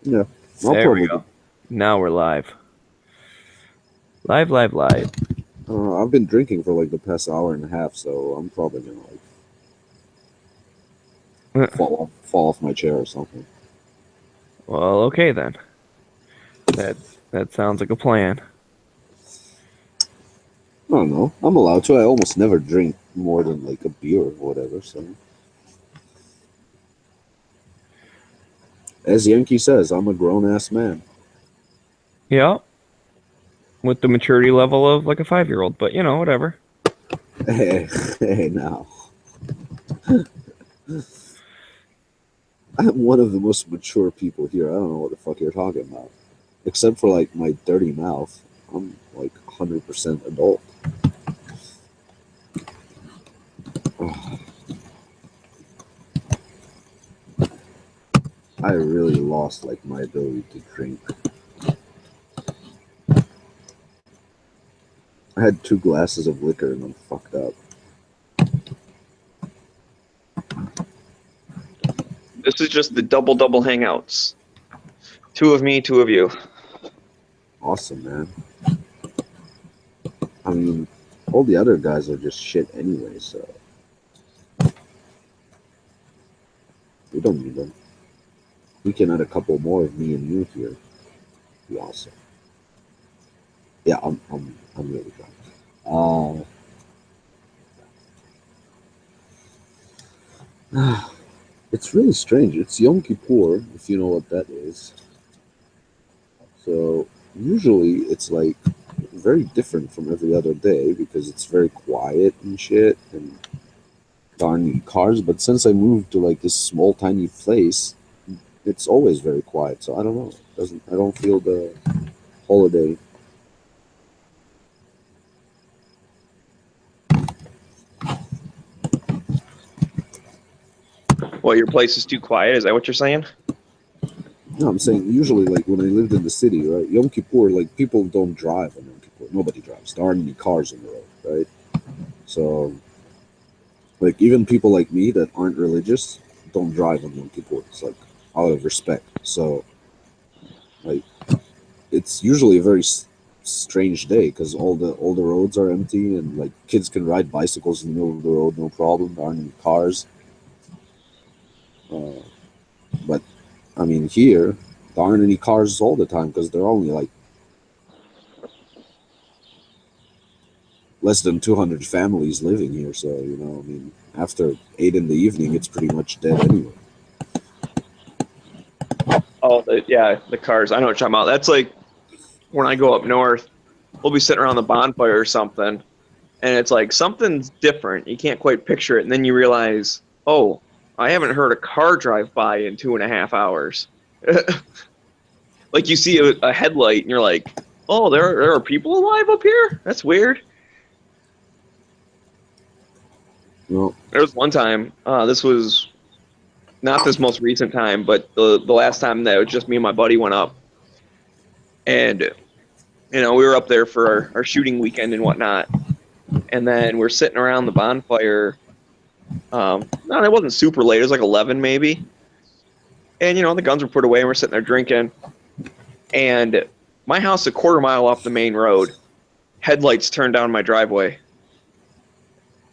Yeah, I'll There we probably do. go. Now we're live. Live, live, live. I've been drinking for like the past hour and a half, so I'm probably gonna like fall off my chair or something. Well, okay then. That that sounds like a plan. I don't know. I'm allowed to. I almost never drink more than like a beer or whatever. So, as Yankee says, I'm a grown ass man. Yeah, with the maturity level of like a 5-year-old, but whatever. Hey, hey, now I'm one of the most mature people here. I don't know what the fuck you're talking about, except for like my dirty mouth. I'm like 100% adult. I really lost like my ability to drink. I had 2 glasses of liquor and I'm fucked up. This is just the double hangouts. Two of me, two of you. Awesome, man. I mean, all the other guys are just shit anyway, so we don't need them. We can add a couple more of me and you here. Be awesome. Yeah, I'm really drunk. It's really strange. It's Yom Kippur, if you know what that is. So usually it's like very different from every other day because it's very quiet and shit and darn cars. But since I moved to like this small tiny place, it's always very quiet. So I don't know. Doesn't I don't feel the holiday. What, your place is too quiet? Is that what you're saying? No, I'm saying usually like when I lived in the city, right? Yom Kippur, like people don't drive on Yom Kippur. Nobody drives. There aren't any cars on the road, right? So like even people like me that aren't religious don't drive on Yom Kippur. It's like out of respect. So like it's usually a very strange day because all the roads are empty and like kids can ride bicycles in the middle of the road, no problem. There aren't any cars. Uh, but I mean here there aren't any cars all the time because there are only like less than 200 families living here. So I mean, after 8 in the evening, it's pretty much dead anyway. Oh, the cars. I know what you're talking about. That's like when I go up north, we'll be sitting around the bonfire or something, and it's like something's different. You can't quite picture it, and then you realize, oh, I haven't heard a car drive by in 2.5 hours. Like you see a headlight, and you're like, oh, there are people alive up here. That's weird. Well, There was one time. This was not this most recent time, but the last time that it was just me and my buddy went up, and we were up there for our shooting weekend and whatnot, and then we're sitting around the bonfire. No, it wasn't super late. It was like 11 maybe, and the guns were put away, and we're sitting there drinking, and my house a quarter mile off the main road, headlights turned down my driveway,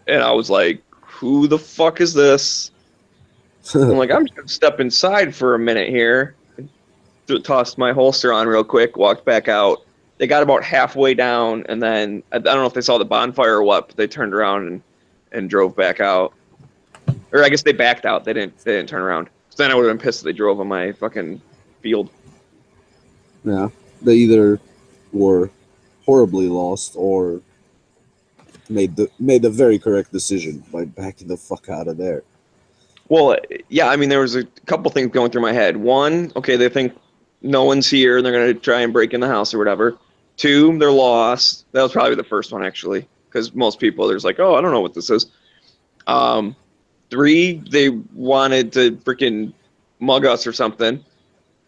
and I was like, "Who the fuck is this?" I'm like, "I'm just gonna step inside for a minute here." Tossed my holster on real quick, walked back out. They got about halfway down, and then I don't know if they saw the bonfire or what, but they turned around and drove back out. Or I guess they backed out. They didn't turn around. So then I would have been pissed if they drove on my fucking field. yeah, they either were horribly lost or made the very correct decision by backing the fuck out of there. Well, yeah, I mean there was a couple things going through my head. One, okay, they think no one's here and they're gonna try and break in the house or whatever. Two, they're lost. That was probably the first one actually, because most people there's like, oh, I don't know what this is. Um, Three, they wanted to freaking mug us or something.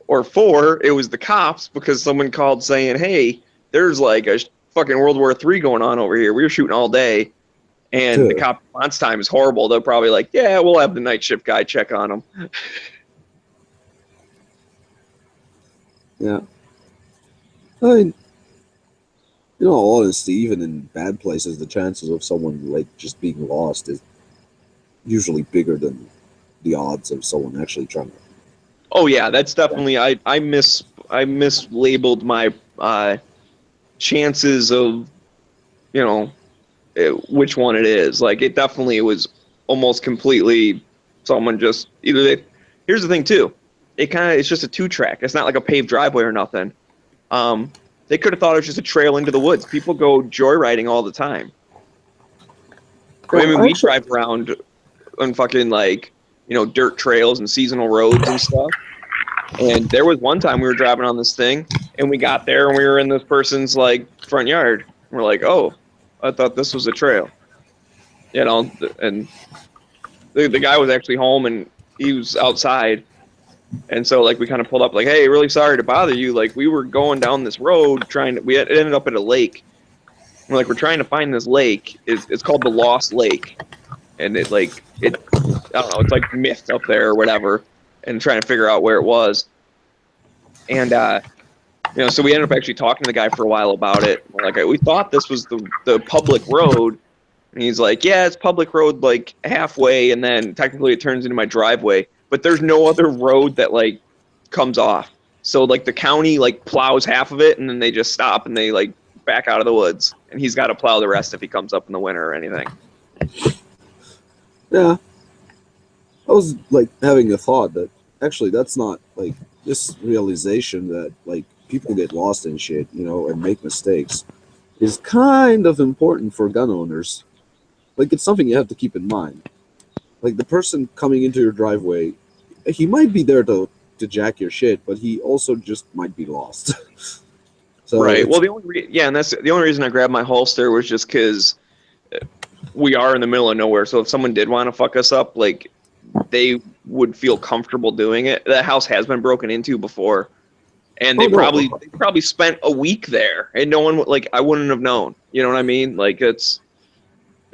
Or four, it was the cops because someone called saying, "Hey, there's like a fucking World War III going on over here. We were shooting all day, and the Tuh. cop response time is horrible." They're probably like, "Yeah, we'll have the night shift guy check on them." Yeah. I mean, in all honesty, even in bad places, the chances of someone like just being lost is usually bigger than the odds of someone actually trying to. Oh yeah, that's definitely I mislabeled my chances of you know which one it is. Like it definitely was almost completely someone just either they. Here's the thing too, it's just a 2-track. It's not like a paved driveway or nothing. Um, they could have thought it was just a trail into the woods. People go joyriding all the time. I mean, we Actually, drive around on fucking like dirt trails and seasonal roads and stuff. And there was one time we were driving on this thing, and we got there and we were in this person's like front yard. We're like, oh, I thought this was a trail, and the guy was actually home and he was outside. And so like we kind of pulled up like, hey, really sorry to bother you. Like we were going down this road it ended up at a lake. We're trying to find this lake. It's called the Lost Lake. And I don't know, it's like myth up there or whatever, and trying to figure out where it was. And so we ended up actually talking to the guy for a while about it. We're like, we thought this was the public road. And he's like, yeah, it's public road like halfway, and then technically it turns into my driveway. But there's no other road that like comes off. So like the county like plows half of it, and then they just stop and they like back out of the woods. And he's got to plow the rest if he comes up in the winter or anything. yeah. I was like having a thought that actually that's not like this realization that like people get lost in shit, and make mistakes is kind of important for gun owners. Like it's something you have to keep in mind. Like the person coming into your driveway, he might be there to jack your shit, but he also just might be lost. So right. Well, and that's the only reason I grabbed my holster was just because we are in the middle of nowhere. So if someone did want to fuck us up, like they would feel comfortable doing it. That house has been broken into before, and they probably spent a week there, and no one like I wouldn't have known. You know what I mean? Like it's.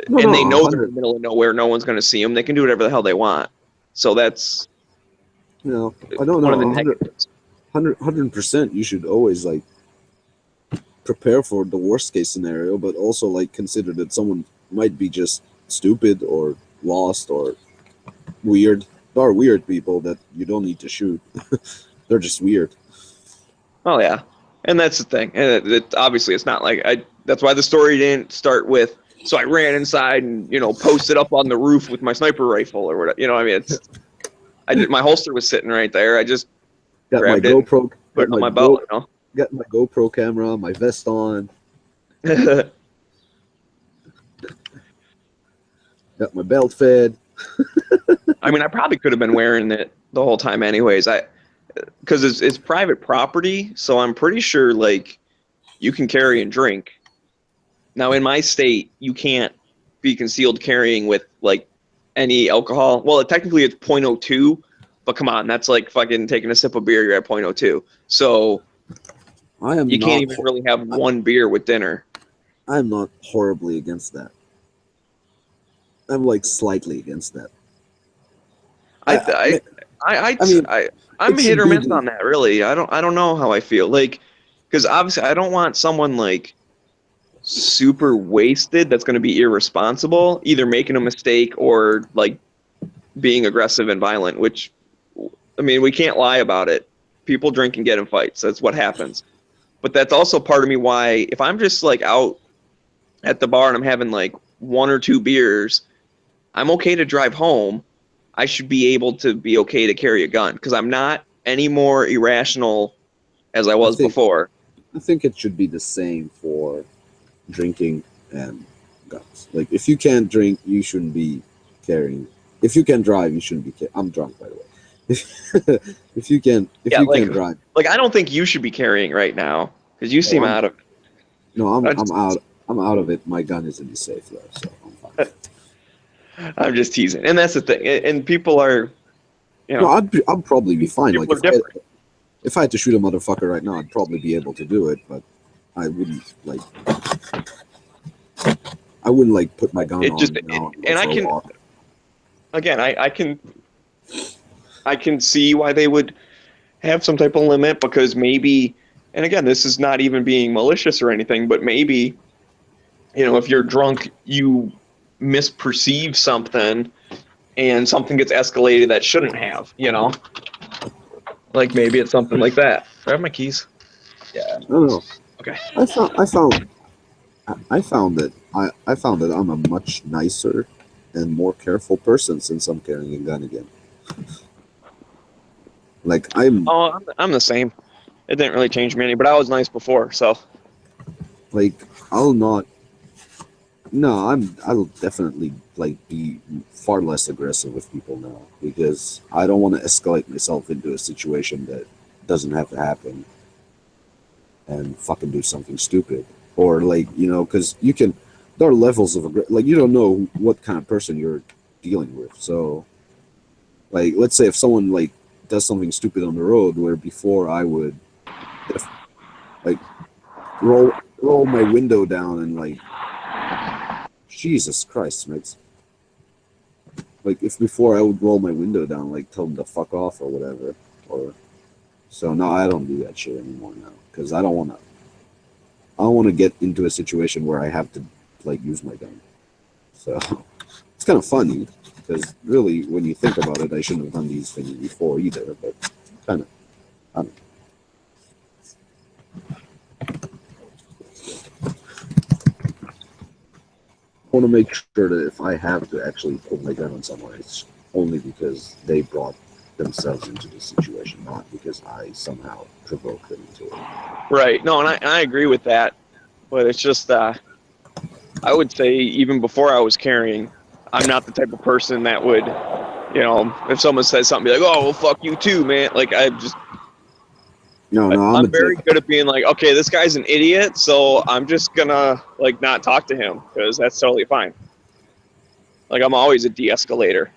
They know they're in the middle of nowhere. No one's going to see them. They can do whatever the hell they want. So that's I don't know. one of the negatives. 100%. You should always like prepare for the worst case scenario, but also like consider that someone might be just stupid or lost or weird. There are weird people that you don't need to shoot. They're just weird. Oh yeah, and that's the thing. And obviously it's not like that's why the story didn't start with. So I ran inside and posted up on the roof with my sniper rifle or whatever. I mean, my holster was sitting right there. I just got my grabbed GoPro, put it on my belt. Got my GoPro camera, my vest on. Got my belt fed. I mean, I probably could have been wearing it the whole time, anyways. Because it's private property, so I'm pretty sure like you can carry and drink. Now, in my state, you can't be concealed carrying with, like, any alcohol. Well, technically it's 0.02, but come on, that's like fucking taking a sip of beer, you're at 0.02. So you can't even really have one beer with dinner. I'm not horribly against that. I'm, like, slightly against that. I'm hit or miss on that, really. I don't know how I feel. Like, because obviously I don't want someone, like, super wasted that's going to be irresponsible, either making a mistake or like being aggressive and violent, which I mean we can't lie about it. People drink and get in fights. That's what happens. But that's also part of me why if I'm just like out at the bar and I'm having like 1 or 2 beers, I'm okay to drive home. I should be able to be okay to carry a gun because I'm not any more irrational as I was before. I think it should be the same for drinking and guns. Like if you can't drink, you shouldn't be carrying. If you can drive, you shouldn't be. I'm drunk, by the way. If you can drive. Like I don't think you should be carrying right now because you seem out of it. No, I'm out. I'm out of it. My gun is in the safe though, so I'm fine. I'm just teasing, and that's the thing. And people are, No, I'd probably be fine. Like if I had to shoot a motherfucker right now, I'd probably be able to do it, but I wouldn't like put my gun on. And I can, again, I can see why they would have some type of limit, because maybe, and again, this is not even being malicious or anything, but maybe, if you're drunk, you misperceive something and something gets escalated that shouldn't have. Like maybe it's something like that. Do I have my keys? Yeah. I don't know. Okay. I found that I'm a much nicer and more careful person since I'm carrying a gun again. Like Oh, I'm the same. It didn't really change me any, but I was nice before, so. like I'll definitely like be far less aggressive with people now because I don't want to escalate myself into a situation that doesn't have to happen and fucking do something stupid. Or because there are levels of like you don't know what kind of person you're dealing with. So like let's say if someone like does something stupid on the road where before I would like roll my window down and like Jesus Christ, mates. Like if before I would roll my window down, like tell them to fuck off or whatever, so no, I don't do that shit anymore now because I don't want to get into a situation where I have to like use my gun. So it's kind of funny because really, when you think about it, I shouldn't have done these things before either, but kind of, I don't know. I want to make sure that if I have to actually pull my gun on someone, it's only because they brought themselves into the situation, not because I somehow provoked them into it. Right. No, and I agree with that, but it's just I would say even before I was carrying, I'm not the type of person that would, if someone says something, be like, oh, well, fuck you too, man. Like I'm very good at being like, okay, this guy's an idiot, so I'm just gonna like not talk to him because that's totally fine. Like I'm always a de-escalator.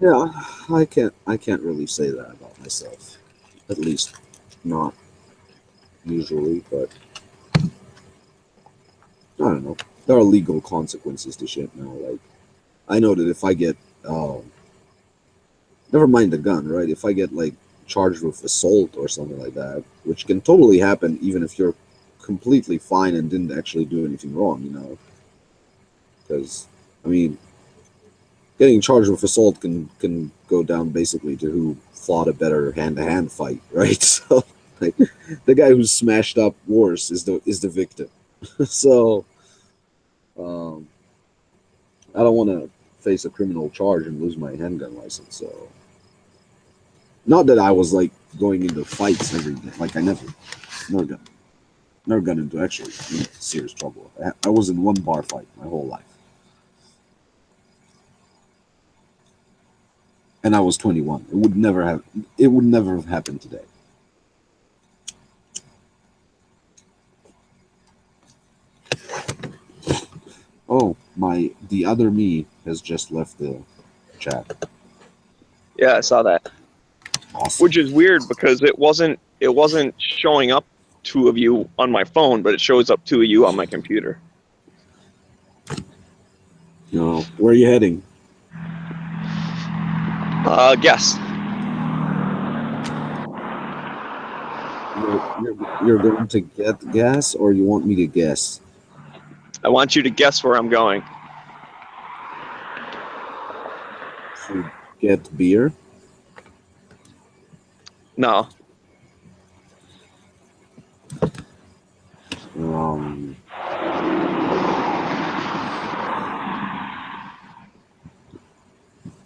Yeah, I can't really say that about myself. At least not usually, but I don't know. There are legal consequences to shit now. Like I know that if I get never mind the gun, right? If I get like charged with assault or something like that, which can totally happen even if you're completely fine and didn't actually do anything wrong, because I mean getting charged with assault can go down basically to who fought a better hand-to-hand fight, right? So like the guy who's smashed up worse is the victim. So I don't want to face a criminal charge and lose my handgun license. So not that I was like going into fights every day. Like I never got into actually serious trouble. I was in one bar fight my whole life. And I was 21. It would never have happened today. Oh, the other me has just left the chat. Yeah, I saw that. Awesome. Which is weird because it wasn't showing up two of you on my phone, but it shows up two of you on my computer. Where are you heading? Guess. You're going to get gas, or you want me to guess? I want you to guess where I'm going. To get beer? No.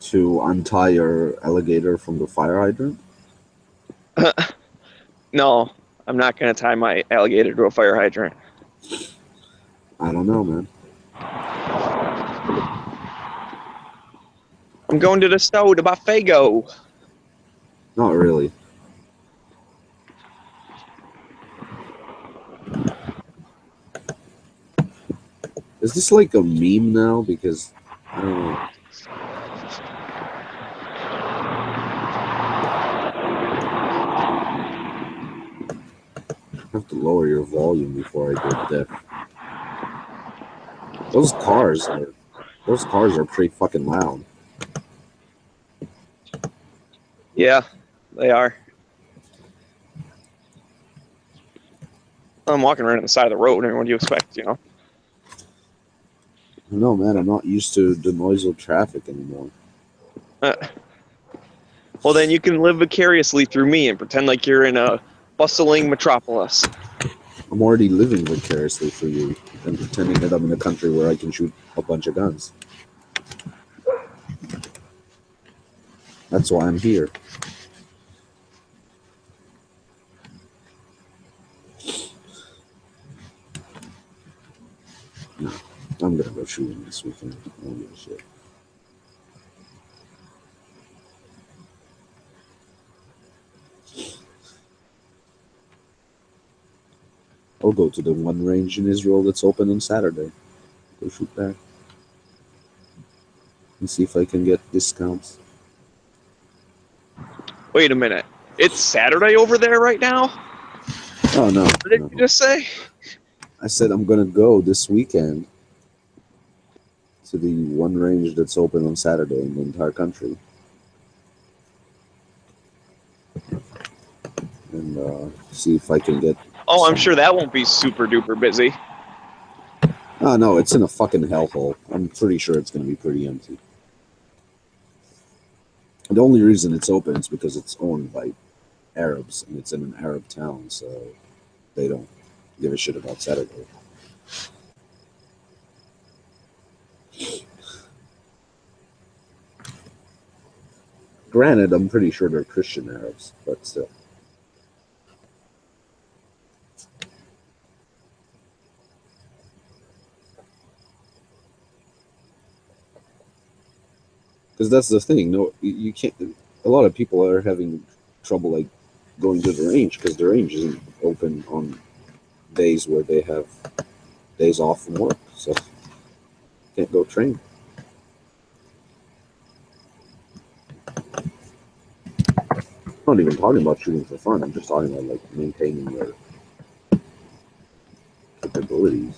To untie your alligator from the fire hydrant? No, I'm not going to tie my alligator to a fire hydrant. I don't know, man. I'm going to the store to buy Faygo. Not really. Is this like a meme now? Because I don't know. I have to lower your volume before I go deaf. Those cars are pretty fucking loud. Yeah, they are. I'm walking right on the side of the road, and what do you expect, you know? No, man, I'm not used to the noise of traffic anymore. Well, then you can live vicariously through me and pretend like you're in a bustling metropolis. I'm already living vicariously for you and pretending that I'm in a country where I can shoot a bunch of guns. That's why I'm here. No, I'm gonna go shooting this weekend. I don't give a shit. I'll go to the one range in Israel that's open on Saturday. Go shoot there. And see if I can get discounts. Wait a minute. It's Saturday over there right now? Oh, no. What did No. you just say? I said I'm gonna go this weekend to the one range that's open on Saturday in the entire country. And see if I can get. Oh, I'm sure that won't be super duper busy. Oh, no, it's in a fucking hellhole. I'm pretty sure it's going to be pretty empty. The only reason it's open is because it's owned by Arabs and it's in an Arab town, so they don't give a shit about Saturday. Granted, I'm pretty sure they're Christian Arabs, but still. Because that's the thing. No, you can't. A lot of people are having trouble like going to the range because the range isn't open on days where they have days off from work, so can't go train. I'm not even talking about shooting for fun. I'm just talking about like maintaining your capabilities.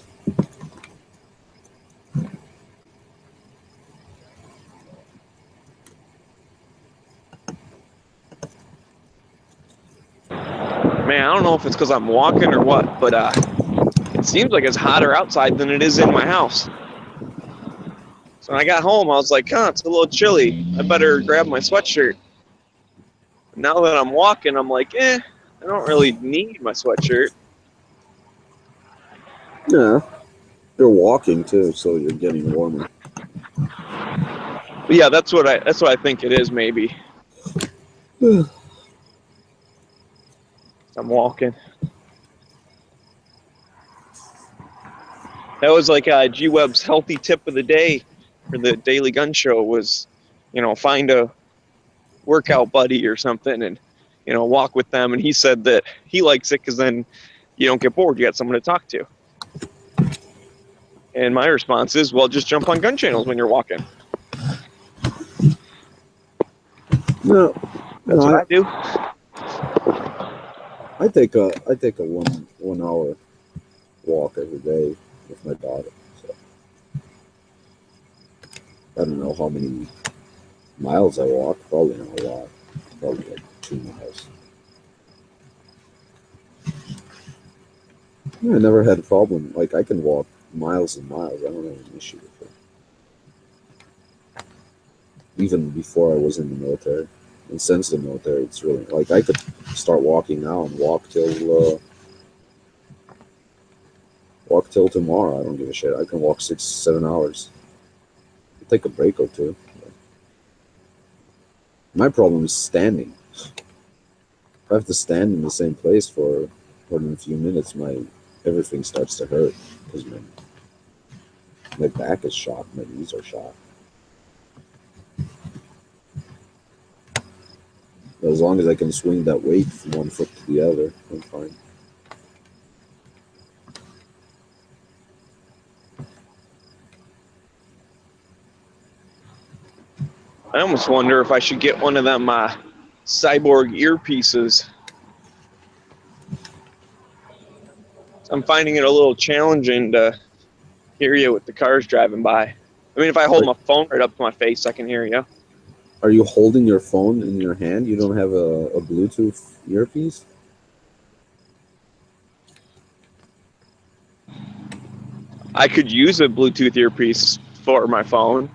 Man, I don't know if it's because I'm walking or what, but it seems like it's hotter outside than it is in my house. So when I got home, I was like, it's a little chilly. I better grab my sweatshirt. Now that I'm walking, I'm like, I don't really need my sweatshirt. Yeah, you're walking too, so you're getting warmer. But yeah, that's what I think it is, maybe. I'm walking. That was like G-Web's healthy tip of the day for the Daily Gun Show was, find a workout buddy or something and, walk with them. And he said that he likes it because then you don't get bored. You got someone to talk to. And my response is, well, just jump on gun channels when you're walking. No, That's what I do. I take a 1 hour walk every day with my daughter. So I don't know how many miles I walk. Probably not a lot. Probably like 2 miles. I never had a problem. Like I can walk miles and miles. I don't have an issue with it. Even before I was in the military. And since the military, it's really like I could start walking now and walk till tomorrow. I don't give a shit. I can walk 6-7 hours. I'll take a break or two. My problem is standing. If I have to stand in the same place for more than a few minutes, everything starts to hurt because my back is shot, my knees are shot. But as long as I can swing that weight from one foot to the other, I'm fine. I almost wonder if I should get one of them cyborg earpieces. I'm finding it a little challenging to hear you with the cars driving by. I mean, if I hold my phone right up to my face, I can hear you. Are you holding your phone in your hand? You don't have a Bluetooth earpiece? I could use a Bluetooth earpiece for my phone.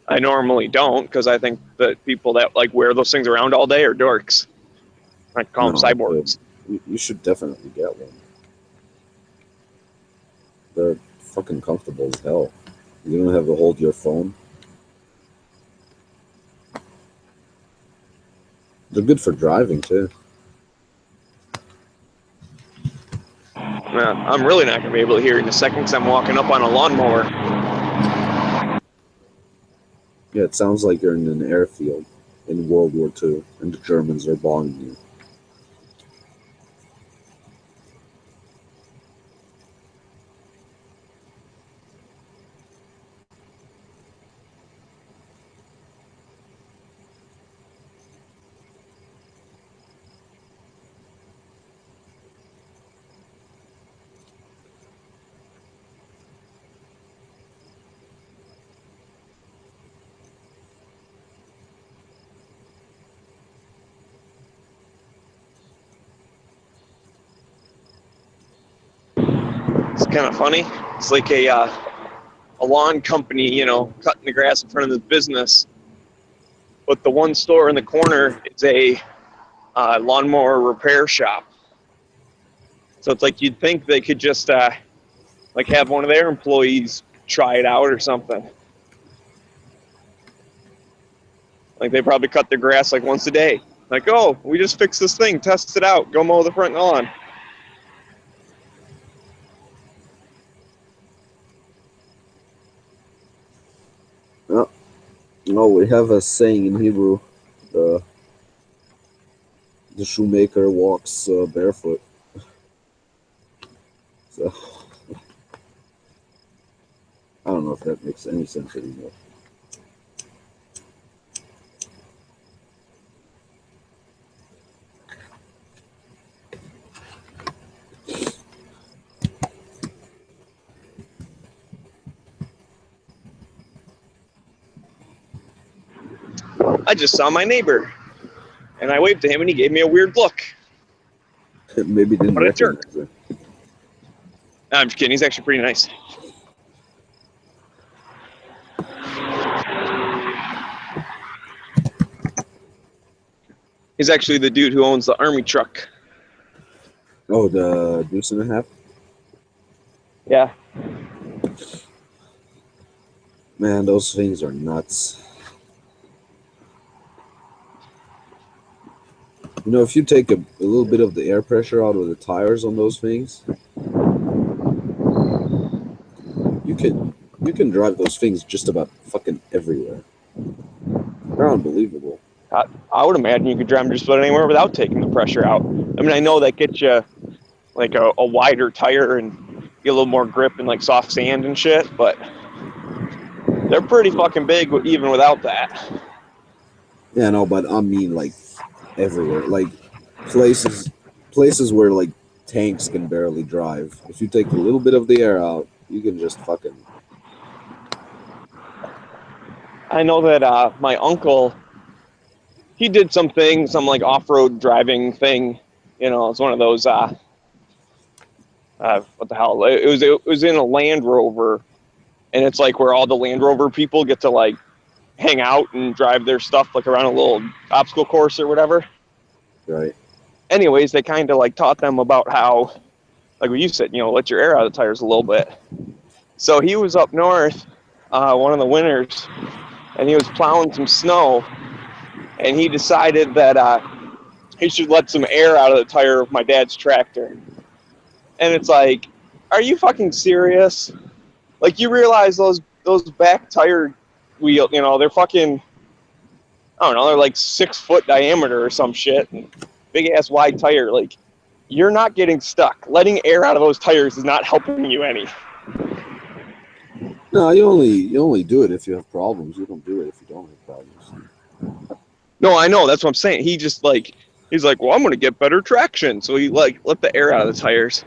I normally don't because I think that people that like wear those things around all day are dorks. I call them No, cyborgs. you should definitely get one. They're fucking comfortable as hell. You don't have to hold your phone. They're good for driving too. I'm really not going to be able to hear it in a second because I'm walking up on a lawnmower. Yeah, it sounds like you're in an airfield in World War II and the Germans are bombing you. It's kind of funny. It's like a lawn company, you know, cutting the grass in front of the business. But the one store in the corner is a lawnmower repair shop. So it's like you'd think they could just like have one of their employees try it out or something. Like they probably cut their grass like once a day. Like, oh, we just fixed this thing, test it out, go mow the front lawn. No, we have a saying in Hebrew: the shoemaker walks barefoot. So I don't know if that makes any sense anymore. I just saw my neighbor, and I waved to him, and he gave me a weird look. Maybe didn't What a jerk. recognize it. I'm just kidding. He's actually pretty nice. He's actually the dude who owns the army truck. Oh, the deuce and a half? Yeah. Man, those things are nuts. You know, if you take a little bit of the air pressure out of the tires on those things, you can drive those things just about fucking everywhere. They're unbelievable. I would imagine you could drive them just about anywhere without taking the pressure out. I mean, I know that gets you like a wider tire and get a little more grip and like soft sand and shit, but they're pretty fucking big even without that. Yeah, no, but I mean like everywhere. Like places where like tanks can barely drive. If you take a little bit of the air out, you can just fucking. I know that my uncle, he did some like off-road driving thing. You know, it's one of those, what the hell? It was in a Land Rover, and it's like where all the Land Rover people get to like hang out and drive their stuff like around a little obstacle course or whatever. Right. Anyways, they kind of like taught them about how, like what you said, you know, let your air out of the tires a little bit. So he was up north one of the winters, and he was plowing some snow, and he decided that he should let some air out of the tire of my dad's tractor. And it's like, are you fucking serious? Like, you realize those back tire wheel, you know, they're fucking, I don't know, they're like 6 foot diameter or some shit, and big ass wide tire. Like, you're not getting stuck. Letting air out of those tires is not helping you any. No, you only do it if you have problems. You don't do it if you don't have problems. No, I know. That's what I'm saying. He's like, well, I'm going to get better traction. So he like let the air out of the tires.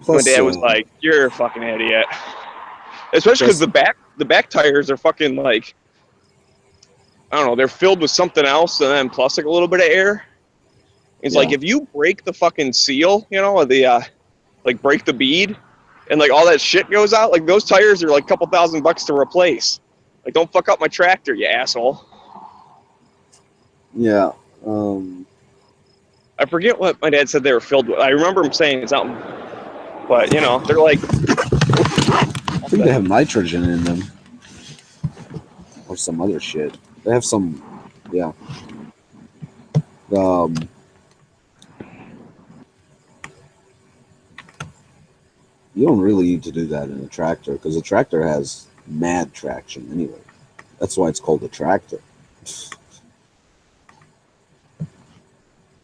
Plus, my dad was like, you're a fucking idiot. Especially because the back tires are fucking like, I don't know, they're filled with something else and then plus like a little bit of air. It's like Yeah. if you break the fucking seal, you know, the like break the bead and like all that shit goes out, like those tires are like a couple $1,000 to replace. Like don't fuck up my tractor, you asshole. Yeah. I forget what my dad said they were filled with. I remember him saying something. But, you know, they're like I think they have nitrogen in them. Or some other shit. They have some, yeah. Um, you don't really need to do that in a tractor because a tractor has mad traction anyway. That's why it's called a tractor.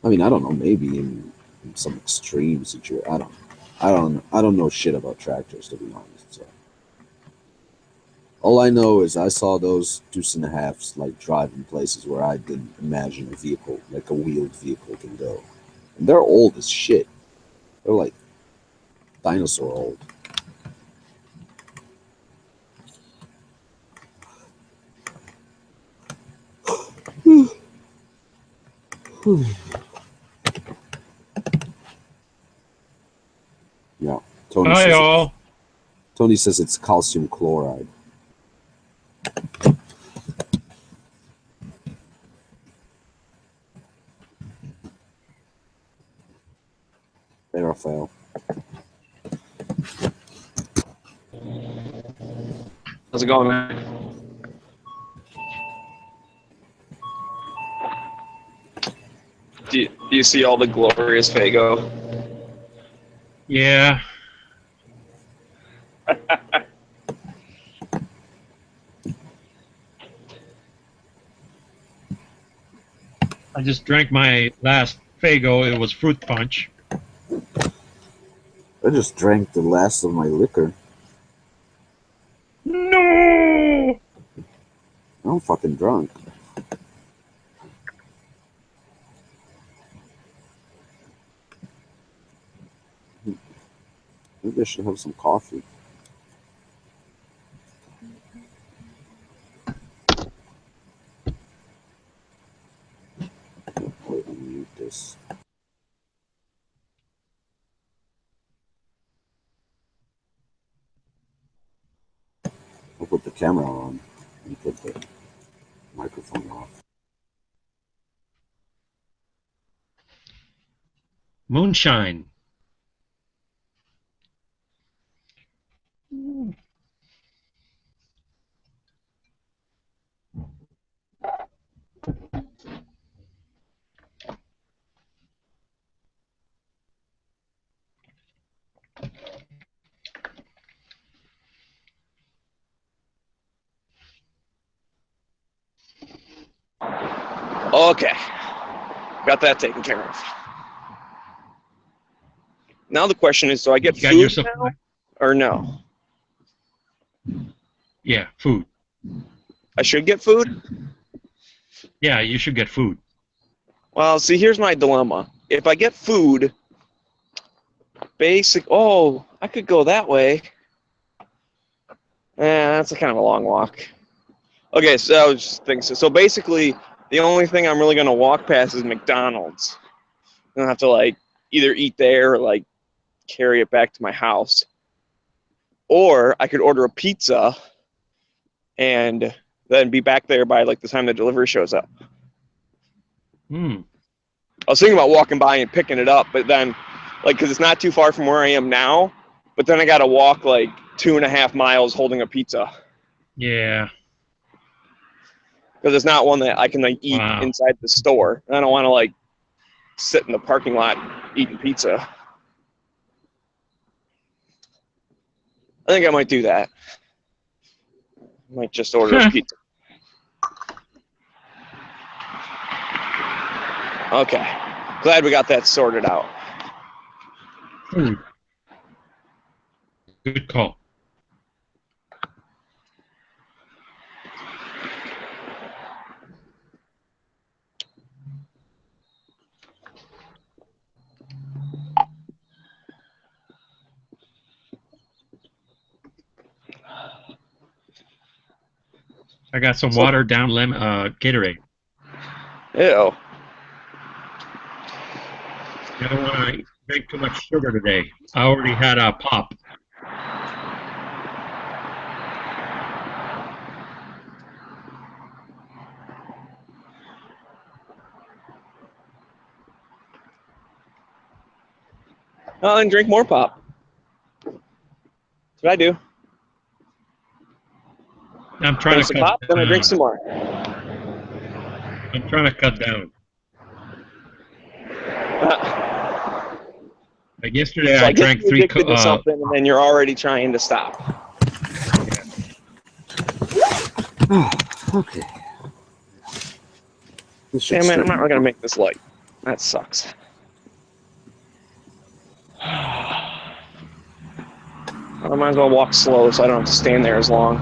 I mean, I don't know. Maybe in some extreme situation, I don't know shit about tractors to be honest. So all I know is I saw those deuce and a halves like driving places where I didn't imagine a vehicle, like a wheeled vehicle, can go. And they're old as shit. They're like dinosaur old. Yeah. Tony Hi, says all. Tony says it's calcium chloride. They Raphael. how's it going, man? Do you see all the glorious Fago? Yeah, I just drank my last Fago. It was fruit punch. I just drank the last of my liquor. No! I'm fucking drunk. Maybe I should have some coffee. Wait, let me mute this. I'll put the camera on and put the microphone off. Moonshine. Okay. Got that taken care of. Now the question is, do I get You got your food supply? now or no? Yeah, food. I should get food? Yeah, you should get food. Well, see, here's my dilemma. If I get food, I could go that way. That's a kind of a long walk. Okay, so I was just thinking, so basically, the only thing I'm really going to walk past is McDonald's. I don't have to, like, either eat there or, like, carry it back to my house. Or I could order a pizza and then be back there by, like, the time the delivery shows up. Hmm. I was thinking about walking by and picking it up, but then, like, because it's not too far from where I am now, but then I got to walk, like, 2.5 miles holding a pizza. Yeah. Because it's not one that I can, like, eat Wow. inside the store. I don't want to, like, sit in the parking lot eating pizza. I think I might do that. I might just order a pizza. Okay. Glad we got that sorted out. Food. Good call. I got some So- watered down Gatorade. Ew. I don't want to drink too much sugar today. I already had a pop. Oh, and drink more pop. That's what I do. I'm trying Drink to some cut pop, then I down. drink some more. I'm trying to cut down. Like yesterday, So I I guess drank you're three. addicted to something, and then you're already trying to stop. Okay. This should Damn it, I'm start- not gonna make this light. That sucks. I might as well walk slow so I don't have to stand there as long.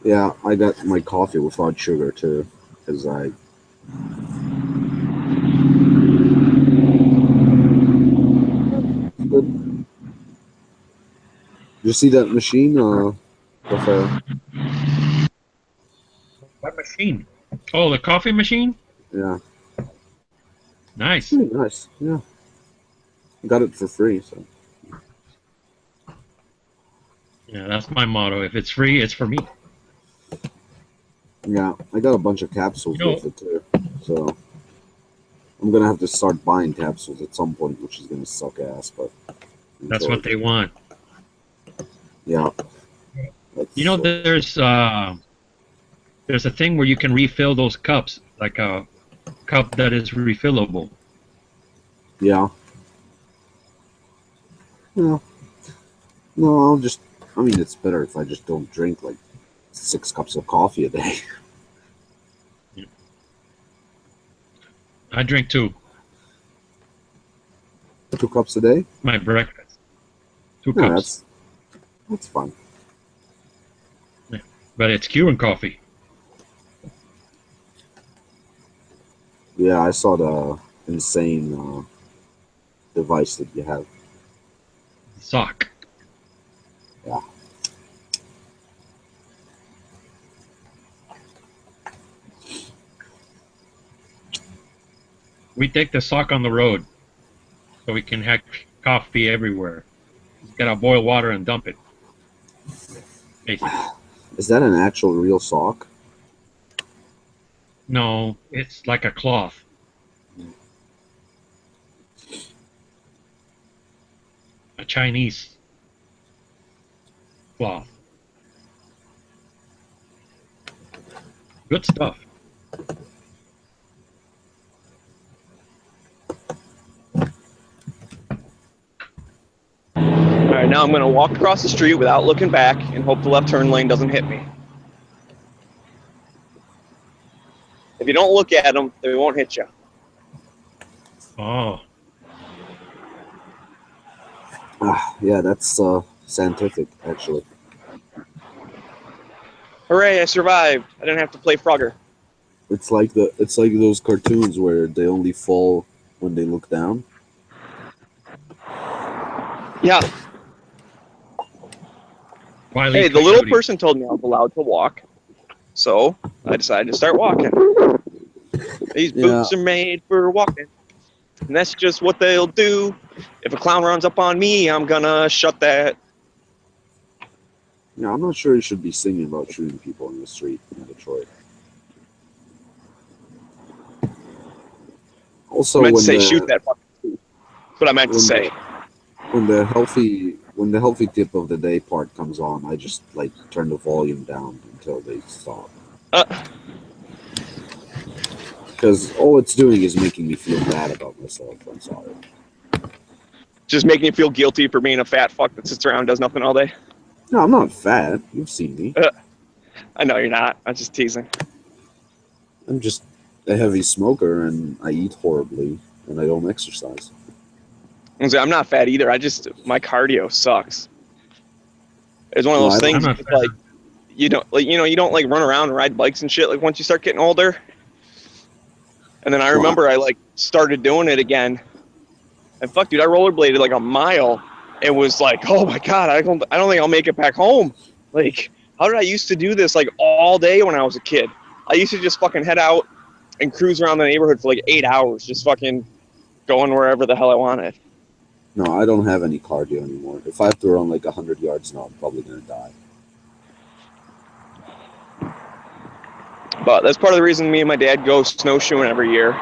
Yeah, I got my coffee without sugar too, because I. Good. Did you see that machine? With What machine? Oh, the coffee machine? yeah, Nice. pretty nice. Yeah, got it for free. So Yeah, that's my motto. If it's free, it's for me. yeah, I got a bunch of capsules You know- with it too. So I'm gonna have to start buying capsules at some point, which is gonna suck ass. But That's until- what they want. Yeah. That's, You know, there's a thing where you can refill those cups, like a cup that is refillable. yeah. No. No, I'll just. I mean, it's better if I just don't drink like 6 cups of coffee a day. I drink 2. 2 cups a day? My breakfast. 2 No, cups. that's fine. But it's Cuban coffee. Yeah, I saw the insane device that you have. Sock. Yeah. We take the sock on the road so we can have coffee everywhere. Just gotta boil water and dump it. Basically. Is that an actual real sock? No, it's like a cloth. A Chinese cloth. Good stuff. All right, now I'm gonna walk across the street without looking back and hope the left turn lane doesn't hit me. If you don't look at them, they won't hit you. Oh, Yeah, that's scientific, actually. Hooray! I survived. I didn't have to play Frogger. It's like those cartoons where they only fall when they look down. Yeah. Wiley Hey, the little Coyote. person told me I was allowed to walk, so I decided to start walking. These boots are made for walking, and that's just what they'll do. If a clown runs up on me, I'm gonna shut that. Yeah, I'm not sure you should be singing about shooting people in the street in Detroit. Also, I meant to when say the, shoot that fucking dude. That's what I meant to when say. when the healthy tip of the day part comes on, I just like turn the volume down until they stop. Because all it's doing is making me feel bad about myself. I'm sorry. Just making you feel guilty for being a fat fuck that sits around and does nothing all day. No, I'm not fat. You've seen me. I know you're not. I'm just teasing. I'm just a heavy smoker, and I eat horribly, and I don't exercise. I'm not fat either. My cardio sucks. It's one of No, those I don't- things I'm not it's like you don't like run around and ride bikes and shit like once you start getting older. And then I remember I like started doing it again. And fuck, dude, I rollerbladed like a mile. It was like, oh my god, I don't think I'll make it back home. Like how did I used to do this like all day when I was a kid? I used to just fucking head out and cruise around the neighborhood for like 8 hours, just fucking going wherever the hell I wanted. No, I don't have any cardio anymore. If I have to run like 100 yards now, I'm probably gonna die. But that's part of the reason me and my dad go snowshoeing every year,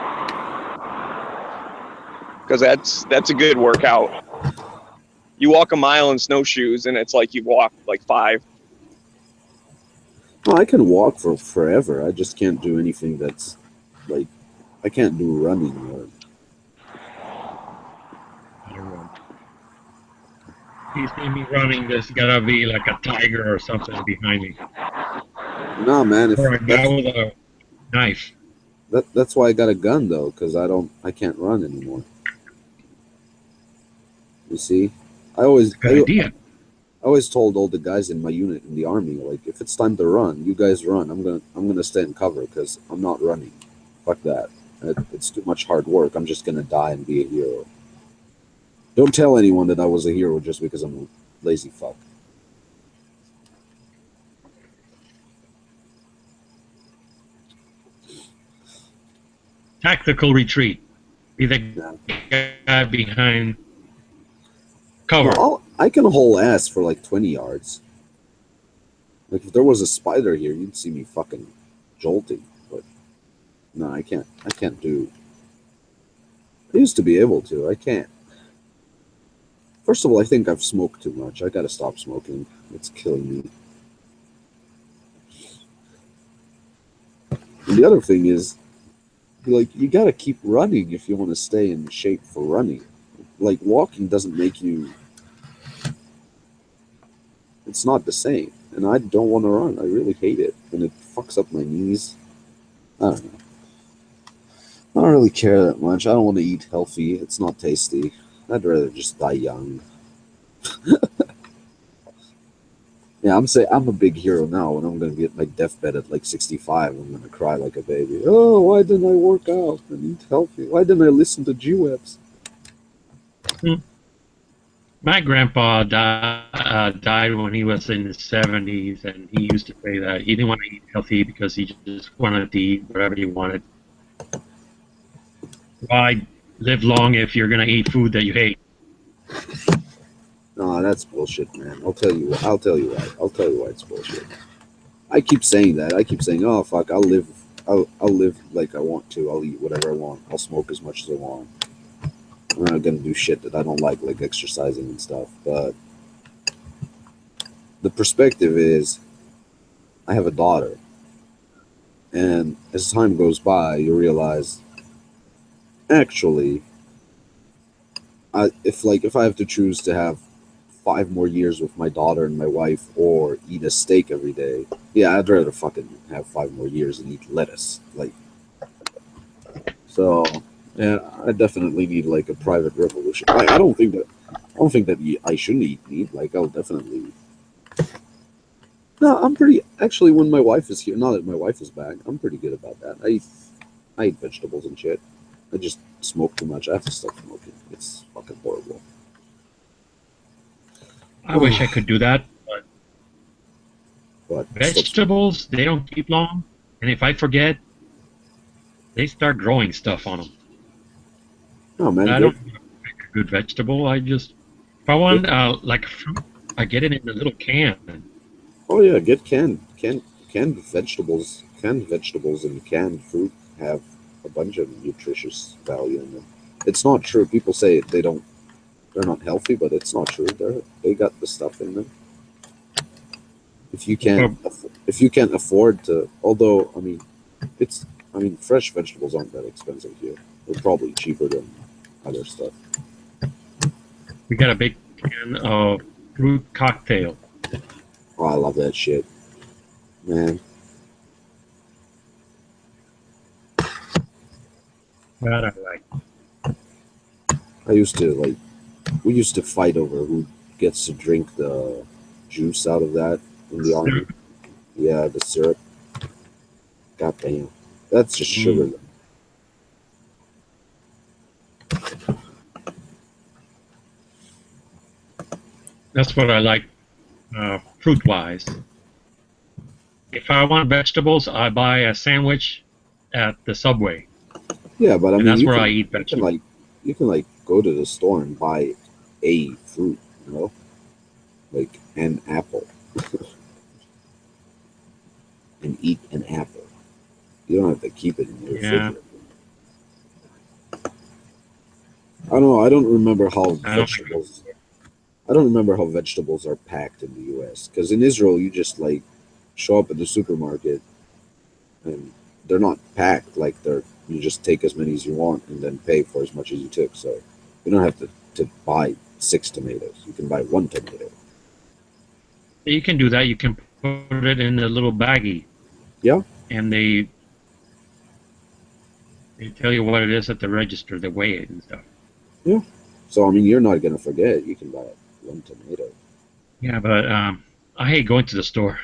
because that's a good workout. You walk a mile in snowshoes, and it's like you walk like 5. No, I can walk for forever. I just can't do anything that's like I can't do running. Or, You see me running, there's gotta be like a tiger or something behind me. no, man. If Or a guy with a knife. that's why I got a gun though, because I can't run anymore. You see, I always Good idea. I always told all the guys in my unit in the army, like, if it's time to run, you guys run. I'm gonna stay in cover because I'm not running. Fuck that. It's too much hard work. I'm just gonna die and be a hero. Don't tell anyone that I was a hero just because I'm a lazy fuck. Tactical retreat. Be the guy behind cover. No, I can haul ass for like 20 yards. Like if there was a spider here, you'd see me fucking jolting. But no, I can't. I can't do. I used to be able to. I can't. First of all, I think I've smoked too much. I gotta stop smoking. It's killing me. And the other thing is, like, you gotta keep running if you want to stay in shape for running. Like, walking doesn't make you. It's not the same. And I don't want to run. I really hate it. And it fucks up my knees. I don't know. I don't really care that much. I don't want to eat healthy. It's not tasty. I'd rather just die young. Yeah, I'm a big hero now, and I'm gonna be at my deathbed at like 65. I'm gonna cry like a baby. Oh, why didn't I work out and eat healthy? Why didn't I listen to G-Webs? My grandpa died when he was in his 70s, and he used to say that he didn't want to eat healthy because he just wanted to eat whatever he wanted. Why live long if you're going to eat food that you hate? No, that's bullshit, man. I'll tell you why. I'll tell you why it's bullshit. I keep saying that. I keep saying, oh fuck, I'll live like I want to. I'll eat whatever I want. I'll smoke as much as I want. I'm not gonna do shit that I don't like exercising and stuff. But the perspective is, I have a daughter, and as time goes by, you realize, actually, if I have to choose to have 5 more years with my daughter and my wife, or eat a steak every day, yeah, I'd rather fucking have 5 more years and eat lettuce. Like, so. Yeah, I definitely need like a private revolution. I don't think that I shouldn't eat meat. Like, I'll definitely. No, I'm pretty. Actually, when my wife is here, now that my wife is back, I'm pretty good about that. I eat vegetables and shit. I just smoke too much. I have to stop smoking. It's fucking horrible. I wish I could do that, But vegetables, they don't keep long, and if I forget, they start growing stuff on them. no, man. I don't make a good vegetable. If I want like fruit, I get it in a little can. Oh yeah, get canned vegetables. Canned vegetables and canned fruit have a bunch of nutritious value in them. It's not true. People say they're not healthy, but it's not true. They got the stuff in them. If you can't afford to, although fresh vegetables aren't that expensive here. They're probably cheaper than other stuff. We got a big can of fruit cocktail. Oh, I love that shit, man. That I like. We used to fight over who gets to drink the juice out of that in the army. Syrup. Yeah, the syrup. God damn. That's just sugar. That's what I like, fruit-wise. if I want vegetables, I buy a sandwich at the Subway, Yeah, but I and mean, that's you where can, I eat you can vegetables. like go to the store and buy a fruit, you know, like an apple, and eat an apple. You don't have to keep it in your Yeah, refrigerator. I don't know. I don't remember how I don't. vegetables. I don't remember how vegetables are packed in the U.S. Because in Israel, you just like show up at the supermarket and they're not packed. Like they're you just take as many as you want and then pay for as much as you took. So you don't have to buy 6 tomatoes. You can buy 1 tomato. You can do that. You can put it in a little baggie, Yeah, and they tell you what it is at the register, they weigh it and stuff. yeah. So I mean, you're not gonna forget. You can buy 1 tomato. Yeah, but I hate going to the store.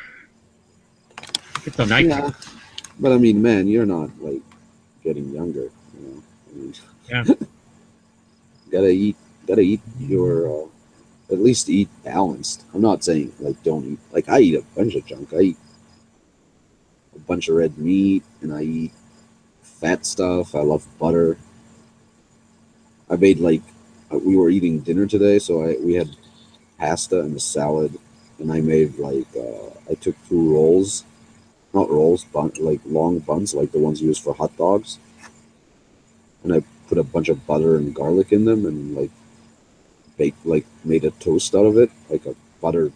It's a nightmare. Yeah, but I mean, man, you're not like getting younger. You know, I mean, Yeah. gotta eat. Gotta eat your. At least eat balanced. I'm not saying like don't eat. Like I eat a bunch of junk. I eat a bunch of red meat and I eat fat stuff. I love butter. I made like we were eating dinner today, so we had pasta and a salad, and I made like I took 2 rolls, not rolls, but like long buns, like the ones used for hot dogs, and I put a bunch of butter and garlic in them, and like baked like made a toast out of it, like a butter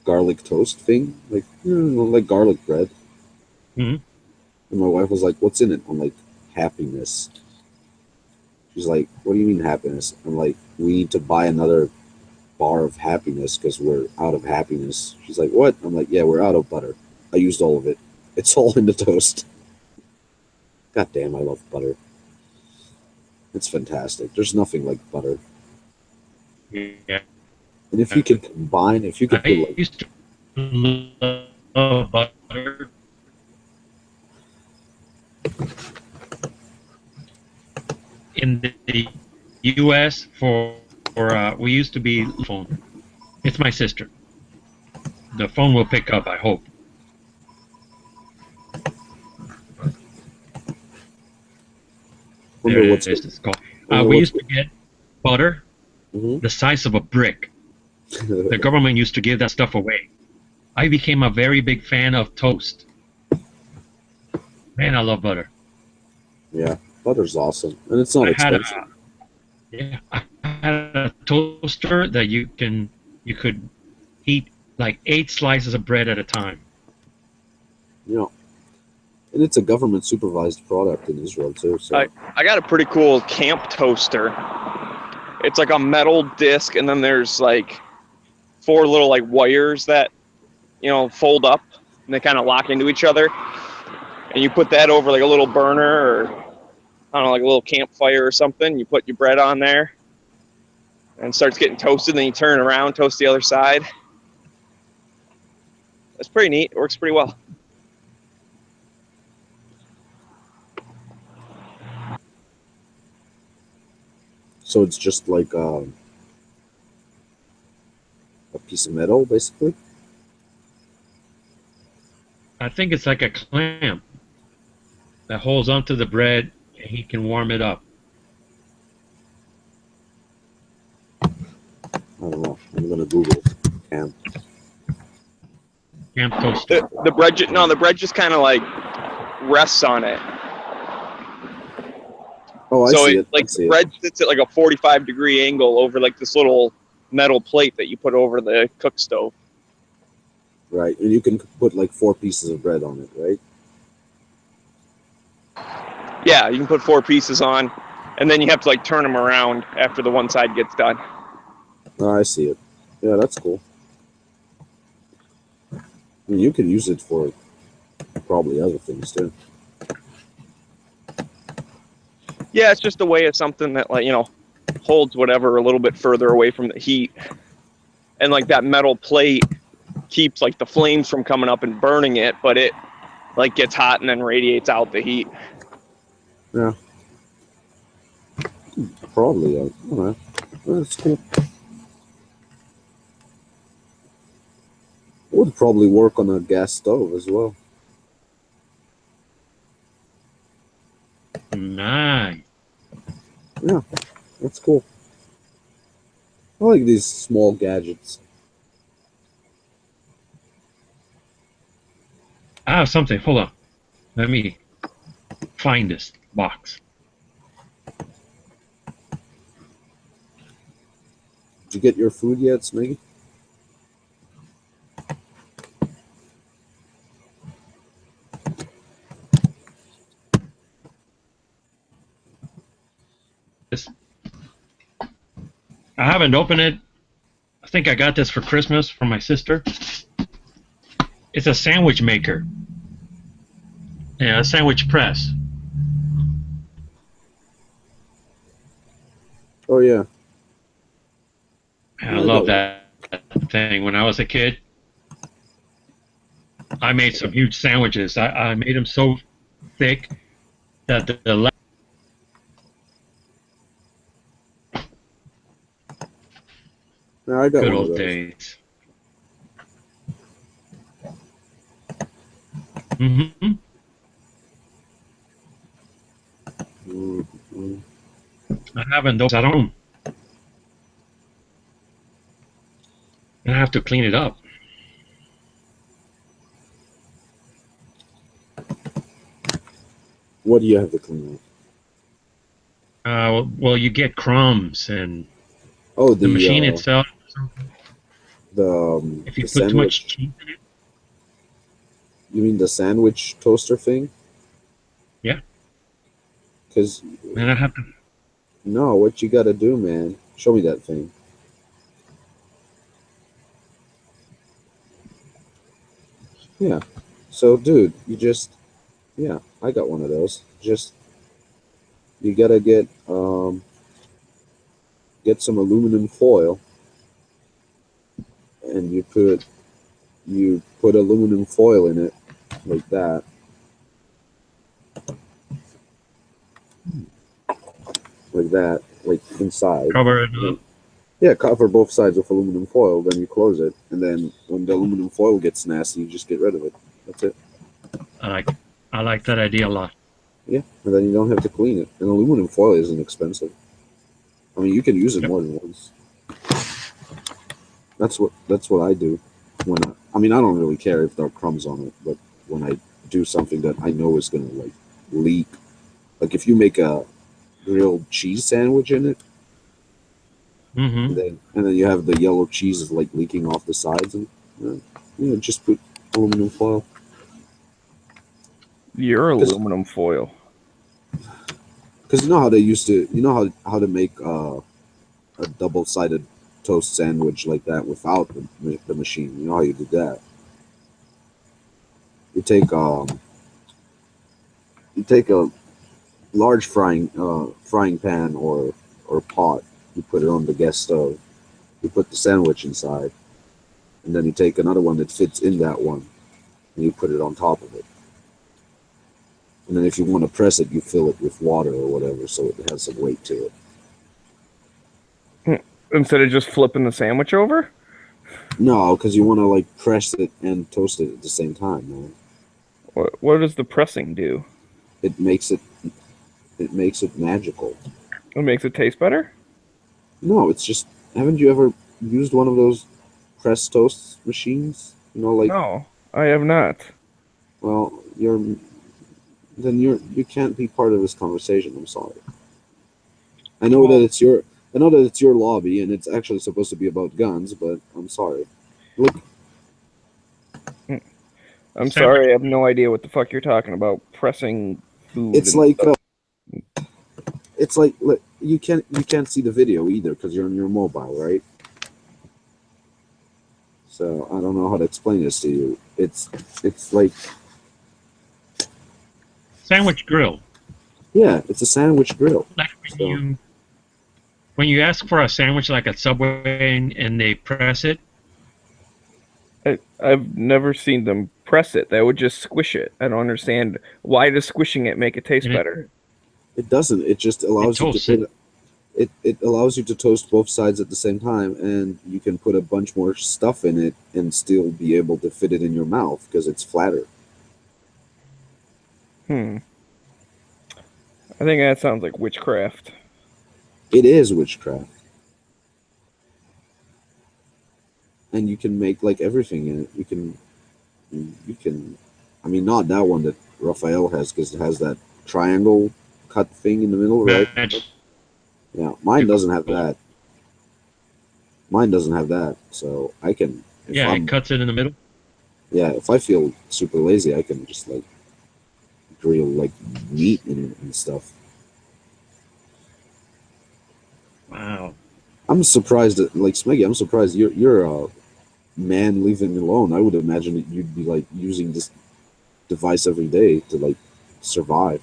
garlic toast thing, like like garlic bread. Hmm. And my wife was like, "What's in it?" I'm like, "Happiness." She's like, "What do you mean happiness?" I'm like, "We need to buy another bar of happiness because we're out of happiness." She's like, "What?" I'm like, "Yeah, we're out of butter. I used all of it. It's all in the toast." God damn, I love butter. It's fantastic. There's nothing like butter. Yeah. And if you could combine, if you could put I like, used to love butter. In the U.S. for we used to be phone. It's my sister. The phone will pick up. I hope. There wonder it what's is. It's called. wonder We what's used to get butter Mhm. the size of a brick. The government used to give that stuff away. I became a very big fan of toast. Man, I love butter. Yeah, butter's awesome, and it's not I had a expensive. yeah, I had a toaster that you could eat like 8 slices of bread at a time. You know, and it's a government supervised product in Israel too. So I got a pretty cool camp toaster. It's like a metal disc, and then there's like 4 little like wires that fold up, and they kind of lock into each other. And you put that over like a little burner, or I don't know, like a little campfire or something. You put your bread on there, and it starts getting toasted. Then you turn it around, toast the other side. That's pretty neat. It works pretty well. so it's just like a piece of metal, basically. I think it's like a clamp that holds onto the bread and he can warm it up. I don't know. I'm gonna Google camp. Camp toaster. The bread just kind of like rests on it. Oh, I So see it it. I like see the it. bread sits at like a 45-degree angle over like this little metal plate that you put over the cook stove. Right, and you can put like 4 pieces of bread on it, right? Yeah, you can put 4 pieces on, and then you have to like turn them around after the one side gets done. Oh, I see it. Yeah, that's cool. I mean, you can use it for probably other things too. Yeah, it's just a way of something that holds whatever a little bit further away from the heat, and like that metal plate keeps like the flames from coming up and burning it, but it like gets hot and then radiates out the heat. Yeah, probably. I don't know. That's cool. would probably work on a gas stove as well. Nice. That's cool. I like these small gadgets. I have something. Hold on. Let me find this box. Did you get your food yet, Smiggy? I haven't opened it. I think I got this for Christmas from my sister. It's a sandwich maker. Yeah, a sandwich press. Oh yeah. I love that thing. When I was a kid, I made some huge sandwiches. I made them so thick that the Yeah, I got good one of old those. days. Mm-hmm. Mm-hmm. I haven't those at home. And I have to clean it up. What do you have to clean up? Well, you get crumbs and Oh, the machine itself. the If you the put too much cheese in it, You mean the sandwich toaster thing? Yeah. Because then I have to. no, what you gotta do, man? Show me that thing. Yeah. So, dude, I got one of those. Just you gotta get some aluminum foil, and you put aluminum foil in it like that. Like that, like inside. Cover it up. Yeah, cover both sides with aluminum foil, then you close it, and then when the aluminum foil gets nasty, you just get rid of it. That's it. I like that idea a lot. Yeah, and then you don't have to clean it. And aluminum foil isn't expensive. I mean, you can use it more than once. That's what I do when I mean, I don't really care if there are crumbs on it, but when I do something that I know is gonna like leak, like if you make a grilled cheese sandwich in it, Mm-hmm. and then you have the yellow cheese is like leaking off the sides, and just put aluminum foil. Your aluminum foil. Because you know how they used to, how to make a double-sided toast sandwich like that without the machine. You know how you did that? You take a large frying pan or pot. You put it on the gas stove. You put the sandwich inside, and then you take another one that fits in that one, and you put it on top of it. And then if you want to press it, you fill it with water or whatever, so it has some weight to it. Instead of just flipping the sandwich over? No, because you want to like press it and toast it at the same time, man. What does the pressing do? It makes it magical. It makes it taste better? No, it's just, haven't you ever used one of those press toast machines? No, I have not. Well, you can't be part of this conversation. I'm sorry. I know that it's your lobby and it's actually supposed to be about guns, but I'm sorry. Look, I'm sorry, I have no idea what the fuck you're talking about. Pressing food. it's like you can't see the video either because you're on your mobile, right? So I don't know how to explain this to you. It's like, Sandwich grill. yeah, it's a sandwich grill. Like when you ask for a sandwich like at Subway and they press it. I've never seen them press it. They would just squish it. I don't understand. Why does squishing it make it taste better? It doesn't. It just allows you to it allows you to toast both sides at the same time, and you can put a bunch more stuff in it and still be able to fit it in your mouth because it's flatter. I think that sounds like witchcraft. It is witchcraft. And you can make like everything in it. You can, I mean, not that one that Raphael has because it has that triangle cut thing in the middle, right? Yeah, mine doesn't have that. Mine doesn't have that, so I can. Yeah, it cuts it in the middle. Yeah, if I feel super lazy, I can just like grill like meat in it and stuff. Wow. I'm surprised that, like Smeggy, I'm surprised you're a man living alone. I would imagine that you'd be like using this device every day to like survive.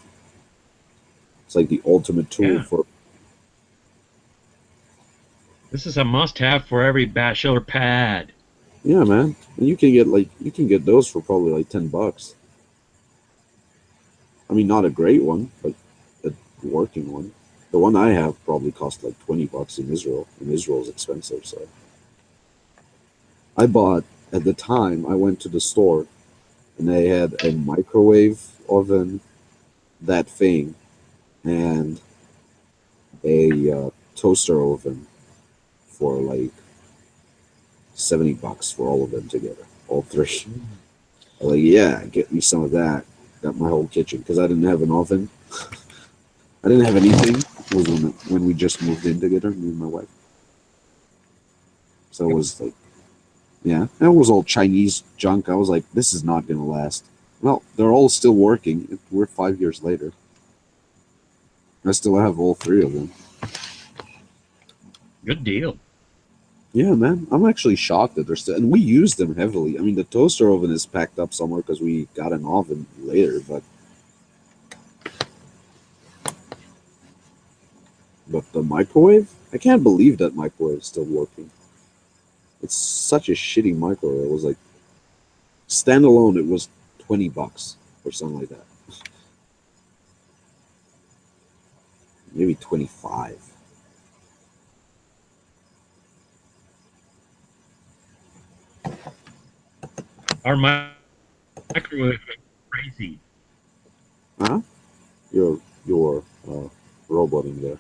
It's like the ultimate tool Yeah. for. This is a must-have for every bachelor pad. Yeah, man. And you can get those for probably like $10. I mean, not a great one, but a working one. The one I have probably cost like $20 in Israel, and Israel is expensive. So I bought at the time I went to the store, and they had a microwave oven, that thing, and a toaster oven for like $70 for all of them together, all three. I'm like, yeah, get me some of that. Got my whole kitchen because I didn't have an oven. I didn't have anything. It was when we just moved in together, me and my wife. So it was like, yeah, and it was all Chinese junk. I was like, this is not gonna last. Well, they're all still working. We're 5 years later. I still have all three of them. Good deal. Yeah, man. I'm actually shocked that they're still, and we use them heavily. I mean, the toaster oven is packed up somewhere because we got an oven later, but the microwave, I can't believe that microwave is still working. It's such a shitty microwave. It was like standalone, it was $20 or something like that. Maybe 25. Our microwave is crazy. Huh? Your robot in there.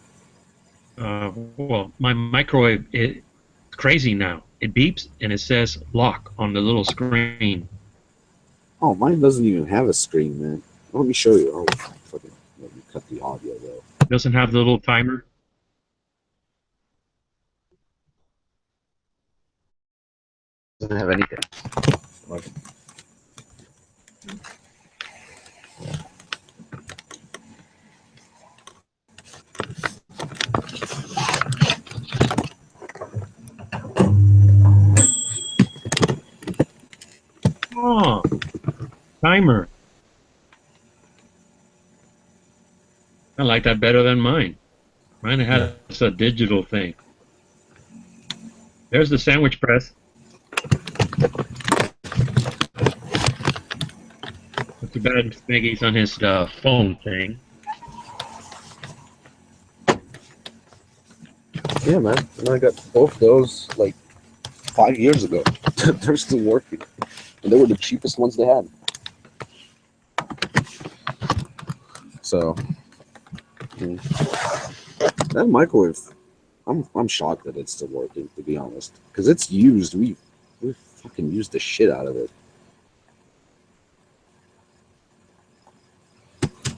Well, my microwave is crazy now. It beeps and it says lock on the little screen. Oh, mine doesn't even have a screen, man. Let me show you. Oh, fucking, let me cut the audio though. It doesn't have the little timer. Doesn't have anything. Okay. Oh, timer. I like that better than mine. Mine has a digital thing. There's the sandwich press. Not too bad Smeggy's on his phone thing. Yeah, man. And I got both those like 5 years ago. They're still working. And they were the cheapest ones they had. So that microwave, I'm shocked that it's still working, to be honest. Because it's used. We fucking used the shit out of it.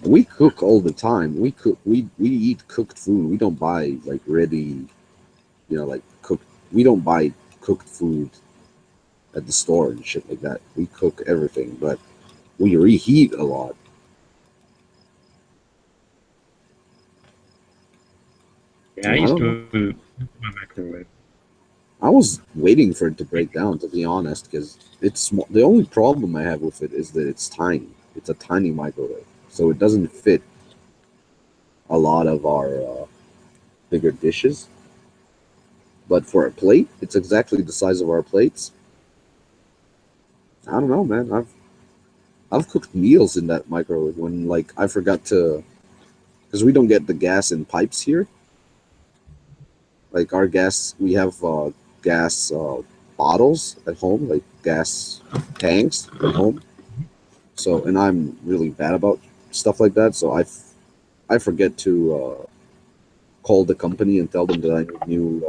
We cook all the time. We cook. We eat cooked food. We don't buy like ready, like cooked. We don't buy cooked food at the store and shit like that. We cook everything, but we reheat a lot. Yeah, I used to my microwave. I was waiting for it to break down, to be honest, because it's small. The only problem I have with it is that it's tiny. It's a tiny microwave, so it doesn't fit a lot of our bigger dishes. But for a plate, it's exactly the size of our plates. I don't know, man. I've cooked meals in that microwave when like I forgot to, because we don't get the gas in pipes here. Like our gas, we have gas bottles at home, like gas tanks at home. So, and I'm really bad about stuff like that. So I forget to call the company and tell them that I need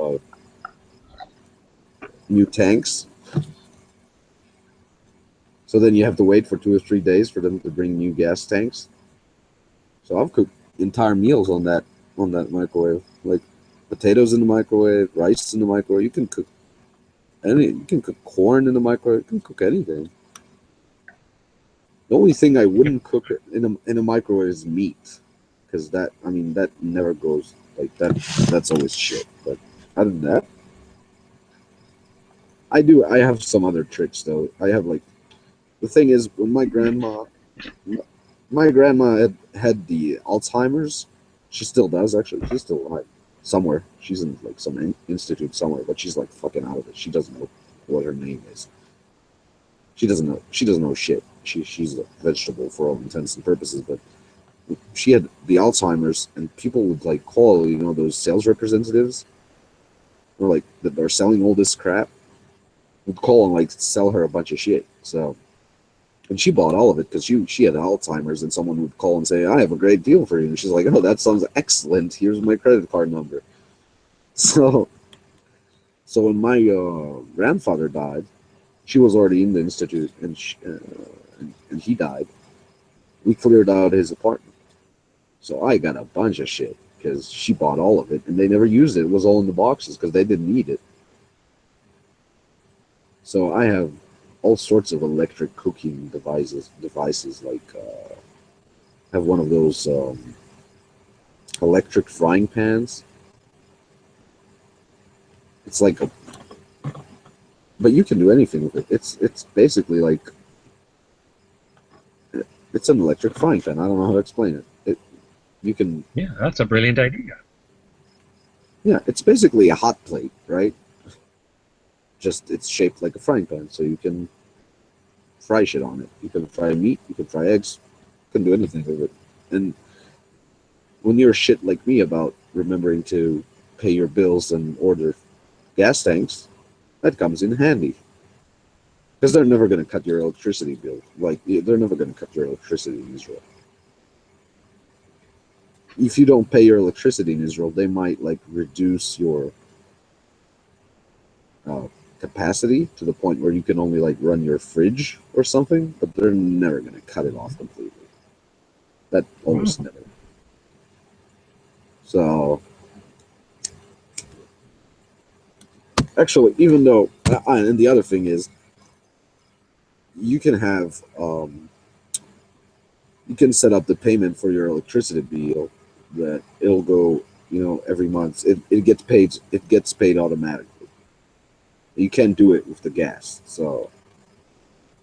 new tanks. So then you have to wait for 2 or 3 days for them to bring new gas tanks. So I've cooked entire meals on that microwave, like potatoes in the microwave, rice in the microwave. You can cook you can cook corn in the microwave. You can cook anything. The only thing I wouldn't cook in a microwave is meat, because that, I mean, that never goes like that. That's always shit. But other than that, I have some other tricks though. I have like, the thing is, when my grandma had the Alzheimer's. She still does, actually. She's still alive somewhere. She's in like some institute somewhere, but she's like fucking out of it. She doesn't know what her name is. She doesn't know. She doesn't know shit. She's a vegetable for all intents and purposes. But she had the Alzheimer's, and people would like call, those sales representatives, or like that are selling all this crap, would call and like sell her a bunch of shit. So, and she bought all of it because she had Alzheimer's, and someone would call and say, "I have a great deal for you," and she's like, "Oh, that sounds excellent. Here's my credit card number." So, so when my grandfather died, she was already in the institute, and he died. We cleared out his apartment, so I got a bunch of shit because she bought all of it, and they never used it. It was all in the boxes because they didn't need it. So I have all sorts of electric cooking devices like have one of those electric frying pans. It's like a, but you can do anything with it. It's basically like, it's an electric frying pan. I don't know how to explain it. You can, Yeah, that's a brilliant idea. yeah, it's basically a hot plate, right? Just it's shaped like a frying pan, so you can fry shit on it. You can fry meat, you can fry eggs, you can do anything with it. And when you're shit like me about remembering to pay your bills and order gas tanks, that comes in handy. Because they're never going to cut your electricity bill. Like, they're never going to cut your electricity in Israel. If you don't pay your electricity in Israel, they might like reduce your capacity to the point where you can only like run your fridge or something, but they're never going to cut it off completely. That almost never. So, actually, even though, and the other thing is, you can have, you can set up the payment for your electricity bill that it'll go, every month. It gets paid. It gets paid automatically. You can't do it with the gas, so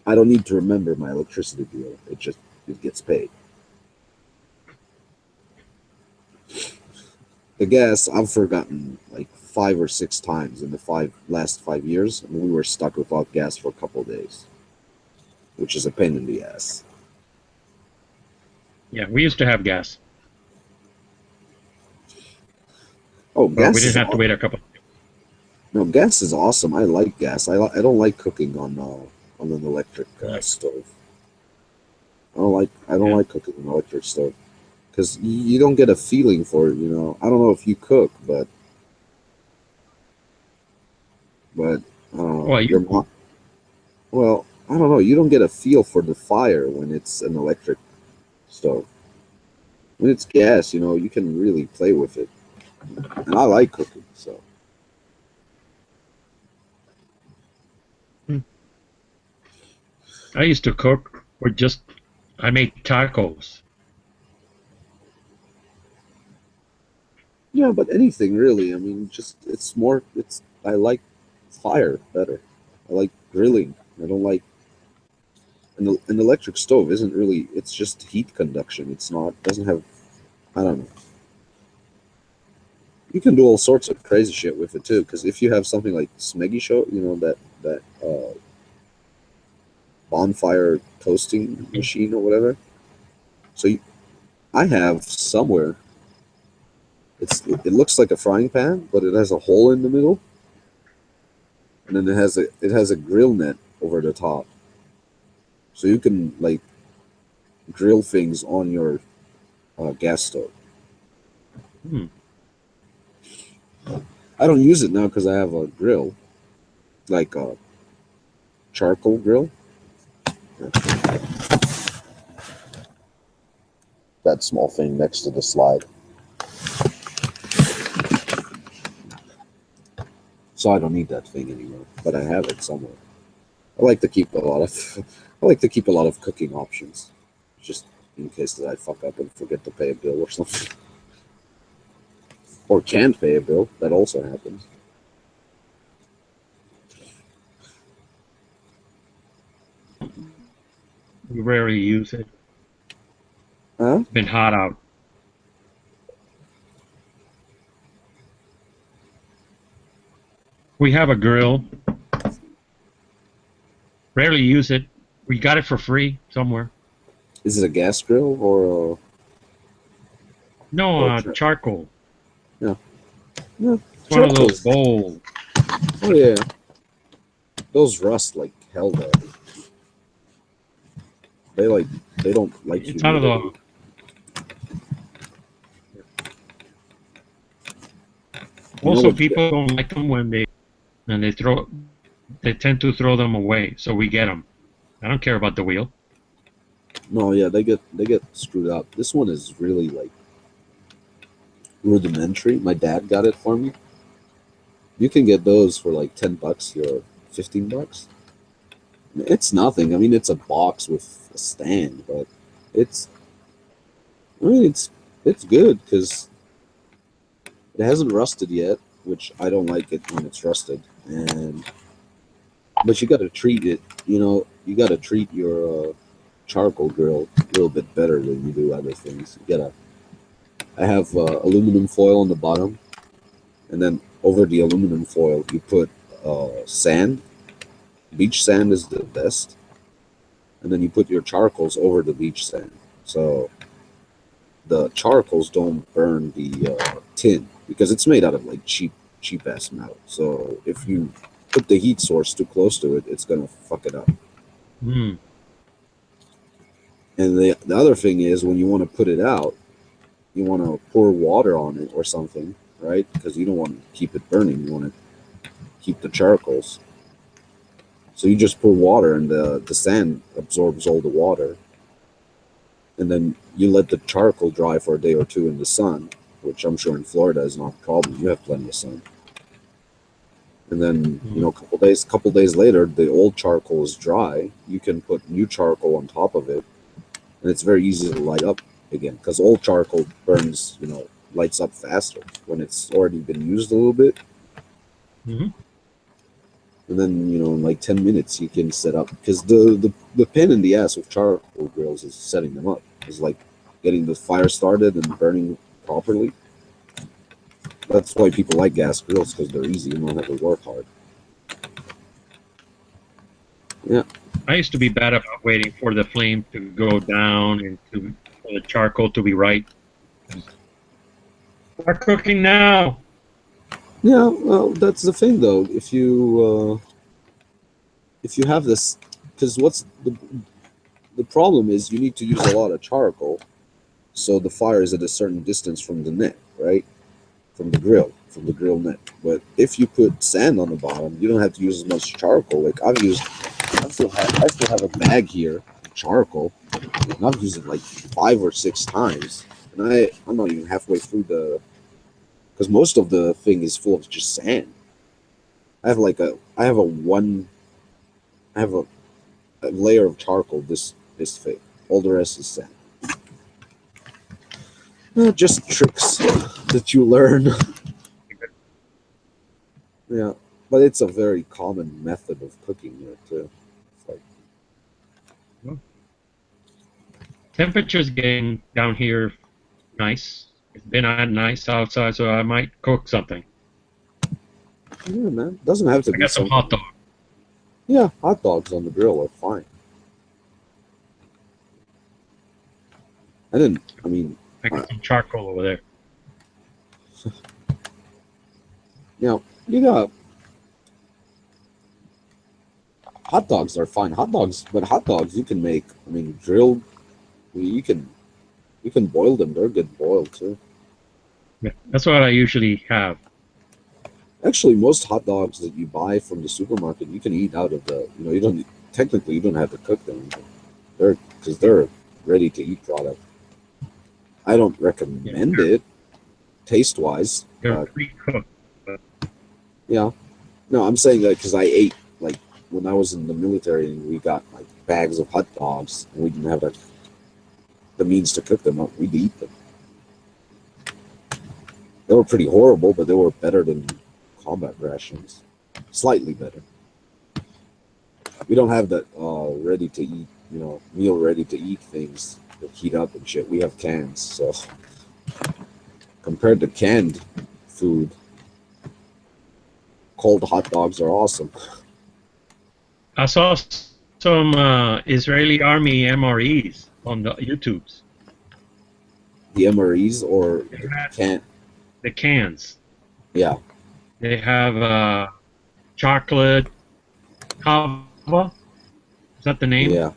I don't need to remember my electricity bill. It gets paid. The gas, I've forgotten like 5 or 6 times in the last 5 years, and we were stuck without gas for a couple of days, which is a pain in the ass. Yeah, we used to have gas, Oh, but gas we is didn't have to wait a couple. no, gas is awesome. I like gas. I don't like cooking on an electric stove. I don't Yeah. like cooking on an electric stove because you don't get a feeling for it. I don't know if you cook, but Well, your mom. Well, I don't know. You don't get a feel for the fire when it's an electric stove. When it's gas, you can really play with it, and I like cooking. So I used to cook or I made tacos. yeah, but anything really. I mean, just it's more. It's I like fire better. I like grilling. I don't like an electric stove. Isn't really. It's just heat conduction. It's not. Doesn't have. I don't know. You can do all sorts of crazy shit with it too. Because if you have something like Smeggy Show, that bonfire toasting machine or whatever. So I have somewhere It looks like a frying pan, but it has a hole in the middle, and then it has a grill net over the top, so you can like grill things on your gas stove. Hmm. I don't use it now because I have a grill, like a charcoal grill. That small thing next to the slide. So I don't need that thing anymore, but I have it somewhere. I like to keep a lot of I like to keep a lot of cooking options, just in case that I fuck up and forget to pay a bill or something, or can't pay a bill. That also happens. We rarely use it. Huh? It's been hot out. We have a grill. Rarely use it. We got it for free somewhere. Is it a gas grill or No, Okay. charcoal. Yeah, It's one of charcoal. those bowls. Oh yeah, those rust like hell though. They don't like It's out of humidity. the. You know Also, what- people don't like them when they throw. They tend to throw them away, so we get them. I don't care about the wheel. No, yeah, they get screwed up. This one is really like rudimentary. My dad got it for me. You can get those for like $10 here, or $15. It's nothing. I mean, it's a box with a stand, but it's. I mean, it's good because it hasn't rusted yet, which I don't like it when it's rusted. And but you got to treat it. You know, you got to treat your charcoal grill a little bit better than you do other things. You gotta. I have aluminum foil on the bottom, and then over the aluminum foil you put sand. Beach sand is the best, and then you put your charcoals over the beach sand, so the charcoals don't burn the tin because it's made out of like cheap ass metal. So if you put the heat source too close to it, it's gonna fuck it up. Hmm. And the other thing is when you want to put it out, you want to pour water on it or something, right? Because you don't want to keep it burning. You want to keep the charcoals. So you just pour water, and the sand absorbs all the water, and then you let the charcoal dry for a day or two in the sun, which I'm sure in Florida is not a problem. You have plenty of sun. And then couple days later, the old charcoal is dry. You can put new charcoal on top of it, and it's very easy to light up again because old charcoal burns, lights up faster when it's already been used a little bit. Hmm. And then in like 10 minutes you can set up, because the pain in the ass with charcoal grills is setting them up. It's like getting the fire started and burning properly. That's why people like gas grills, because they're easy. You don't have to work hard. Yeah. I used to be bad about waiting for the flame to go down and for the charcoal to be right. Start cooking now. Yeah, well, that's the thing though. If you have this, because what's the problem is you need to use a lot of charcoal, so the fire is at a certain distance from the net, right? From the grill net. But if you put sand on the bottom, you don't have to use as much charcoal. Like I still have a bag here of charcoal, and I've used it like 5 or 6 times, and I'm not even halfway through because most of the thing is full of just sand. I have a layer of charcoal this thick. All the rest is sand. Just tricks that you learn. Yeah, but it's a very common method of cooking here too. It's like, Temperature's getting down here nice. It's been nice outside, so I might cook something. yeah, man, doesn't have to I be got some hot dog. Yeah, hot dogs on the grill are fine. I mean, I got some charcoal over there. You know, you got hot dogs are fine. Hot dogs, but hot dogs you can make. I mean, grilled. You can boil them. They're good boiled too. Yeah, that's what I usually have. Actually, most hot dogs that you buy from the supermarket, you can eat out of the. You know, you don't technically you don't have to cook them. They're ready to eat product. I don't recommend it taste wise. They're pre-cooked. Yeah, no, I'm saying that because I ate like when I was in the military and we got like bags of hot dogs and we didn't have the means to cook them up. We'd eat them. They were pretty horrible, but they were better than combat rations. Slightly better. We don't have that ready to eat, you know, meal ready to eat things that heat up and shit. We have cans, so compared to canned food, cold hot dogs are awesome. I saw some Israeli army MREs on the YouTubes. The MREs or They had can the cans. yeah. They have chocolate kava. Is that the name? Yeah.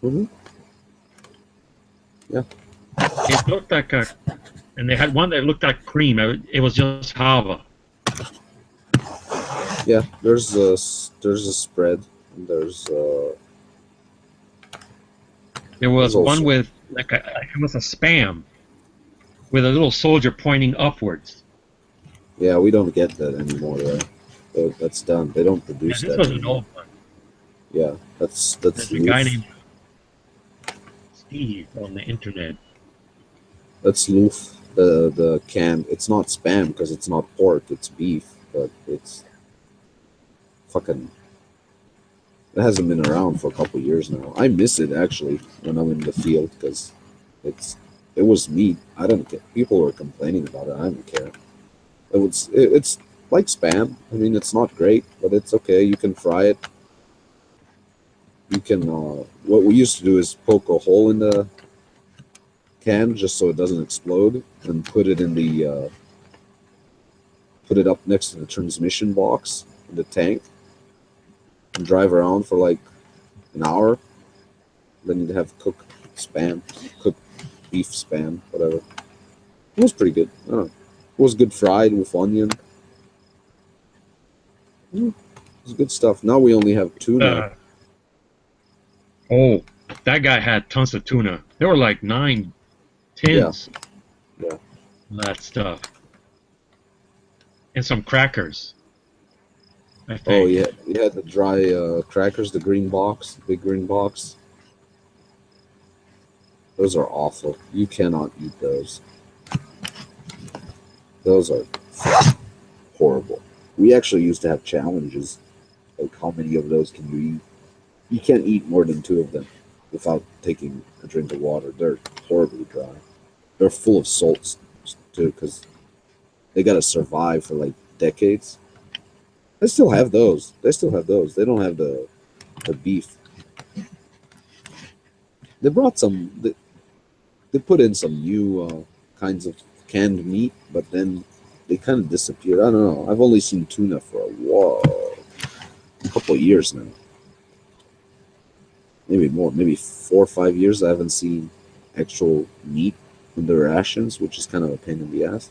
hmm It looked like and they had one that looked like cream. It was just hava. Yeah. There's a spread. And there's There was There's also- one with it was a spam with a little soldier pointing upwards. yeah, we don't get that anymore. That's done. They don't Yeah, produce this that. was an anymore. old one. Yeah, that's There's a guy Loof. named Steve on the internet. That's Loof. The can. It's not spam because it's not pork. It's beef, but it's fucking. It hasn't been around for a couple years now. I miss it actually when I'm in the field because it was meat. I don't care. People were complaining about it. I don't care. It's like spam. I mean, it's not great, but it's okay. You can fry it. You can. What we used to do is poke a hole in the can just so it doesn't explode, and put it in the. Put it up next to the transmission box in the tank, and drive around for like an hour. Then you'd have cooked beef spam, whatever. It was pretty good. I don't know. It was good fried with onion. It was good stuff. Now we only have tuna. Oh, that guy had tons of tuna. There were like 9 tins. Yeah. Of that stuff. And some crackers. I think. Oh yeah, you had the dry crackers, the green box, big green box. Those are awful. You cannot eat those. Those are horrible. We actually used to have challenges, like how many of those can you eat? You can't eat more than 2 of them without taking a drink of water. They're horribly dry. They're full of salts too, because they gotta survive for like decades. They still have those. They don't have the beef. They brought some. They put in some new kinds of canned meat, but then they kind of disappeared. I don't know. I've only seen tuna for a couple of years now. Maybe more. Maybe 4 or 5 years. I haven't seen actual meat in the rations, which is kind of a pain in the ass.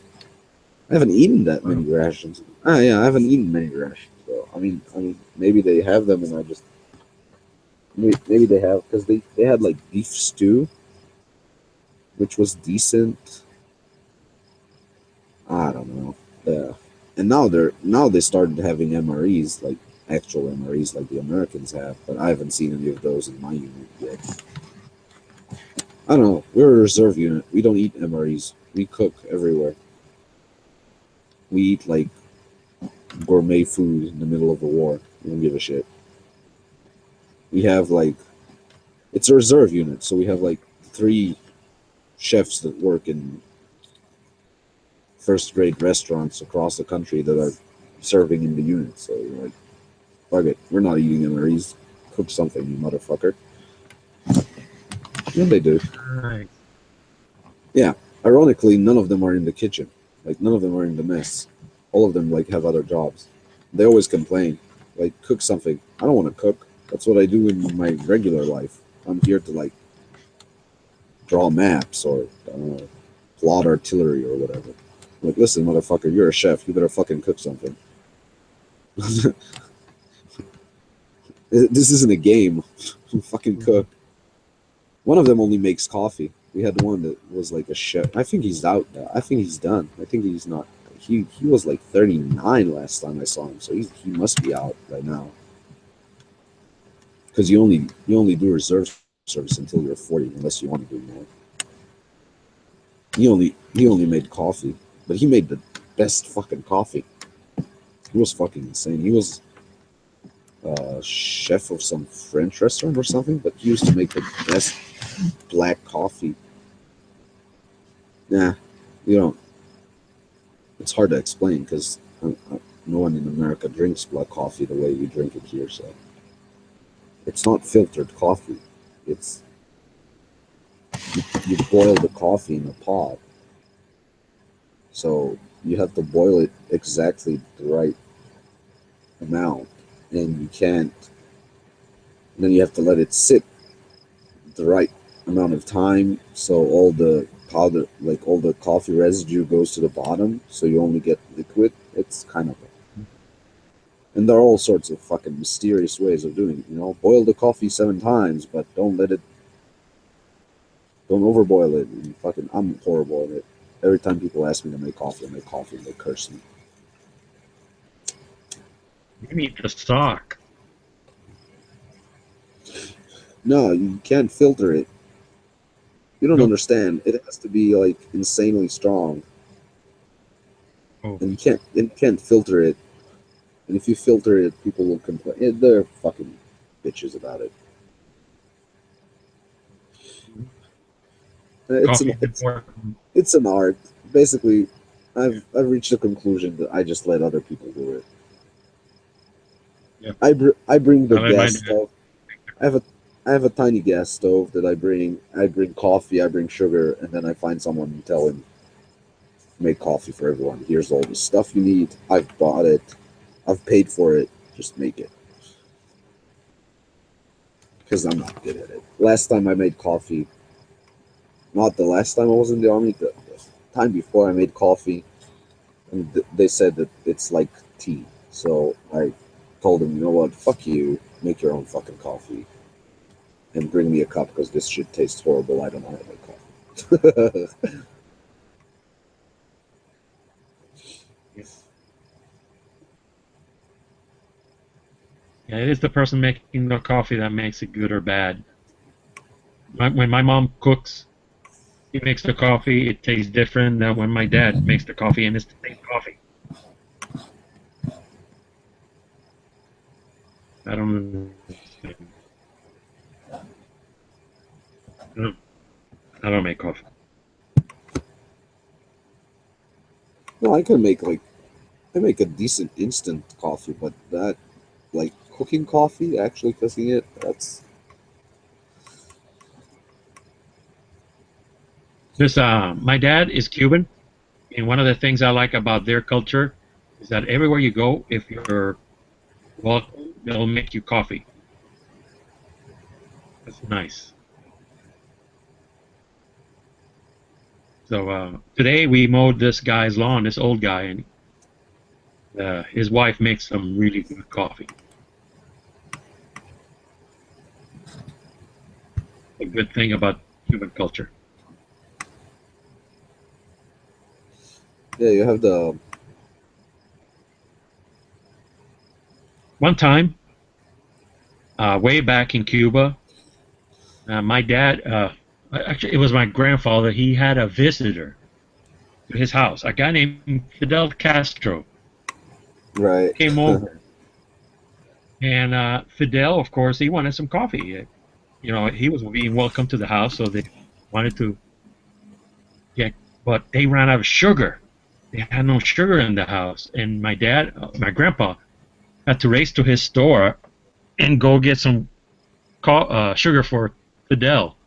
I haven't eaten that many rations. I haven't eaten many rations. So I mean, maybe they have them, and I just maybe they have because they had like beef stew, which was decent. I don't know. Yeah, and now they started having MREs, like actual MREs, like the Americans have, but I haven't seen any of those in my unit yet. I don't know. We're a reserve unit. We don't eat MREs. We cook everywhere. We eat like gourmet food in the middle of a war. We don't give a shit. We have like, it's a reserve unit, so we have like 3 chefs that work in first-grade restaurants across the country that are serving in the unit. So you're like, fuck it, we're not eating MREs. Cook something, you motherfucker. Yeah, they do. Right. Ironically, none of them are in the kitchen. Like none of them are in the mess. All of them like have other jobs. They always complain, like cook something. I don't want to cook. That's what I do in my regular life. I'm here to like draw maps or plot artillery or whatever. Like, listen, motherfucker, you're a chef. You better fucking cook something. This isn't a game. Fucking cook. One of them only makes coffee. We had one that was like a chef. I think he's out now. I think he's done. I think he's not. He was like 39 last time I saw him, so he must be out right now. Because you only do reserve service until you're 40, unless you want to do more. He only made coffee, but he made the best fucking coffee. He was fucking insane. He was chef of some French restaurant or something, but he used to make the best black coffee. Nah, you don't. It's hard to explain because no one in America drinks black coffee the way you drink it here. So it's not filtered coffee. It's you boil the coffee in a pot. So you have to boil it exactly the right amount, and you can't. And then you have to let it sit the right amount of time, so all the powder, like all the coffee residue, goes to the bottom, so you only get liquid. It's kind of, and there are all sorts of fucking mysterious ways of doing it. You know, boil the coffee 7 times, but don't overboil it. And fucking, I'm horrible at it. Every time people ask me to make coffee, I make coffee and they curse me. You need the stock. No, you can't filter it. You don't Nope. understand. It has to be like insanely strong, Oh. and you can't filter it. And if you filter it, people will complain. They're fucking bitches about it. Coffee important. It's an art. Basically, I've reached the conclusion that I just let other people do it. Yeah. I bring the I let mine gas do it. stove. I have a tiny gas stove that I bring. I bring coffee. I bring sugar, and then I find someone and tell him, make coffee for everyone. Here's all the stuff you need. I've bought it. I've paid for it. Just make it. Because I'm not good at it. Last time I made coffee, not the last time I was in the army, the time before I made coffee, and they said that it's like tea. So I told them, you know what, fuck you, make your own fucking coffee. And bring me a cup because this shit tastes horrible. I don't know how to make coffee. Yeah, it is the person making the coffee that makes it good or bad. When my mom cooks, she makes the coffee, it tastes different than when my dad makes the coffee, and it's the same coffee. I don't I don't make coffee. No, I make a decent instant coffee, but that, like cooking coffee, actually cooking it, that's This my dad is Cuban, and one of the things I like about their culture is that everywhere you go, if you're welcome, they'll make you coffee. That's nice. So today we mowed this guy's lawn, this old guy, and his wife makes some really good coffee. A good thing about Cuban culture. yeah. You have the One time, way back in Cuba, my dad, actually it was my grandfather, he had a visitor to his house, a guy named Fidel Castro right. came over. And Fidel, of course, he wanted some coffee. You know, he was being welcome to the house, so they wanted to get, but they ran out of sugar. They had no sugar in the house, and my dad, my grandpa, had to race to his store and go get some sugar for Fidel.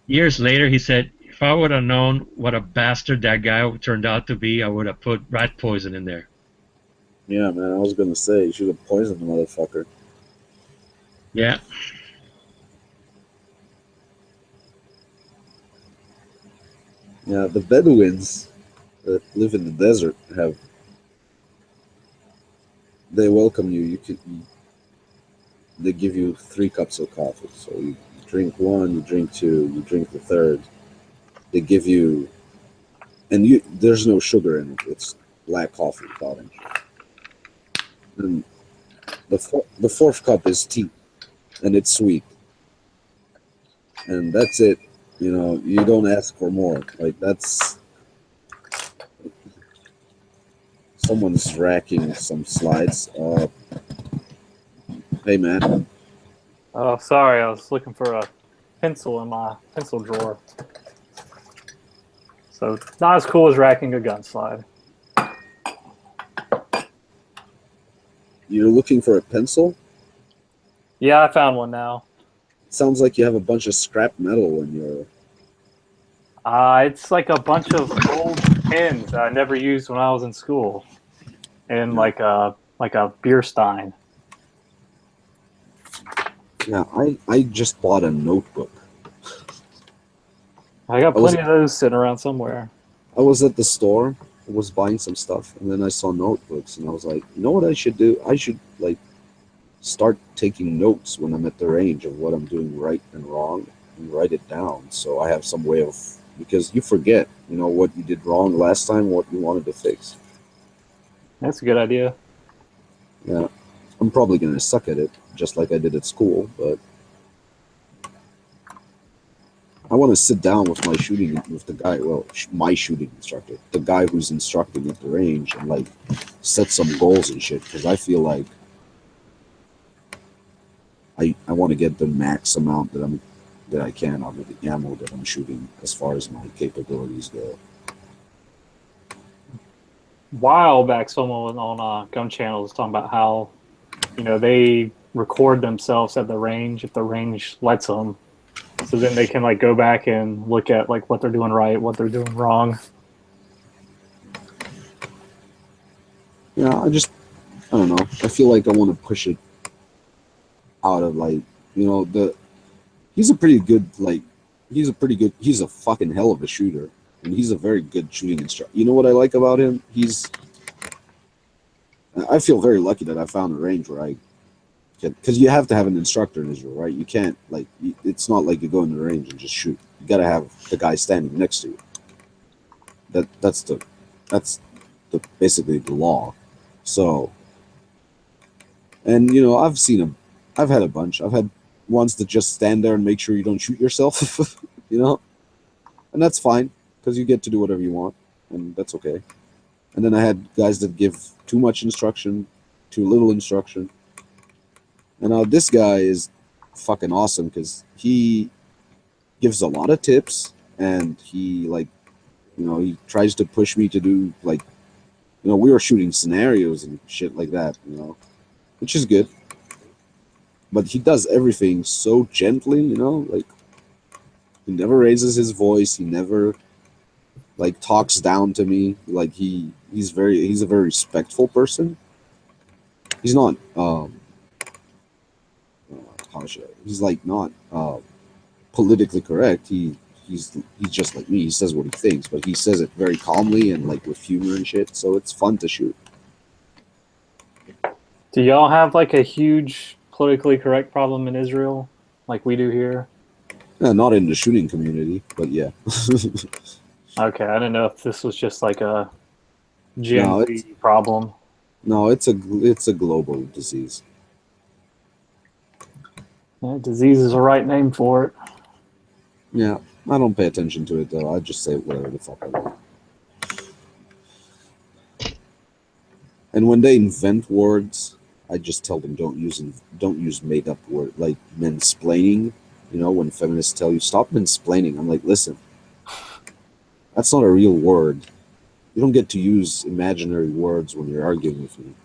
Years later, he said, if I would have known what a bastard that guy turned out to be, I would have put rat poison in there. Yeah, man. I was gonna say you should have poisoned the motherfucker. Yeah. Yeah, the Bedouins that live in the desert they welcome you. They give you 3 cups of coffee. So you drink 1, you drink 2, you drink the 3rd. They give you, and there's no sugar in it. It's black coffee powder. And the 4th cup is tea, and it's sweet. And that's it. You know, you don't ask for more. Like, that's... Someone's racking some slides. Hey, man. Oh, sorry, I was looking for a pencil in my pencil drawer. So, not as cool as racking a gun slide. You're looking for a pencil? Yeah, I found one now. Sounds like you have a bunch of scrap metal in your... It's like a bunch of old pens that I never used when I was in school, and like a beer stein. Yeah, I just bought a notebook. I got plenty of those sitting around somewhere. I was at the store, I was buying some stuff, and then I saw notebooks, and I was like, you know what I should do? I should, like, start taking notes when I'm at the range of what I'm doing right and wrong, and write it down so I have some way of... Because you forget, you know, what you did wrong last time, what you wanted to fix. That's a good idea. Yeah, I'm probably going to suck at it, just like I did at school, but I want to sit down with my with the guy, well, my shooting instructor, the guy who's instructing at the range, and, like, set some goals and shit, because I feel like I want to get the max amount that I can out of the ammo that I'm shooting as far as my capabilities go. A while back, someone on Gun Channel was talking about how, you know, they record themselves at the range if the range lets them, so then they can, like, go back and look at, like, what they're doing right, what they're doing wrong. Yeah, I don't know. I feel like I want to push it out of, like, you know, he's a fucking hell of a shooter, and he's a very good shooting instructor. You know what I like about him? I feel very lucky that I found a range where I can, because you have to have an instructor in Israel, right? You can't, like, it's not like you go in the range and just shoot. You got to have the guy standing next to you. That's basically the law. So, and, you know, I've had a bunch. I've had ones that just stand there and make sure you don't shoot yourself, you know? And that's fine, because you get to do whatever you want, and that's okay. And then I had guys that give too much instruction, too little instruction. And this guy is fucking awesome, because he gives a lot of tips, and he, like, you know, he tries to push me to do, like, you know, we were shooting scenarios and shit like that, you know, which is good. But he does everything so gently, you know, like, he never raises his voice. He never, like, talks down to me. Like, he's a very respectful person. He's not, he's, like, not politically correct. He's just like me. He says what he thinks, but he says it very calmly and, like, with humor and shit. So it's fun to shoot. Do y'all have, like, a huge politically correct problem in Israel, like we do here? Yeah, not in the shooting community, but yeah. Okay, I didn't know if this was just like a Gen Z problem. No, it's a global disease. Yeah, disease is the right name for it. Yeah, I don't pay attention to it though. I just say whatever the fuck I want. And when they invent words, I just tell them don't use made up word, like mansplaining. You know, when feminists tell you stop mansplaining, I'm like, listen, that's not a real word. You don't get to use imaginary words when you're arguing with me.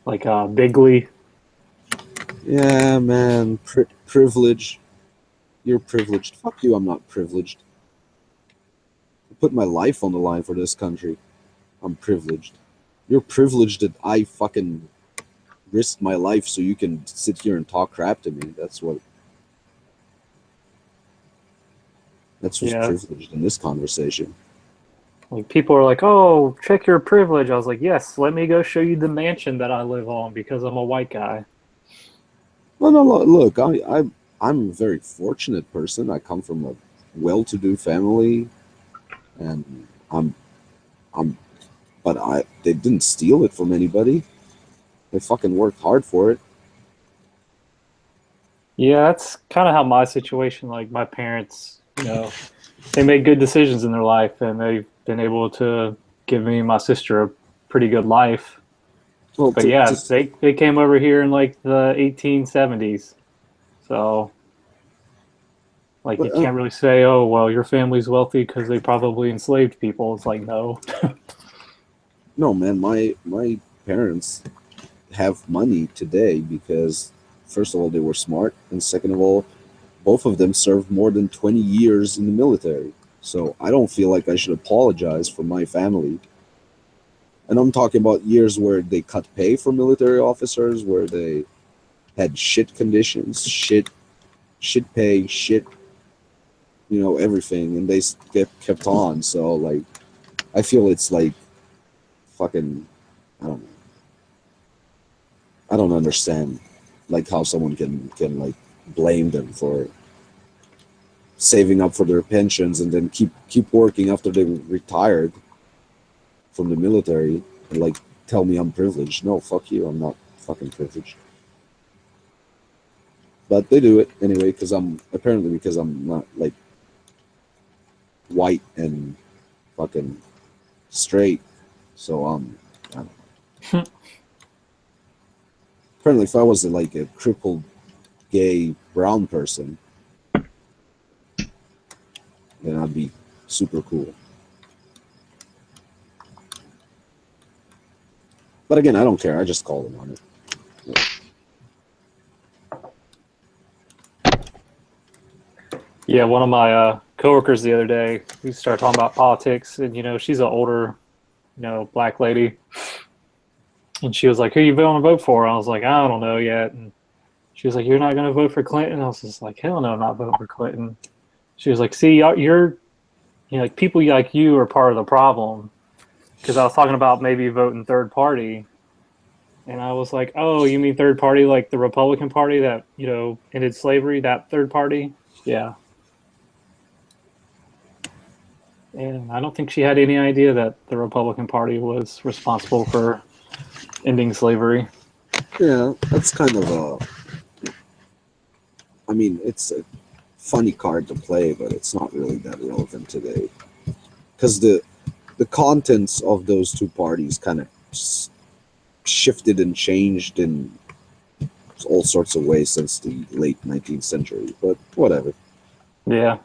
Like bigly. Yeah, man, privilege. You're privileged. Fuck you, I'm not privileged. put my life on the line for this country. I'm privileged. You're privileged that I fucking risked my life so you can sit here and talk crap to me. That's what's Yeah. privileged in this conversation. Like people are like, "Oh, check your privilege." I was like, "Yes, let me go show you the mansion that I live on because I'm a white guy." Well, no, look, I'm a very fortunate person. I come from a well-to-do family, and I'm, but they didn't steal it from anybody. They fucking worked hard for it. Yeah, that's kind of how my situation. Like my parents, they made good decisions in their life, and they've been able to give me and my sister a pretty good life. Well, But yeah, they came over here in like the 1870s, so like you But, can't really say, "Oh, well, your family's wealthy because they probably enslaved people." It's like no. no, man, my parents have money today because, first of all, they were smart, and second of all, both of them served more than 20 years in the military. So I don't feel like I should apologize for my family. And I'm talking about years where they cut pay for military officers, where they had shit conditions, shit pay, shit, everything, and they kept on. So like, I feel it's like fucking, I don't know. I don't understand like how someone can like blame them for saving up for their pensions and then keep working after they retired from the military and like tell me I'm privileged. No, fuck you. I'm not fucking privileged. But they do it anyway because I'm not like white and fucking straight. So I don't know. Apparently, if I was like a crippled gay brown person, then I'd be super cool. But again, I don't care. I just call them on it. Yeah, one of my coworkers the other day, we started talking about politics, and she's an older, black lady, and she was like, "Who you going to vote for?" I was like, "I don't know yet." And she was like, "You're not going to vote for Clinton?" I was just like, "Hell no, I'm not voting for Clinton." She was like, "See, you're like people like you are part of the problem," because I was talking about maybe voting third party, and I was like, "Oh, you mean third party like the Republican Party that ended slavery? That third party?" Yeah. And I don't think she had any idea that the Republican Party was responsible for ending slavery. Yeah, that's kind of I mean, it's a funny card to play, but it's not really that relevant today. Because the contents of those two parties kind of shifted and changed in all sorts of ways since the late 19th century, but whatever. Yeah.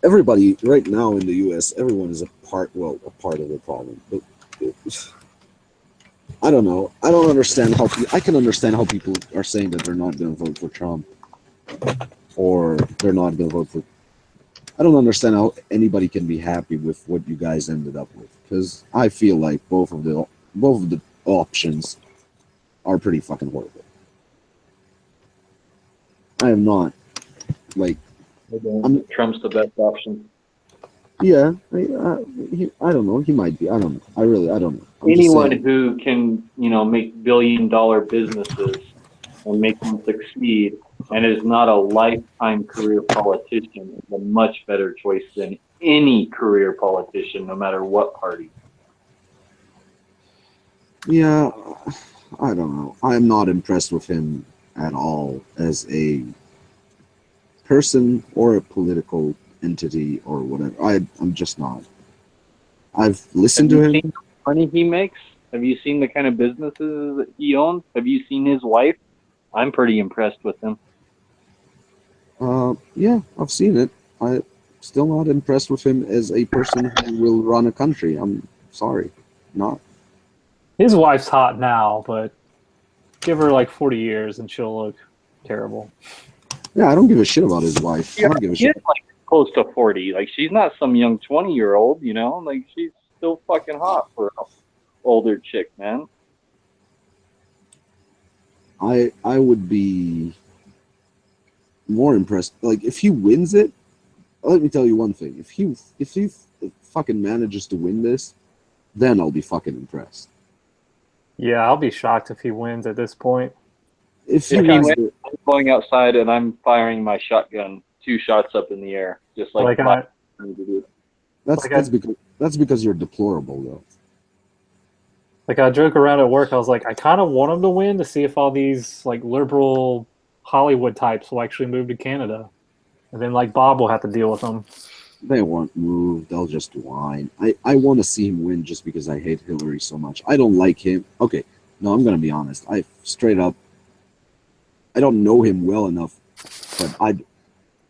Everybody right now in the U.S., everyone is a part of the problem. But I don't know. I don't understand how I can understand how people are saying that they're not going to vote for Trump or they're not going to vote for. I don't understand how anybody can be happy with what you guys ended up with because I feel like both of the options are pretty fucking horrible. I am not like. Trump's the best option. Yeah, I don't know. He might be. I don't know. I don't know. Anyone who can, make billion-dollar businesses and make them succeed and is not a lifetime career politician is a much better choice than any career politician, no matter what party. Yeah, I don't know. I'm not impressed with him at all as a person or a political entity or whatever. I'm just not. I've listened to him. Seen the money he makes? Have you seen the kind of businesses that he owns? Have you seen his wife? I'm pretty impressed with him. Yeah, I've seen it. I'm still not impressed with him as a person who will run a country. I'm sorry, not. His wife's hot now, but give her like 40 years and she'll look terrible. Yeah, I don't give a shit about his wife. I don't give a She's shit. like close to 40. Like she's not some young 20-year-old, you know? Like she's still fucking hot for an older chick, man. I would be more impressed. Like if he wins it, let me tell you one thing. If he fucking manages to win this, then I'll be fucking impressed. Yeah, I'll be shocked if he wins at this point. If he If he wins wins, it, I'm going outside and I'm firing my shotgun 2 shots up in the air, just like, Like my need to do. that's because you're deplorable though. I joke around at work. I was like, I kind of want him to win to see if all these like liberal Hollywood types will actually move to Canada, and then like Bob will have to deal with them. They won't move. They'll just whine. I want to see him win just because I hate Hillary so much. I don't like him. Okay, no, I'm gonna be honest. I straight up, I don't know him well enough, but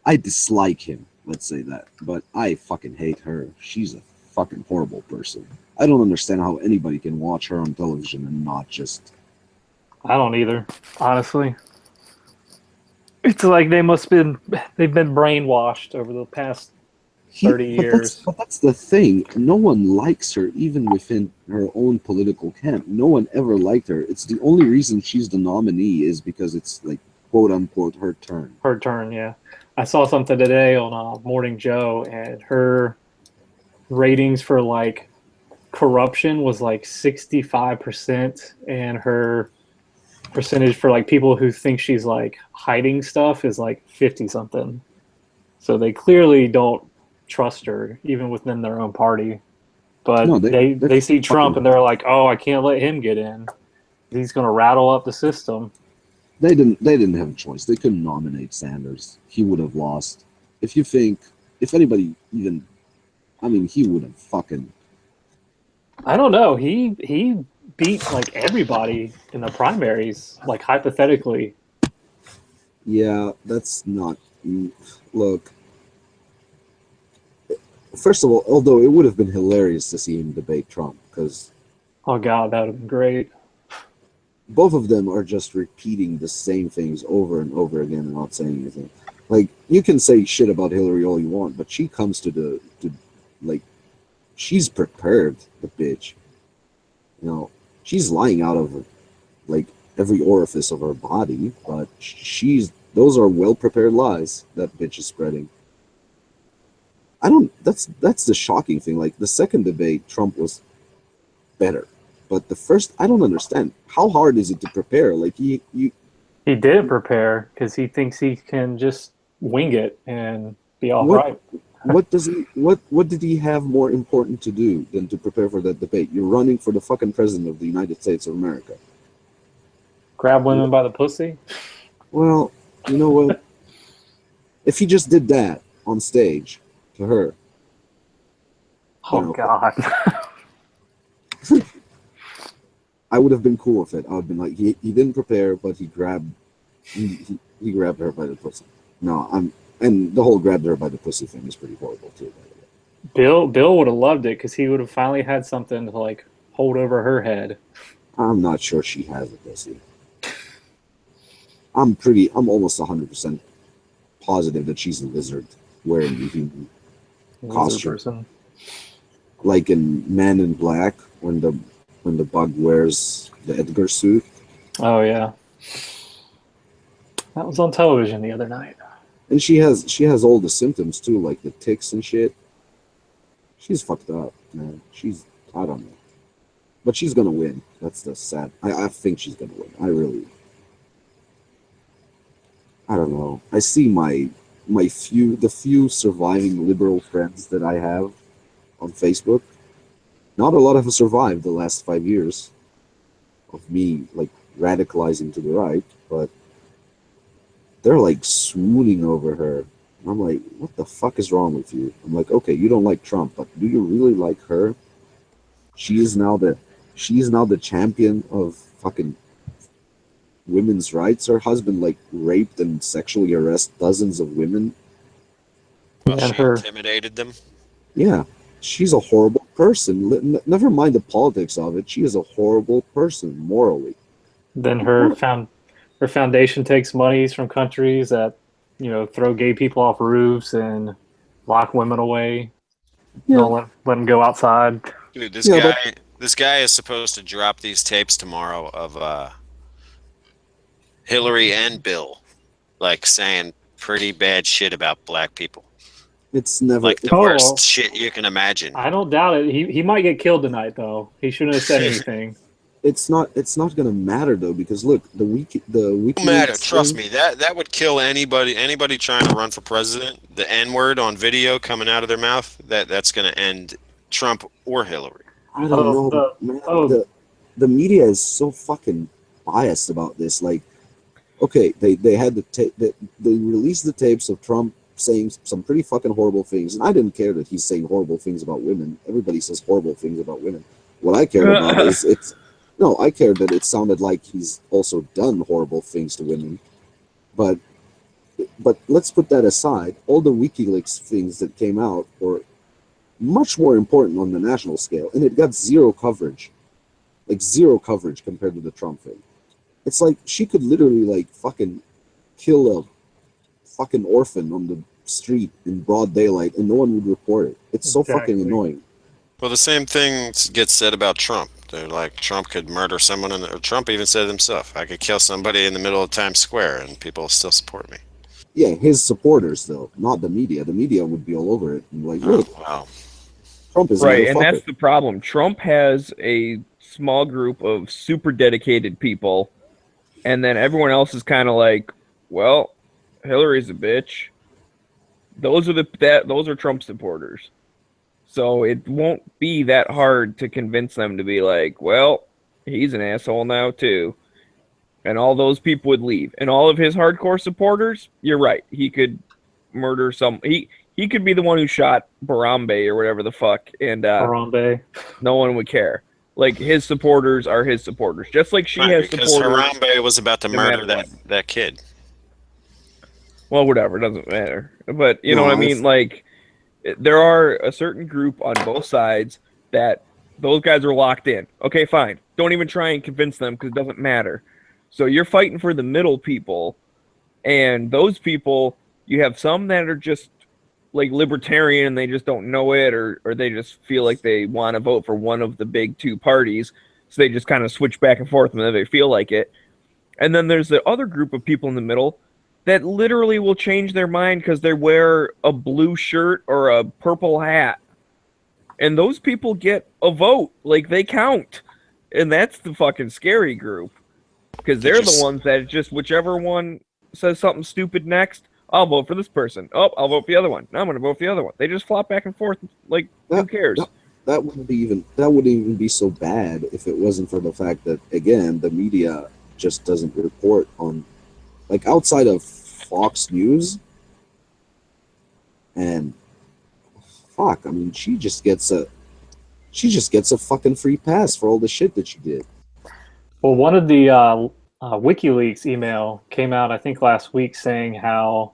I dislike him. Let's say that. But I fucking hate her. She's a fucking horrible person. I don't understand how anybody can watch her on television and not just. I don't either, honestly. It's like they've been brainwashed over the past 30 years. But that's the thing. No one likes her, even within her own political camp. No one ever liked her. It's the only reason she's the nominee is because it's like quote unquote her turn. Her turn, yeah. I saw something today on Morning Joe, and her ratings for like corruption was like 65%, and her percentage for like people who think she's like hiding stuff is like 50 something. So they clearly don't trust her even within their own party. But No, they see Trump and they're like, oh, I can't let him get in. He's going to rattle up the system. They didn't have a choice. They couldn't nominate Sanders. He would have lost. If anybody even, I mean, he would have fucking. I don't know. He beat like everybody in the primaries, like hypothetically. Yeah, that's not. Look. First of all, although it would have been hilarious to see him debate Trump, because Oh God, that would have been great. both of them are just repeating the same things over and over again and not saying anything. Like, you can say shit about Hillary all you want, but she comes to like, she's prepared, the bitch. You know, she's lying out of, like, every orifice of her body, but those are well-prepared lies that bitch is spreading. That's the shocking thing. Like, the second debate, Trump was better. But the first, I don't understand. How hard is it to prepare? Like, He didn't prepare because he thinks he can just wing it and be all right. what did he have more important to do than to prepare for that debate? You're running for the fucking president of the United States of America. Grab women by the pussy? Well, you know what? If he just did that on stage to her, Oh, know. God. I would have been cool with it. I would have been like, he didn't prepare, but he grabbed her by the pussy. No, and the whole grabbed her by the pussy thing is pretty horrible too, by the way. Bill would have loved it because he would have finally had something to like hold over her head. I'm not sure she has a pussy. I'm almost 100% positive that she's a lizard wearing the human costume. Person. Like in Man in Black, when the bug wears the Edgar suit. Oh yeah, that was on television the other night. And she has all the symptoms too, like the tics and shit. She's fucked up, man. I don't know. But she's gonna win. That's the sad. I think she's gonna win. I don't know. I see the few surviving liberal friends that I have on Facebook. Not a lot have survived the last 5 years of me like radicalizing to the right, but they're like swooning over her. I'm like, what the fuck is wrong with you? I'm like, okay, you don't like Trump, but do you really like her? She is now the champion of fucking women's rights. Her husband like raped and sexually harassed dozens of women. Well, And she her- intimidated them. Yeah, she's a horrible person. Never mind the politics of it. She is a horrible person morally. Then her foundation takes monies from countries that throw gay people off roofs and lock women away. Yeah. Don't let them go outside. Dude, Yeah, this guy is supposed to drop these tapes tomorrow of Hillary and Bill, like saying pretty bad shit about black people, It's never. like the Oh. worst shit you can imagine. I don't doubt it. He might get killed tonight, though. He shouldn't have said anything. It's not gonna matter though, because look, the No matter, trust me, that would kill anybody trying to run for president. The N word on video coming out of their mouth, that's gonna end Trump or Hillary. I don't know, man. The media is so fucking biased about this. Like, okay, they had the tape. They released the tapes of Trump saying some pretty fucking horrible things, and I didn't care that he's saying horrible things about women. Everybody says horrible things about women. What I care about is I care that it sounded like he's also done horrible things to women. But let's put that aside. All the WikiLeaks things that came out were much more important on the national scale, and it got zero coverage. Like zero coverage compared to the Trump thing. It's like she could literally like fucking kill a fucking orphan on the street in broad daylight and no one would report it. It's so fucking annoying. Well, the same thing gets said about Trump. They're like, Trump could murder someone, or Trump even said himself, I could kill somebody in the middle of Times Square and people still support me. Yeah, his supporters though, not the media. The media would be all over it and like, look, Wow. Trump is Right, a and motherfucker. that's the problem. Trump has a small group of super dedicated people, and then everyone else is kind of like, well, Hillary's a bitch. Those are Trump supporters. So it won't be that hard to convince them to be like, well, he's an asshole now too. And all those people would leave. And all of his hardcore supporters, you're right. He could murder some. He could be the one who shot Barambe or whatever the fuck, and Harambe. no one would care. Like, his supporters are his supporters, just like she has Because supporters. Harambe was about to no murder matter that kid. Well, whatever, it doesn't matter. But you know No, what I mean? Like, there are a certain group on both sides that those guys are locked in. Okay, fine. Don't even try and convince them because it doesn't matter. So you're fighting for the middle people, and those people, you have some that are just like libertarian and they just don't know it, or they just feel like they want to vote for one of the big two parties, so they just kind of switch back and forth whenever they feel like it. And then there's the other group of people in the middle that literally will change their mind because they wear a blue shirt or a purple hat. And those people get a vote. Like, they count. And that's the fucking scary group. Because they're the ones that just, whichever one says something stupid next, I'll vote for this person. Oh, I'll vote for the other one. Now I'm going to vote for the other one. They just flop back and forth. Like, who cares? That wouldn't even be so bad if it wasn't for the fact that, again, the media just doesn't report on, like, outside of Fox News, and fuck, I mean, she just gets a fucking free pass for all the shit that she did. Well, one of the WikiLeaks email came out, I think, last week saying how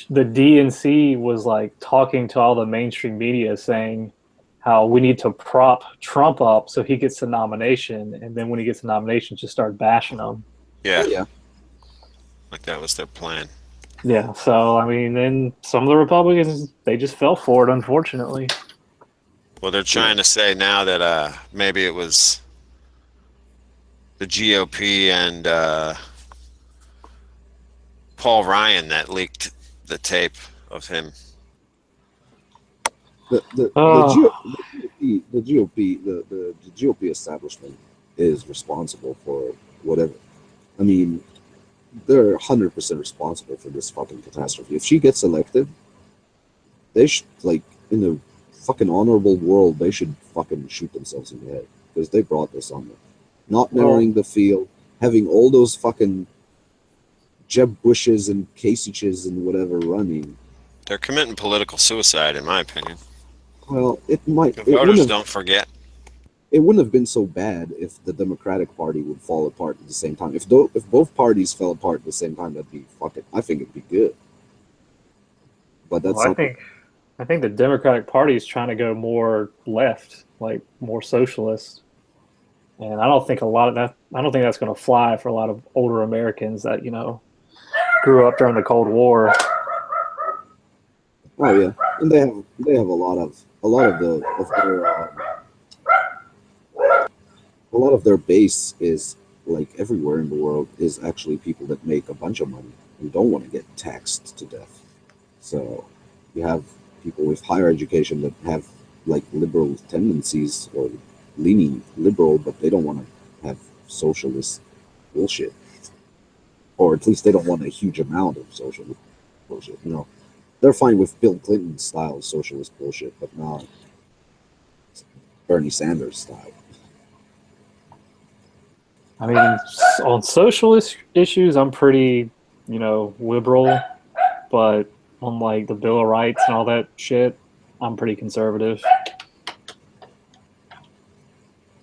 the DNC was like talking to all the mainstream media saying how we need to prop Trump up so he gets the nomination, and then when he gets the nomination, just start bashing him. Yeah. Like that was their plan. Yeah, so, I mean, then some of the Republicans, they just fell for it, unfortunately. Well, they're trying to say now that maybe it was the GOP and Paul Ryan that leaked the tape of him. The GOP establishment is responsible for whatever. I mean, they're 100% responsible for this fucking catastrophe. If she gets elected, they should, like, in a fucking honorable world, they should fucking shoot themselves in the head because they brought this on them. Not narrowing the field, having all those fucking Jeb Bushes and Kasich's and whatever running. They're committing political suicide, in my opinion. Well, it might. The voters don't forget. It wouldn't have been so bad if the Democratic Party would fall apart at the same time. If both parties fell apart at the same time, that'd be fucking. I think it'd be good. But that's. Well, I think the Democratic Party is trying to go more left, like more socialist, and I don't think a lot of that. I don't think that's going to fly for a lot of older Americans that grew up during the Cold War. Oh yeah, and they have a lot of their base is like everywhere in the world is actually people that make a bunch of money and don't want to get taxed to death. So you have people with higher education that have like liberal tendencies or leaning liberal, but they don't want to have socialist bullshit, or at least they don't want a huge amount of socialist bullshit. You know, they're fine with Bill Clinton style socialist bullshit, but not Bernie Sanders style. I mean, on socialist issues, I'm pretty, liberal, but on like the Bill of Rights and all that shit, I'm pretty conservative.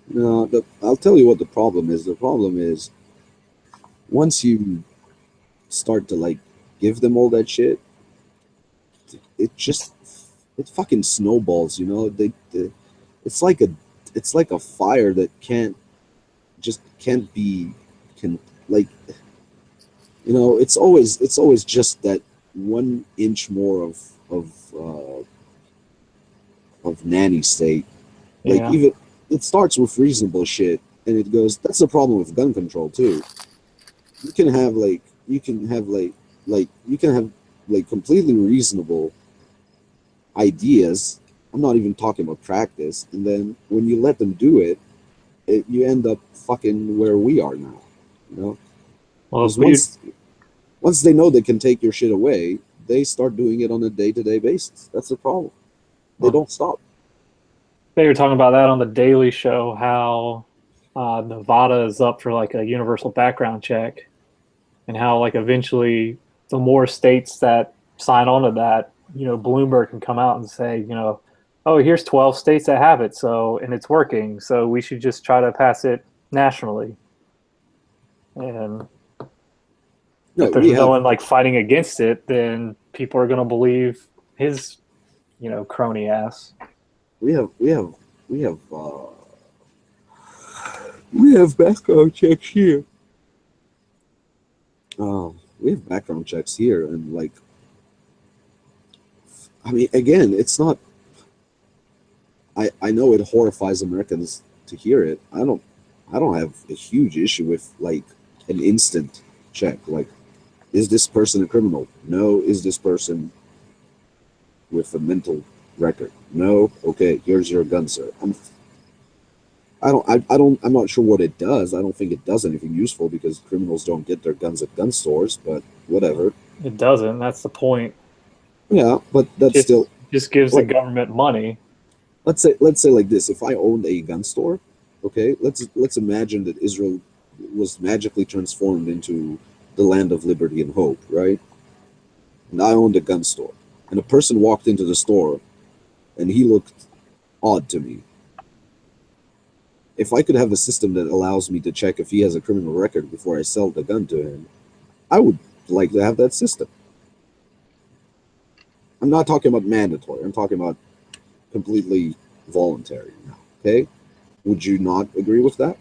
No, I'll tell you what the problem is. The problem is once you start to like give them all that shit, it fucking snowballs. You know, it's like a fire that can't be it's always just that 1 inch more of nanny state. Like Yeah. even it starts with reasonable shit and it goes. That's the problem with gun control too. You can have completely reasonable ideas. I'm not even talking about practice. And then when you let them do it, you end up fucking where we are now. You know, Well, 'Cause once they know they can take your shit away, they start doing it on a day-to-day basis. That's the problem. They don't stop. they were talking about that on the Daily Show, how Nevada is up for like a universal background check, and how like eventually the more states that sign on to that, Bloomberg can come out and say, oh, here's 12 states that have it, and it's working, so we should just try to pass it nationally. And No, if there's no one like fighting against it, then people are going to believe his, crony ass. we have background checks here. We have background checks here, and like, I mean, again, it's not. I know it horrifies Americans to hear it. I don't have a huge issue with like an instant check. Like, is this person a criminal? No. Is this person with a mental record? No. Okay, here's your gun, sir. I'm not sure what it does. I don't think it does anything useful because criminals don't get their guns at gun stores, but whatever. It doesn't. That's the point. Yeah, but that's still just gives like, the government money. Let's say like this: if I owned a gun store, okay, let's imagine that Israel was magically transformed into the land of liberty and hope, right? And I owned a gun store, and a person walked into the store, and he looked odd to me. If I could have a system that allows me to check if he has a criminal record before I sell the gun to him, I would like to have that system. I'm not talking about mandatory. I'm talking about completely voluntary now. Okay? Would you not agree with that?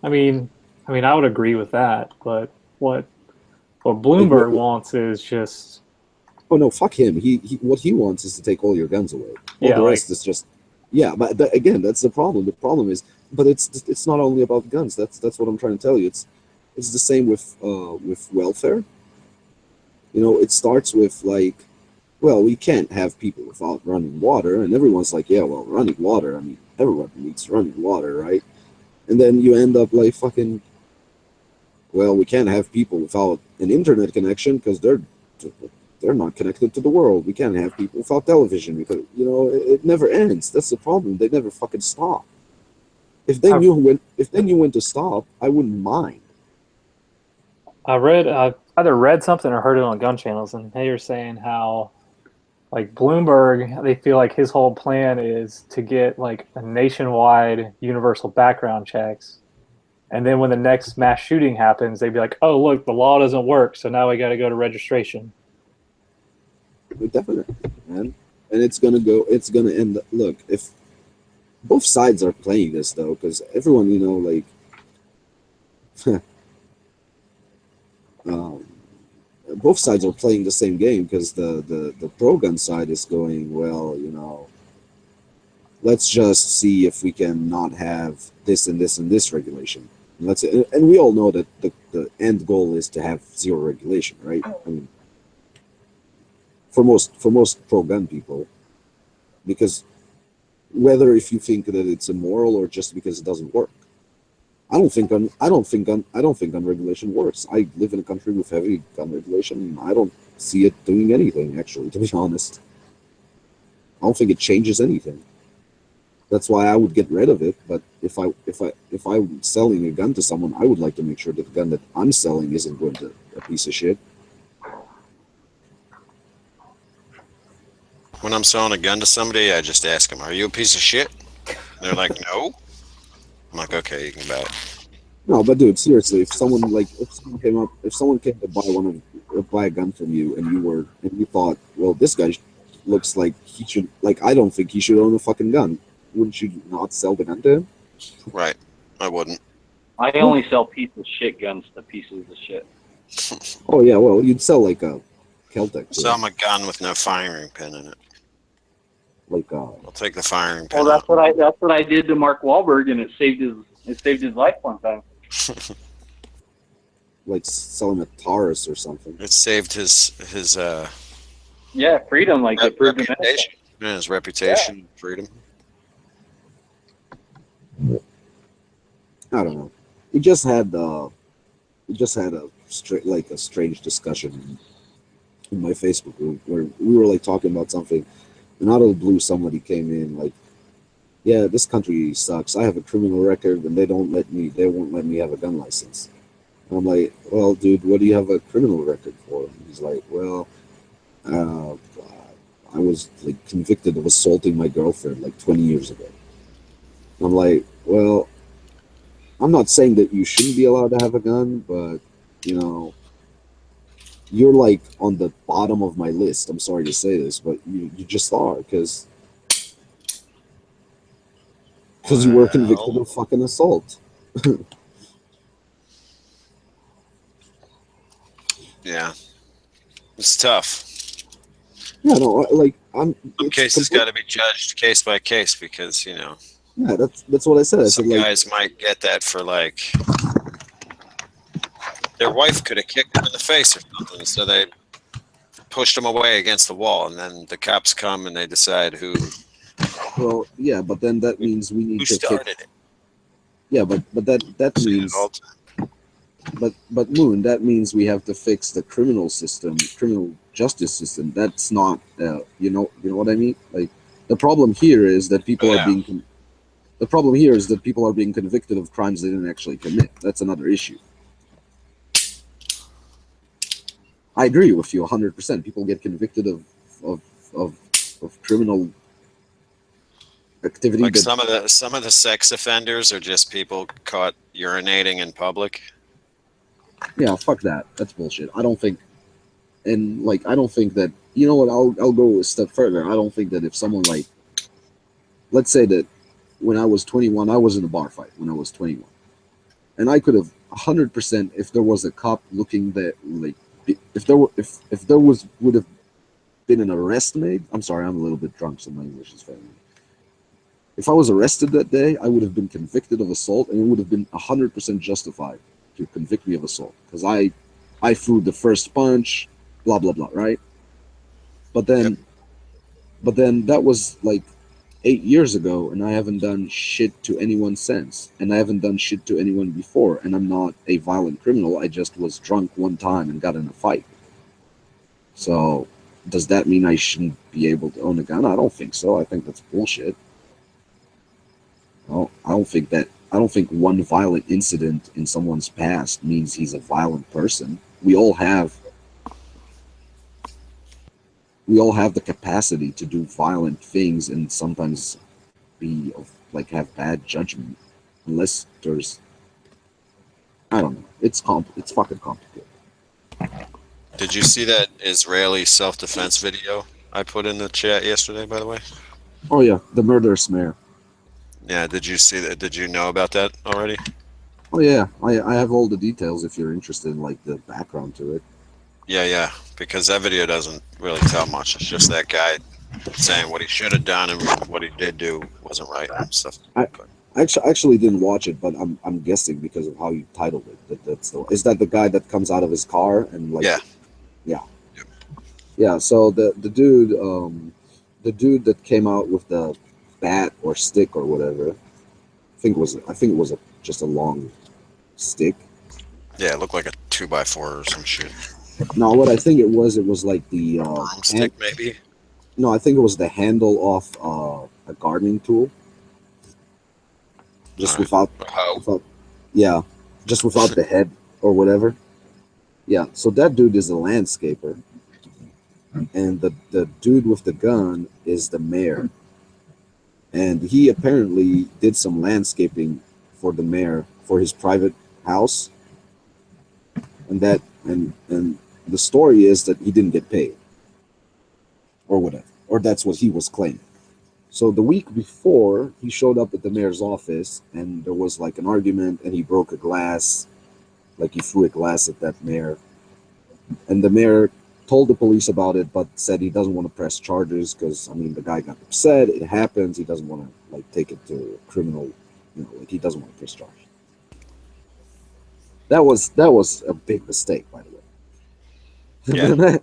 I mean, I would agree with that, but what Bloomberg wants is just. Oh no, fuck him. He what he wants is to take all your guns away. All the rest is just. Yeah, but again, that's the problem. The problem is, but it's not only about guns. That's what I'm trying to tell you. It's the same with welfare. It starts with like, well, we can't have people without running water, and everyone's like, yeah, well, running water. I mean, everyone needs running water, right? And then you end up like fucking. Well, we can't have people without an internet connection because they're not connected to the world. We can't have people without television because it never ends. That's the problem. They never fucking stop. If they knew when to stop, I wouldn't mind. I either read something or heard it on gun channels, and they were saying how, like, Bloomberg, they feel like his whole plan is to get like a nationwide universal background checks, and then when the next mass shooting happens, they'd be like, "Oh, look, the law doesn't work, so now we got to go to registration." Definitely, man. And it's gonna end up, look, if both sides are playing this though, because everyone, like both sides are playing the same game because the pro gun side is going, well, let's just see if we can not have this and this and this regulation. And we all know that the end goal is to have zero regulation, right? I mean, for most pro gun people, because whether if you think that it's immoral or just because it doesn't work, I don't think gun regulation works. I live in a country with heavy gun regulation, and I don't see it doing anything. Actually, to be honest, I don't think it changes anything. That's why I would get rid of it. But if I'm selling a gun to someone, I would like to make sure that the gun that I'm selling isn't going to a piece of shit. When I'm selling a gun to somebody, I just ask them, "Are you a piece of shit?" And they're like, "No." I'm like, "Okay, you can buy it." No, but dude, seriously, if someone came to buy a gun from you, and you thought, well, this guy looks like he should, like, I don't think he should own a fucking gun. Wouldn't you not sell the gun to him? Right. I wouldn't. I only sell pieces of shit guns to pieces of shit. Oh yeah, well, you'd sell like a Keltec. Sell them a gun with no firing pin in it. Like I'll take the firing pin. Well, that's what I did to Mark Wahlberg, and it saved his life one time. like sell him a Taurus or something. It saved his Yeah, freedom, like it proved him innocent. reputation. Yeah, his reputation, freedom. I don't know. We just had a strange discussion in my Facebook group where we were like talking about something, and out of the blue somebody came in like, yeah, this country sucks. I have a criminal record and they won't let me have a gun license. And I'm like, well, dude, what do you have a criminal record for? And he's like, well, I was like convicted of assaulting my girlfriend like 20 years ago. And I'm like, well, I'm not saying that you shouldn't be allowed to have a gun, but you're like on the bottom of my list. I'm sorry to say this, but you just are, because you were convicted of fucking assault. Yeah, it's tough. Yeah, no, like Some cases got to be judged case by case because Yeah, that's what I said. some guys might get that for like their wife could have kicked them in the face or something, so they pushed them away against the wall, and then the cops come and they decide who. Well, yeah, but then that means we need Who to started fix. it? Yeah, but that means. But Moon, that means we have to fix the criminal justice system. That's not, you know what I mean? Like, the problem here is that people are being. The problem here is that people are being convicted of crimes they didn't actually commit. That's another issue. I agree with you 100%. People get convicted of criminal activity. Like some of the sex offenders are just people caught urinating in public. Yeah, fuck that. That's bullshit. I don't think, and like, I don't think that. You know what? I'll go a step further. I don't think that if someone like, let's say that when I was 21, I was in a bar fight when I was 21, and I could have 100%, if there was a cop looking that, like, if there would have been an arrest made. I'm sorry, I'm a little bit drunk, so my English is failing me. If I was arrested that day, I would have been convicted of assault, and it would have been 100% justified to convict me of assault because I threw the first punch, blah blah blah, right? But then that was like 8 years ago, and I haven't done shit to anyone since, and I haven't done shit to anyone before, and I'm not a violent criminal. I just was drunk one time and got in a fight. So does that mean I shouldn't be able to own a gun? I don't think so. I think that's bullshit. Well, I don't think one violent incident in someone's past means he's a violent person. We all have the capacity to do violent things and sometimes have bad judgment, unless there's, I don't know. It's fucking complicated. Did you see that Israeli self-defense video I put in the chat yesterday, by the way? Oh yeah, the murderous mayor. Yeah, did you see that? Did you know about that already? Oh yeah, I have all the details if you're interested in like the background to it. Yeah, because that video doesn't really tell much. It's just that guy saying what he should have done and what he did do wasn't right and stuff. I actually didn't watch it, but I'm guessing because of how you titled it. Is that the guy that comes out of his car and like yeah. So the dude that came out with the bat or stick or whatever, I think it was just a long stick. Yeah, it looked like a 2x4 or some shit. No, what I think it was like the Broomstick, maybe. no, I think it was the handle off a gardening tool. Just Alright. without just without the head or whatever. Yeah, so that dude is a landscaper, and the dude with the gun is the mayor, and he apparently did some landscaping for the mayor for his private house, and the story is that he didn't get paid or whatever, or that's what he was claiming. So the week before, he showed up at the mayor's office, and there was like an argument, and he broke a glass, like he threw a glass at that mayor, and the mayor told the police about it, but said he doesn't want to press charges because, I mean, the guy got upset. It happens. He doesn't want to like take it to criminal, like he doesn't want to press charges. That was a big mistake, by the way. Yeah.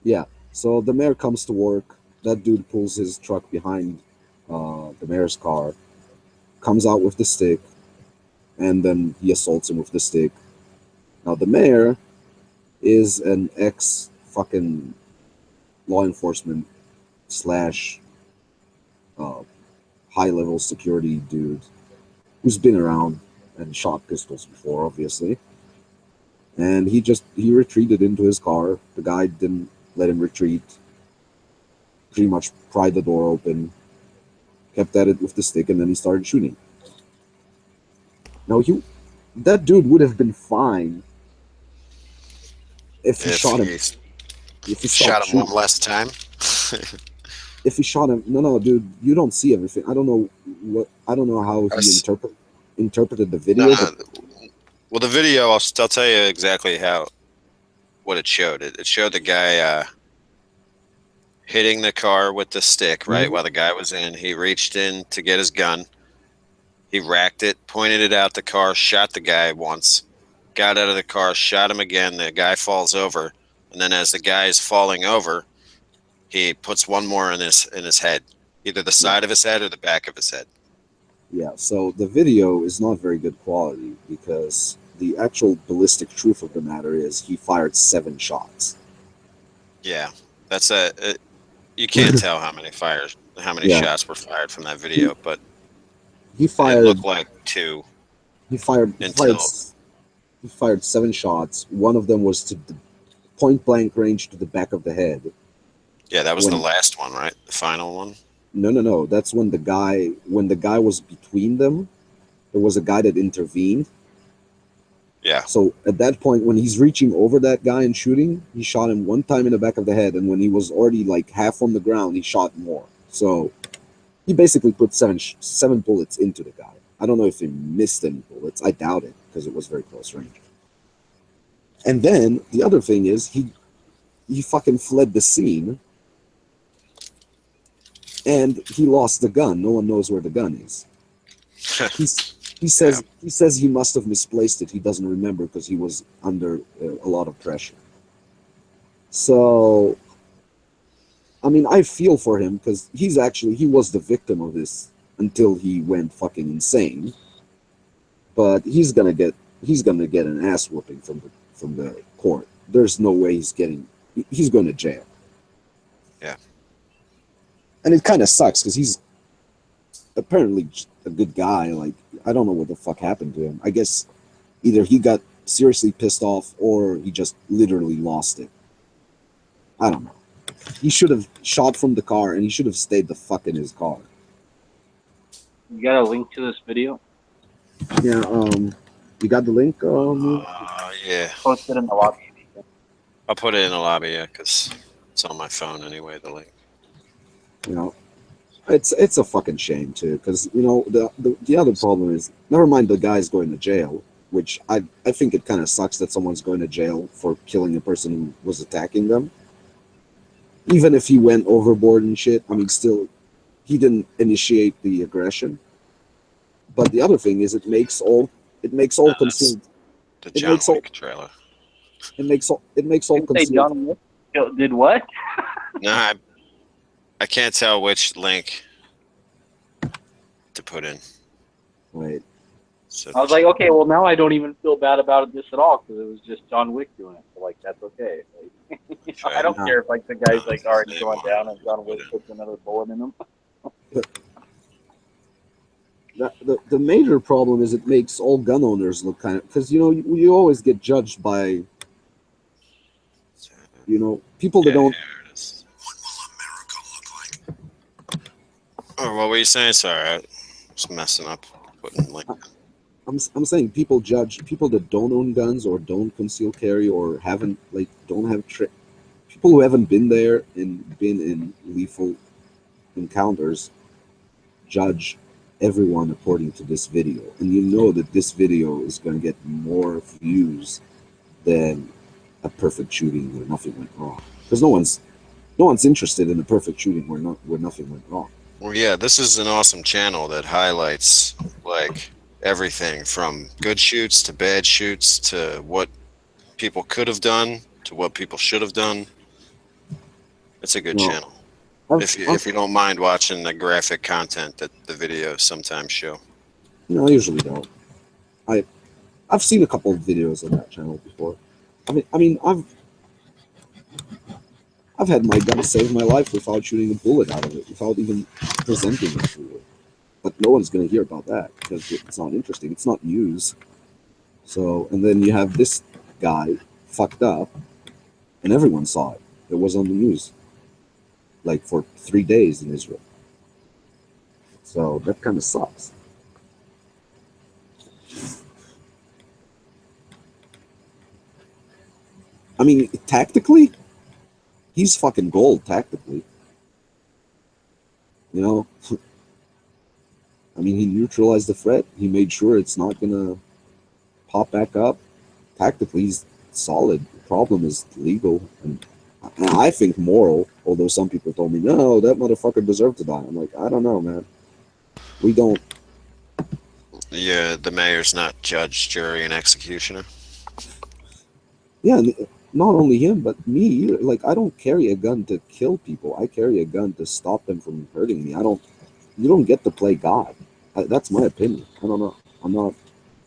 Yeah. So the mayor comes to work. That dude pulls his truck behind the mayor's car, comes out with the stick, and then he assaults him with the stick. Now the mayor is an ex fucking law enforcement slash high level security dude who's been around and shot pistols before, obviously. And he retreated into his car. The guy didn't let him retreat. Pretty much pried the door open, kept at it with the stick, and then he started shooting. Now that dude would have been fine if he shot him. If he Shot him one last time. If he shot him, no, dude, you don't see everything. I don't know how he interpreted the video. No. Well, the video, I'll tell you exactly what it showed. It showed the guy hitting the car with the stick, right? Mm-hmm. While the guy was in, he reached in to get his gun. He racked it, pointed it out the car, shot the guy once, got out of the car, shot him again. The guy falls over, and then as the guy is falling over, he puts one more in his head, either the side of his head or the back of his head. Yeah, so the video is not very good quality because the actual ballistic truth of the matter is he fired 7 shots. Yeah, that's you can't tell how many shots were fired from that video, but he fired. It looked like 2. He fired 7 shots. One of them was to the point blank range to the back of the head. Yeah, that was the last one, right? The final one. No. That's when the guy was between them, there was a guy that intervened. Yeah. So at that point, when he's reaching over that guy and shooting, he shot him 1 time in the back of the head, and when he was already like half on the ground, he shot more. So he basically put 7 bullets into the guy. I don't know if he missed any bullets. I doubt it because it was very close range. And then the other thing is he fucking fled the scene. And he lost the gun. No one knows where the gun is. He says he must have misplaced it. He doesn't remember because he was under a lot of pressure. So, I mean, I feel for him because he was the victim of this until he went fucking insane. But he's gonna get an ass whooping from the court. There's no way he's going to jail. Yeah. And it kind of sucks because he's apparently a good guy. Like, I don't know what the fuck happened to him. I guess either he got seriously pissed off or he just literally lost it. I don't know. He should have shot from the car and he should have stayed the fuck in his car. You got a link to this video? Yeah, you got the link? Yeah. Post it in the lobby. I'll put it in the lobby, yeah, because it's on my phone anyway, the link. You know, it's a fucking shame too, because the other problem is, never mind the guy's going to jail, which I think it kind of sucks that someone's going to jail for killing a person who was attacking them. Even if he went overboard and shit, I mean, still, he didn't initiate the aggression. But the other thing is, it makes all concealed. The It John makes all- Wick trailer. It makes all You say concealed. John Wick did what? No, I can't tell which link to put in. Right. So I was like, okay, well now I don't even feel bad about this at all because it was just John Wick doing it. So like that's okay. Like, I don't care if like the guy's like already going down and John Wick puts another bullet in him. The major problem is it makes all gun owners look kind of, because you always get judged by people that don't. Here it is. Oh, what were you saying? Sorry, I was messing up. Putting link. I'm saying people judge people that don't own guns or don't conceal carry or don't have people who haven't been there and been in lethal encounters judge everyone according to this video, and you know that this video is going to get more views than a perfect shooting where nothing went wrong, because no one's interested in a perfect shooting where nothing went wrong. Well, yeah, this is an awesome channel that highlights like everything from good shoots to bad shoots to what people could have done to what people should have done. It's a good No. channel. If you don't mind watching the graphic content that the videos sometimes show. No, I usually don't. I've seen a couple of videos on that channel before. I mean, I've had my gun save my life without shooting a bullet out of it, without even presenting it to it. But no one's going to hear about that because it's not interesting. It's not news. So, and then you have this guy fucked up, and everyone saw it. It was on the news, like for 3 days in Israel. So that kind of sucks. I mean, tactically, he's fucking gold tactically. I mean, he neutralized the threat. He made sure it's not gonna pop back up. Tactically, he's solid. The problem is legal, and I think moral. Although some people told me, no, that motherfucker deserved to die. I'm like, I don't know, man. We don't. Yeah, the mayor's not judge, jury, and executioner. Yeah, not only him, but me either. Like, I don't carry a gun to kill people. I carry a gun to stop them from hurting me. You don't get to play God. That's my opinion. I don't know.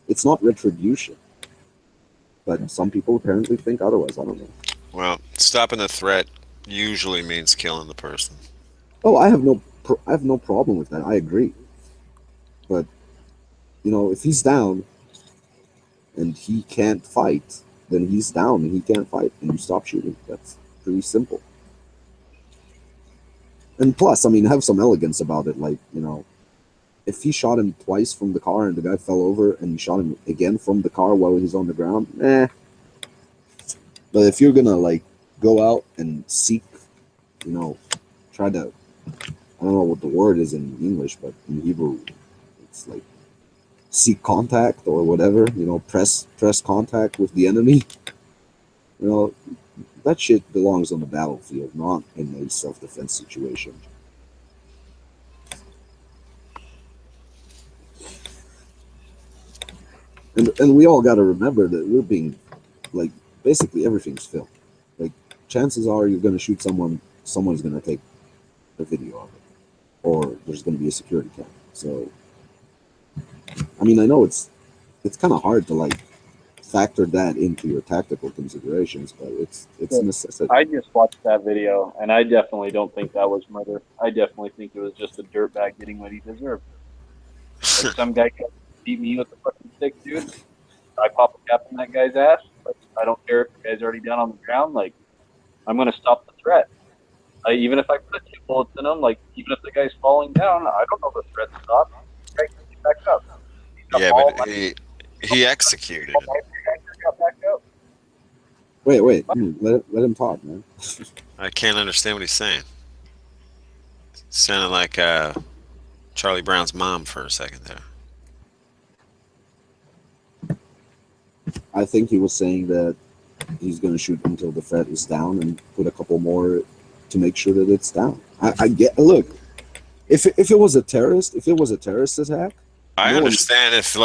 It's not retribution. But some people apparently think otherwise. I don't know. Well, stopping the threat usually means killing the person. Oh, I have no problem with that. I agree. But, if he's down and he can't fight, then he's down and he can't fight, and you stop shooting. That's pretty simple. And plus, I mean, have some elegance about it. Like, if he shot him twice from the car and the guy fell over and you shot him again from the car while he's on the ground, But if you're gonna like go out and seek, try to, I don't know what the word is in English, but in Hebrew, it's like seek contact or whatever, press contact with the enemy. That shit belongs on the battlefield, not in a self-defense situation. And we all got to remember that we're being, like, basically everything's filmed. Like, chances are you're going to shoot someone's going to take a video of it, or there's going to be a security camera. So, I mean, I know it's kind of hard to like factor that into your tactical considerations, but it's a necessity. I just watched that video, and I definitely don't think that was murder. I definitely think it was just a dirtbag getting what he deserved. Like some guy can beat me with a fucking stick, dude. I pop a cap in that guy's ass. Like, I don't care if the guy's already down on the ground. Like, I'm gonna stop the threat. Even if I put 2 bullets in him, like even if the guy's falling down, I don't know if the threat stopped. The guy can get back up. Yeah, but he executed. Wait, let him talk, man. I can't understand what he's saying. Sounded like Charlie Brown's mom for a second there. I think he was saying that he's going to shoot until the threat is down and put a couple more to make sure that it's down. I get. Look, if it was a terrorist attack, I no one- understand if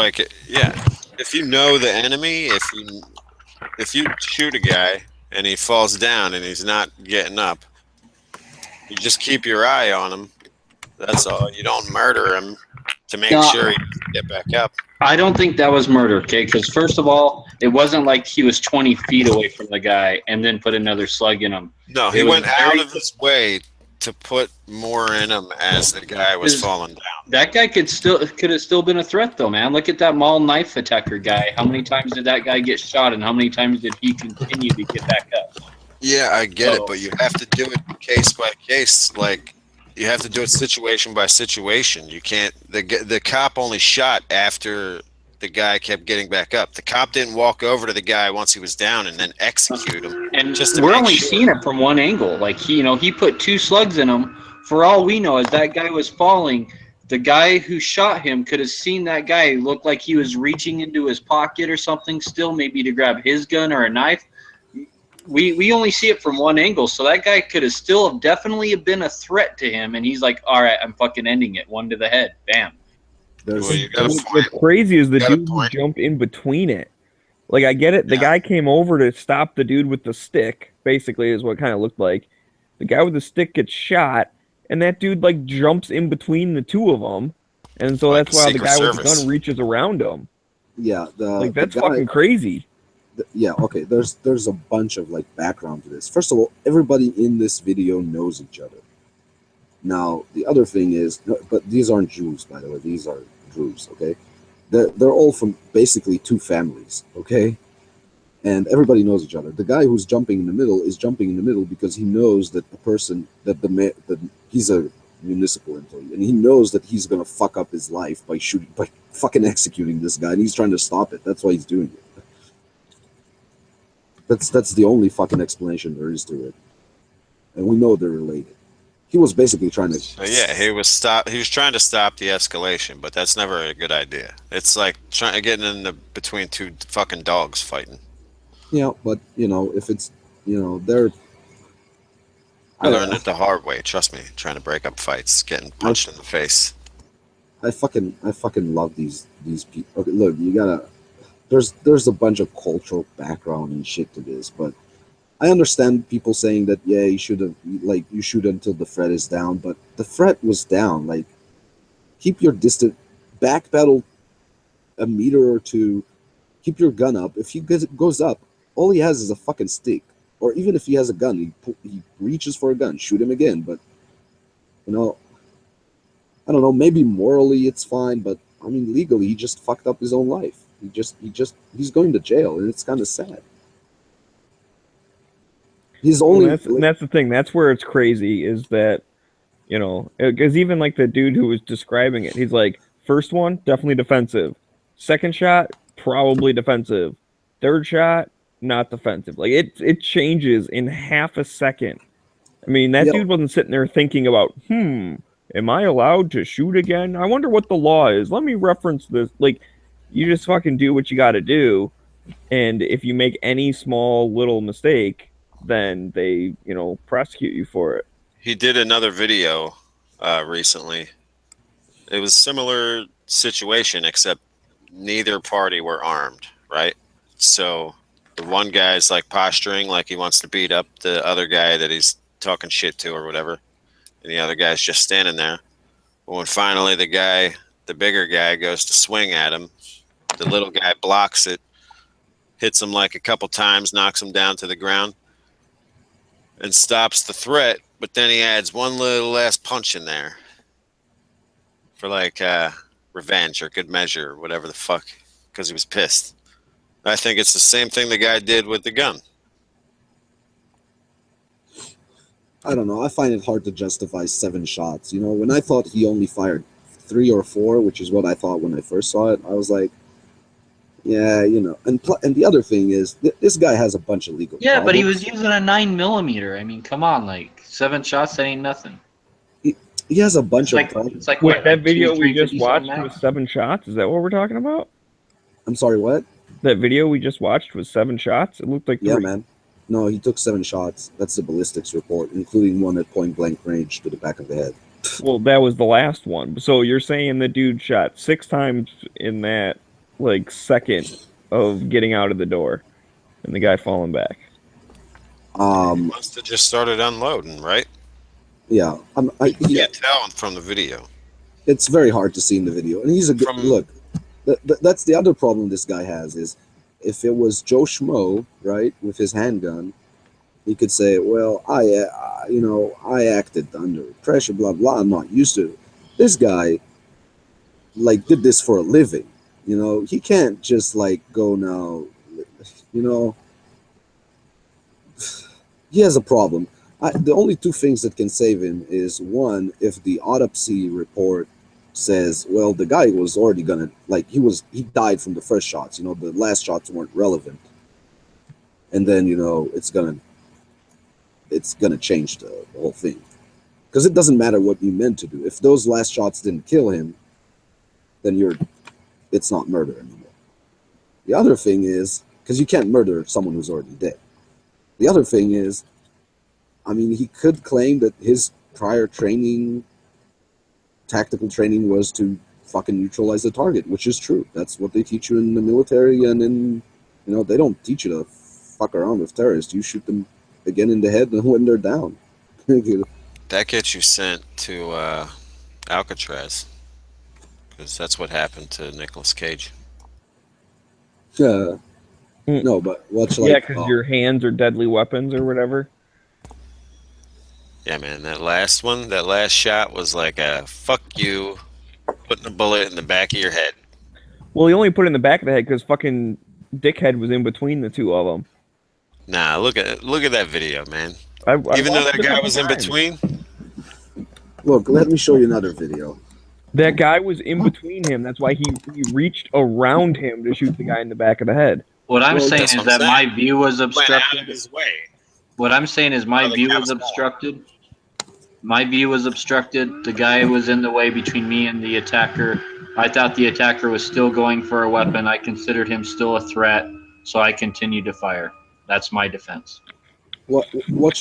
if you know the enemy, if you shoot a guy and he falls down and he's not getting up, you just keep your eye on him. That's all. You don't murder him to make sure he doesn't get back up. I don't think that was murder, okay? Because first of all, it wasn't like he was 20 feet away from the guy and then put another slug in him. No, he went out of his way to put more in him as the guy was falling down. That guy could have still been a threat, though, man. Look at that mall knife attacker guy. How many times did that guy get shot, and how many times did he continue to get back up? Yeah, I get it, but you have to do it case by case. Like, you have to do it situation by situation. You can't. The cop only shot after the guy kept getting back up. The cop didn't walk over to the guy once he was down and then execute him. And just to we're make only sure. seeing it from one angle. Like, he put 2 slugs in him. For all we know, as that guy was falling, the guy who shot him could have seen that guy look like he was reaching into his pocket or something still, maybe to grab his gun or a knife. We only see it from one angle, so that guy could have still definitely been a threat to him, and he's like, all right, I'm fucking ending it. 1 to the head. Bam. there's Well, you got a What's point. crazy is the Got a dude who point. jumped in between it. Like, I get it. The Yeah. guy came over to stop the dude with the stick, basically, is what it kind of looked like. The guy with the stick gets shot, and that dude, like, jumps in between the two of them. And so Like that's why the Secret guy with the Service. gun reaches around him. yeah. Like, that's the guy, fucking crazy. Yeah, okay. There's a bunch of like background to this. First of all, everybody in this video knows each other. Now, the other thing is, but these aren't Jews, by the way. These are Druze, okay? They're all from basically 2 families, okay? And everybody knows each other. The guy who's jumping in the middle is jumping in the middle because he knows that the person that he's a municipal employee, and he knows that he's gonna fuck up his life by fucking executing this guy, and he's trying to stop it. That's why he's doing it. That's the only fucking explanation there is to it, and we know they're related. He was basically trying to. So yeah, he was trying to stop the escalation, but that's never a good idea. It's like getting in between 2 fucking dogs fighting. Yeah, but if it's they're. I learned it the hard way. Trust me, trying to break up fights, getting punched in the face. I fucking love these people. Okay, look, you gotta. There's a bunch of cultural background and shit to this, but I understand people saying that you should have you shoot until the threat is down, but the threat was down. Like, keep your distance, backpedal a meter or 2, keep your gun up. If he goes up, all he has is a fucking stick, or even if he has a gun, he reaches for a gun, shoot him again. But I don't know. Maybe morally it's fine, but I mean legally he just fucked up his own life. He's going to jail, and it's kind of sad. He's only. And that's the thing. That's where it's crazy, is that, because even like the dude who was describing it, he's like, first one, definitely defensive. Second shot, probably defensive. Third shot, not defensive. Like, it changes in half a second. I mean, that dude wasn't sitting there thinking about, am I allowed to shoot again? I wonder what the law is. Let me reference this. Like, you just fucking do what you got to do. And if you make any small little mistake, then they, prosecute you for it. He did another video recently. It was similar situation, except neither party were armed, right? So the one guy's like posturing like he wants to beat up the other guy that he's talking shit to or whatever, and the other guy's just standing there. But when finally the bigger guy goes to swing at him, the little guy blocks it, hits him like a couple times, knocks him down to the ground, and stops the threat. But then he adds one little last punch in there for like revenge or good measure or whatever the fuck, because he was pissed. I think it's the same thing the guy did with the gun. I don't know. I find it hard to justify 7 shots. When I thought he only fired 3 or 4, which is what I thought when I first saw it, I was like, yeah, And the other thing is, this guy has a bunch of legal. Yeah, but he problems. was using a 9mm. I mean, come on, like 7 shots, that ain't nothing. He has a bunch of It's problems. it's like Wait, what, that like video 2, we just 350 watched something was max? 7 shots? Is that what we're talking about? I'm sorry, what? That video we just watched was 7 shots. It looked like 3. Yeah, man. No, he took 7 shots. That's the ballistics report, including one at point blank range to the back of the head. Well, that was the last one. So you're saying the dude shot 6 times in that like second of getting out of the door, and the guy falling back. Must have just started unloading, right? Yeah, You yeah. can't tell from the video. It's very hard to see in the video, and he's a good From- look. That's the other problem this guy has is, if it was Joe Schmo, right, with his handgun, he could say, "Well, I acted under pressure, blah blah. I'm not used to it." This guy, like, did this for a living. You know, he can't just like go now. You know, he has a problem. The only 2 things that can save him is, one, if the autopsy report says, well, the guy was already gonna, like, he died from the first shots. You know, the last shots weren't relevant, and then, you know, it's gonna change the whole thing, because it doesn't matter what you meant to do. If those last shots didn't kill him, then it's not murder anymore. The other thing is, because you can't murder someone who's already dead. The other thing is, I mean, he could claim that his prior tactical training was to fucking neutralize the target, which is true. That's what they teach you in the military, and they don't teach you to fuck around with terrorists. You shoot them again in the head when they're down. That gets you sent to Alcatraz, because that's what happened to Nicolas Cage. No, but what's like... Yeah, because your hands are deadly weapons or whatever. Yeah, man, that last shot was like a fuck you, putting a bullet in the back of your head. Well, he only put it in the back of the head because fucking dickhead was in between the 2 of them. Nah, look at that video, man. I Even though watched that it a guy couple was in times. between. Look, let me show you another video. That guy was in between him. That's why he reached around him to shoot the guy in the back of the head. What I'm Well, saying that's is what I'm that saying. my view was Went out of obstructed. his way. What I'm saying is my Oh, the view cow was smell. obstructed. My view was obstructed. The guy was in the way between me and the attacker. I thought the attacker was still going for a weapon. I considered him still a threat, so I continued to fire. That's my defense. Watch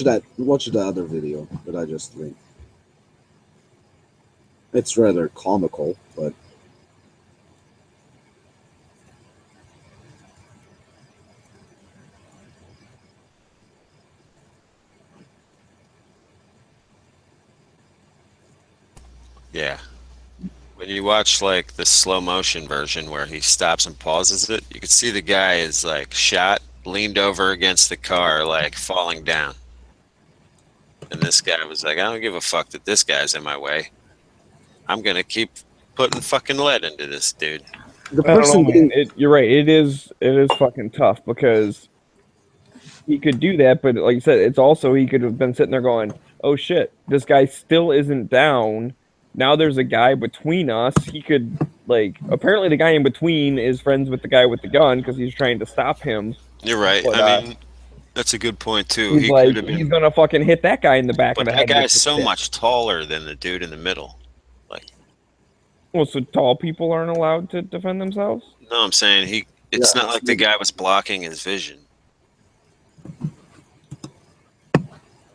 the other video that I just linked. It's rather comical, but Yeah. When you watch like the slow motion version where he stops and pauses it, you can see the guy is like shot, leaned over against the car, like falling down. And this guy was like, I don't give a fuck that this guy's in my way. I'm gonna keep putting fucking lead into this dude. the I don't know, person man. being, You're right. It is fucking tough because he could do that, but like you said, it's also he could have been sitting there going, "Oh shit, this guy still isn't down. Now there's a guy between us." He could apparently the guy in between is friends with the guy with the gun because he's trying to stop him. You're right. But, I mean, that's a good point too. He's He like could have he's been, gonna fucking hit that guy in the back but of the that head. with guy's the so stick. much taller than the dude in the middle. Well, so tall people aren't allowed to defend themselves. No, I'm saying it's Yeah. not like the guy was blocking his vision.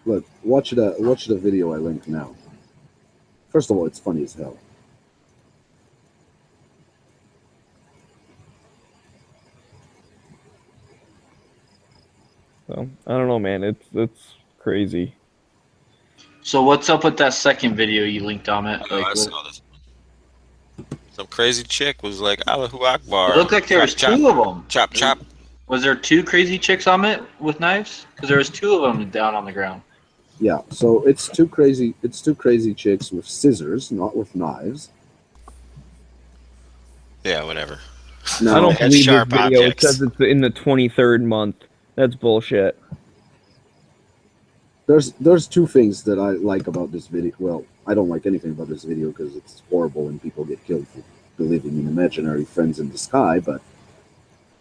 look, watch the video I linked now. First of all, it's funny as hell. So I don't know, man. It's crazy. So what's up with that second video you linked, Amit? Oh, I saw this. Some crazy chick was like, Allahu Akbar. it looked like there was chop, two of them. Chop, chop. Was there 2 crazy chicks on it with knives? Because there was 2 of them down on the ground. Yeah, so it's two crazy chicks with scissors, not with knives. Yeah, whatever. No, I don't Had believe this sharp video. It objects. says it's in the 23rd month. That's bullshit. there's 2 things that I like about this video. Well, I don't like anything about this video because it's horrible and people get killed for believing in imaginary friends in the sky. But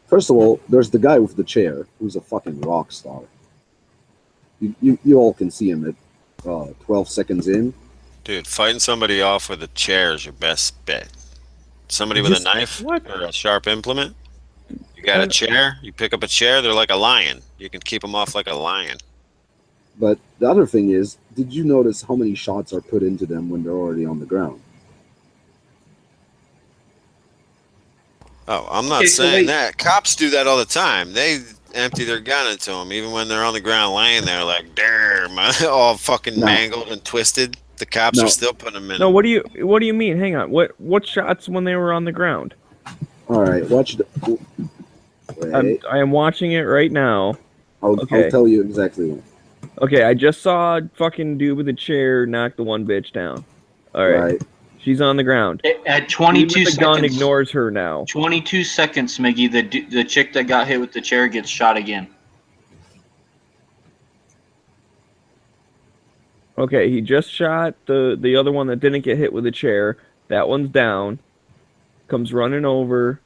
first of all, there's the guy with the chair who's a fucking rock star. You all can see him at 12 seconds in. Dude, fighting somebody off with a chair is your best bet. Somebody with a Just- knife What? or a sharp implement? You got a chair. You pick up a chair. They're like a lion. You can keep them off like a lion. But the other thing is, did you notice how many shots are put into them when they're already on the ground? Oh, I'm not Okay, so saying wait. that. Cops do that all the time. They empty their gun into them, even when they're on the ground laying there, like, damn, all fucking No. mangled and twisted. The cops No. are still putting them in. No, what do you mean? Hang on. What shots when they were on the ground? All right, watch the. Wait, I am watching it right now. I'll okay. tell you exactly when. Okay, I just saw a fucking dude with a chair knock the one bitch down. All right. She's on the ground. At Dude 22 with the gun seconds, ignores her now. 22 seconds, Miggy, the chick that got hit with the chair gets shot again. Okay, he just shot the other one that didn't get hit with a chair. That one's down. Comes running over.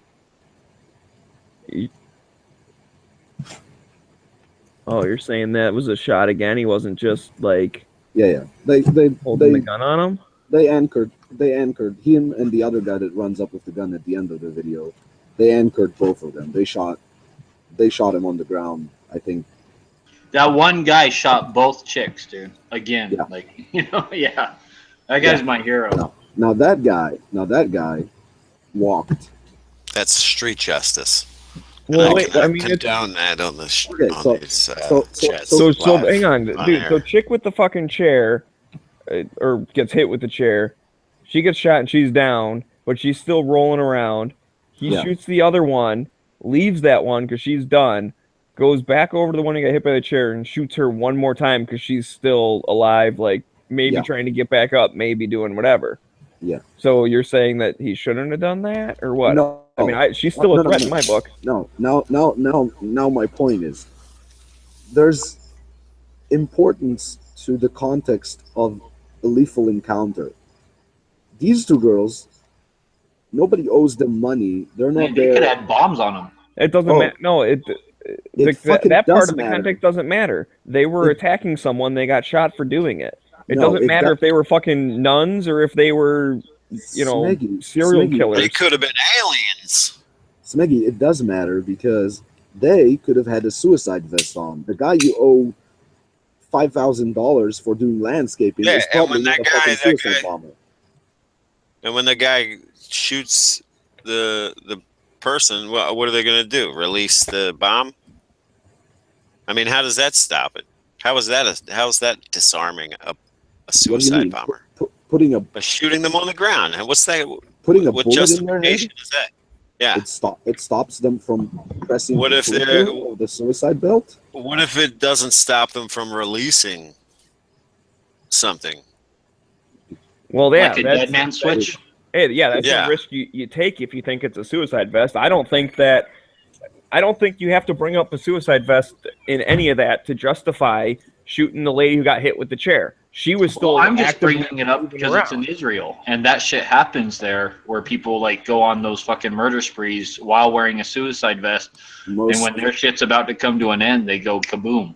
Oh, you're saying that was a shot again? He wasn't just like Yeah. They holding the gun on him? They anchored him and the other guy that runs up with the gun at the end of the video. They anchored both of them. They shot him on the ground, I think. That one guy shot both chicks, dude. Again, Yeah. like yeah. That guy's my hero. Now that guy walked. That's street justice. Well, I wait, I mean, it's, condone that on the Okay, on these, chats so live hang on, on dude. air. So chick with the fucking chair, or gets hit with the chair. She gets shot and she's down, but she's still rolling around. He Yeah. shoots the other one, leaves that one because she's done, goes back over to the one who got hit by the chair and shoots her one more time because she's still alive, like maybe Yeah. trying to get back up, maybe doing whatever. Yeah. So you're saying that he shouldn't have done that, or what? No, I mean, she's still a No, threat in my book. No. Now my point is, there's importance to the context of a lethal encounter. These two girls, nobody owes them money. They're not Man, they could there. have had bombs on them. It doesn't Oh. matter. No, fucking that does part of the matter. context doesn't matter. They were It- attacking someone. They got shot for doing it. It No, doesn't it matter does- if they were fucking nuns or if they were, Smeggy, serial Smeggy, killers. They could have been aliens. Smeggy, it does matter because they could have had a suicide vest on. The guy you owe $5,000 for doing landscaping Yeah, is and probably when not that a fucking guy- suicide bomber. And when the guy shoots the person, what are they going to do? Release the bomb? I mean, how does that stop it? How is that disarming a What do you suicide mean? bomber? Putting a By shooting them on the ground. And what's that? putting a What bullet in their head? justification is that? Yeah. It stops them from pressing What the if they're- trigger of the suicide belt. What if it doesn't stop them from releasing something? Well, yeah, Like a that's, dead man switch. hey, yeah, that's Yeah. a risk you take if you think it's a suicide vest. I don't think you have to bring up a suicide vest in any of that to justify shooting the lady who got hit with the chair. She was still. Well, I'm just actively bringing it up moving because it's around. in Israel, and that shit happens there, where people like go on those fucking murder sprees while wearing a suicide vest, Most, and when their shit's about to come to an end, they go kaboom.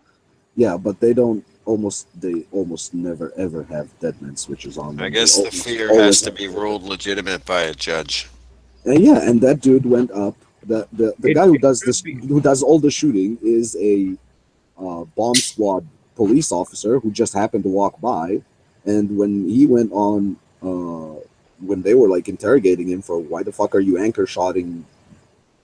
yeah, but they almost never ever have dead man switches on them. I guess They the almost fear always has to have be dead ruled legitimate by a judge. And yeah, and that dude went up. The guy who does this, could be. who does all the shooting, is a bomb squad police officer who just happened to walk by. And when he went on, when they were like interrogating him for why the fuck are you anchor shotting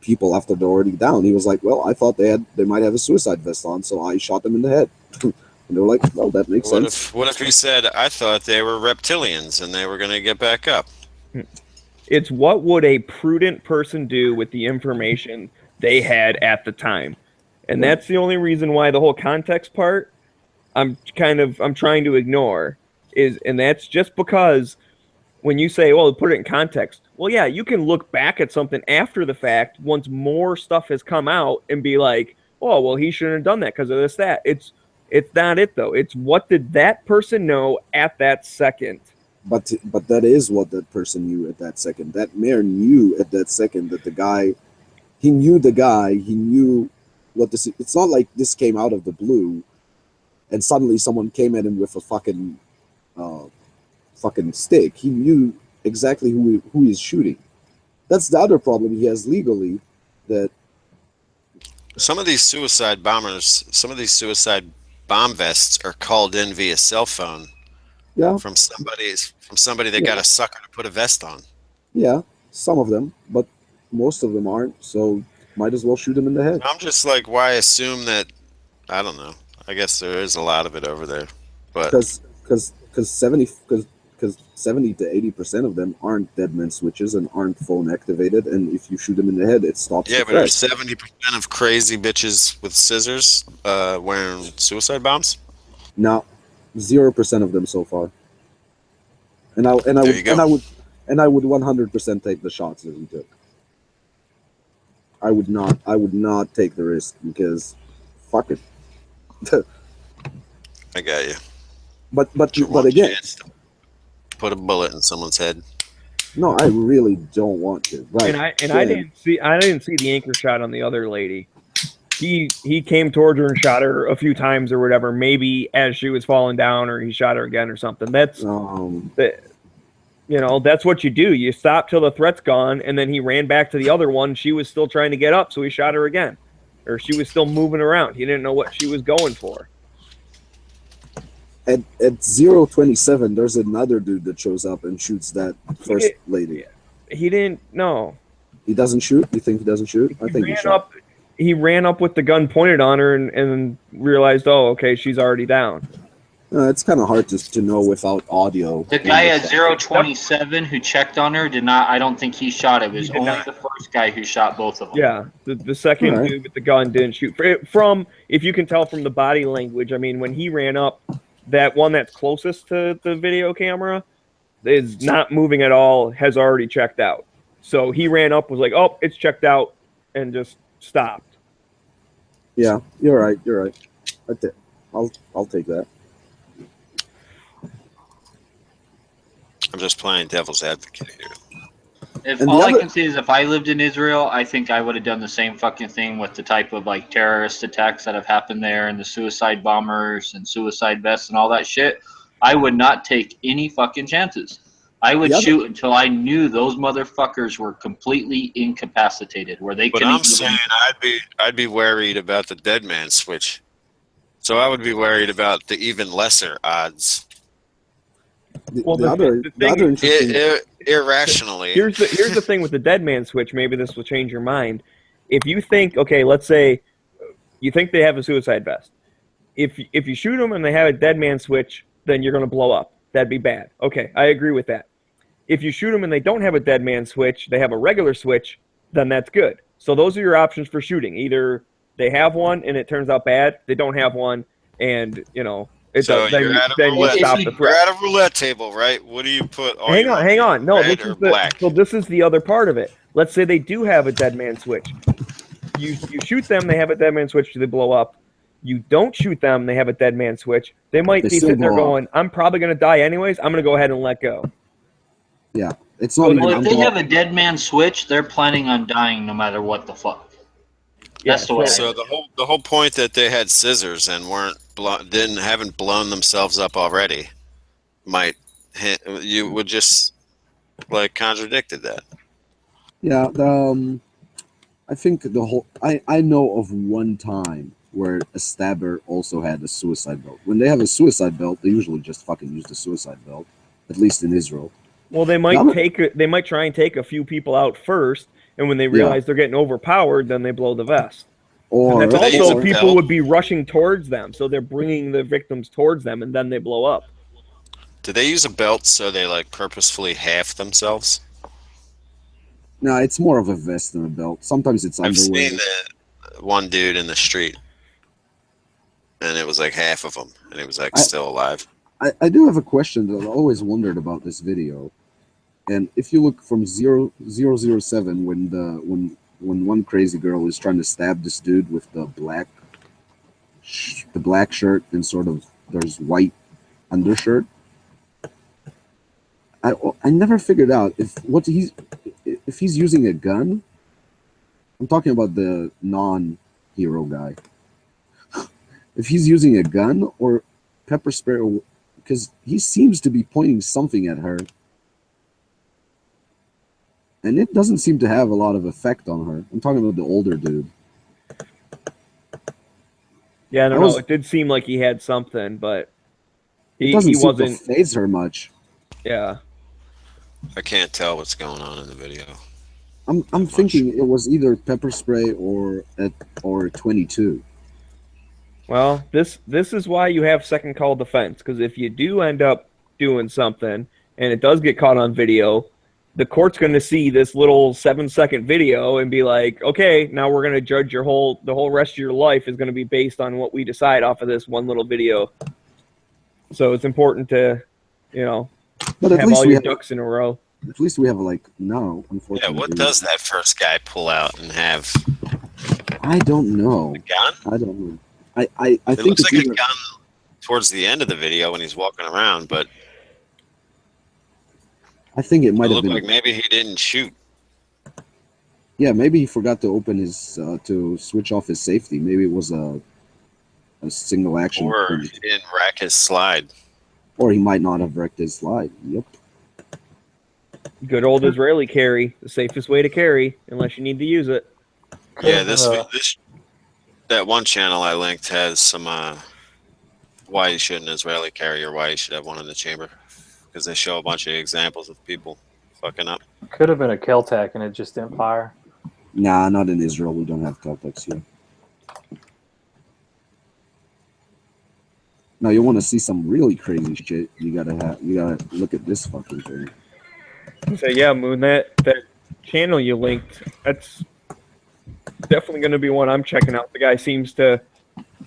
people after they're already down, he was like, "Well, I thought they might have a suicide vest on, so I shot them in the head." And they were like, "Well, that makes sense." What if he said, I thought they were reptilians and they were going to get back up? It's what would a prudent person do with the information they had at the time. And that's the only reason why the whole context part I'm trying to ignore and that's just because when you say, well, put it in context. Well, yeah, you can look back at something after the fact once more stuff has come out and be like, oh, well, he shouldn't have done that because of this, that. It's not it though. It's what did that person know at that second? But that is what that person knew at that second. That mayor knew at that second that he knew what this. It's not like this came out of the blue, and suddenly someone came at him with a fucking stick. He knew exactly who he's shooting. That's the other problem he has legally, that Some of these suicide bombers, some of these suicide bomb vests are called in via cell phone Yeah, from somebody that Yeah. got a sucker to put a vest on. yeah, some of them, but most of them aren't. So might as well shoot them in the head. I'm just like, why assume that? I don't know. I guess there is a lot of it over there, but Because 70 to 80% of them aren't dead man switches and aren't phone activated. And if you shoot them in the head, it stops. yeah, the but there's threat. 70% of crazy bitches with scissors wearing suicide bombs. Now, 0% of them so far. And I There you go. would 100% take the shots that he took. I would not take the risk because fuck it. I got you. But You want a again, chance to put a bullet in someone's head. no, I really don't want to. Right. I didn't see the anchor shot on the other lady. He came towards her and shot her a few times or whatever. Maybe as she was falling down, or he shot her again or something. That's that's what you do. You stop till the threat's gone, and then he ran back to the other one. She was still trying to get up, so he shot her again, or she was still moving around. He didn't know what she was going for. At 0:27, there's another dude that shows up and shoots that first lady. He didn't know. He doesn't shoot. You think he doesn't shoot? I think he shot. He ran up with the gun pointed on her and realized, oh, okay, she's already down. It's kind of hard to know without audio. The guy at 027 who checked on her did not. I don't think he shot. It was only the first guy who shot both of them. Yeah, the second Alright. dude with the gun didn't shoot. From if you can tell from the body language, I mean, when he ran up, that one that's closest to the video camera is not moving at all. Has already checked out. So he ran up, was like, oh, it's checked out, and just stopped. Yeah, you're right. You're right. I'll take that. I'm just playing devil's advocate here. If And the all I other- can say is if I lived in Israel, I think I would have done the same fucking thing with the type of like terrorist attacks that have happened there and the suicide bombers and suicide vests and all that shit. I would not take any fucking chances. I would The other- shoot until I knew those motherfuckers were completely incapacitated, where they But couldn't. I'm saying I'd be worried about the dead man switch. So I would be worried about the even lesser odds. Well, The other interesting. Irrationally. Here's the thing with the dead man switch. Maybe this will change your mind. If you think, okay, let's say you think they have a suicide vest. If you shoot them and they have a dead man switch, then you're going to blow up. That'd be bad. Okay, I agree with that. If you shoot them and they don't have a dead man switch, they have a regular switch, then that's good. So those are your options for shooting. Either they have one and it turns out bad, they don't have one, and it's So then you're at a you roulette. stop the You're threat. at a roulette table, right? What do you put? all Hang your on, money hang in? on. No, Red this or is black. so this is the other part of it. Let's say they do have a dead man switch. You shoot them, they have a dead man switch, they blow up. You don't shoot them, they have a dead man switch. They might They be still sitting there blow up. going, I'm probably going to die anyways. I'm going to go ahead and let go. Yeah, it's not. Well, even if they have a dead man switch, they're planning on dying no matter what the fuck. That's the way. So the whole point that they had scissors and haven't blown themselves up already might you would just like contradicted that. Yeah, I think the whole. I know of one time where a stabber also had a suicide belt. When they have a suicide belt, they usually just fucking use the suicide belt. At least in Israel. Well, they might try and take a few people out first, and when they realize they're getting overpowered, then they blow the vest. Or And that's they also use a people belt. would be rushing towards them, so they're bringing the victims towards them, and then they blow up. Do they use a belt so they like purposefully half themselves? no, it's more of a vest than a belt. Sometimes it's I've underwear. seen one dude in the street, and it was like half of him, and he was like still alive. I do have a question that I always wondered about this video, and if you look from 007 when one crazy girl is trying to stab this dude with the black shirt and sort of there's white undershirt. I never figured out if he's using a gun. I'm talking about the non-hero guy. If he's using a gun or pepper spray, because he seems to be pointing something at her, and it doesn't seem to have a lot of effect on her. I'm talking about the older dude. Yeah, I don't That was- know. It did seem like he had something, but It he doesn't seem wasn't. to phase her much. Yeah. I can't tell what's going on in the video. I'm thinking it was either pepper spray or 22. Well, this is why you have second call defense, because if you do end up doing something and it does get caught on video, the court's going to see this little 7-second video and be like, okay, now we're going to judge the whole rest of your life is going to be based on what we decide off of this one little video. So it's important to, But at have least all we your have, ducks in a row. at least we have like no, Yeah, unfortunately. what does that first guy pull out and have? I don't know. A gun? I don't know. I It think looks it's like either, a gun towards the end of the video when he's walking around, but I think it it might have looked been. like maybe he didn't shoot. Yeah, maybe he forgot to open his to switch off his safety. Maybe it was a single action, Or permit. he didn't rack his slide. Or he might not have wrecked his slide. Yep. Good old Israeli carry, the safest way to carry, unless you need to use it. Yeah, this that one channel I linked has some why you should an Israeli carry or why you should have one in the chamber, because they show a bunch of examples of people fucking up. Could have been a Keltec and it just didn't fire. Nah, not in Israel. We don't have Caltex here. Now you want to see some really crazy shit? You gotta look at this fucking thing. So yeah, Moon, that channel you linked, that's definitely going to be one I'm checking out. The guy seems to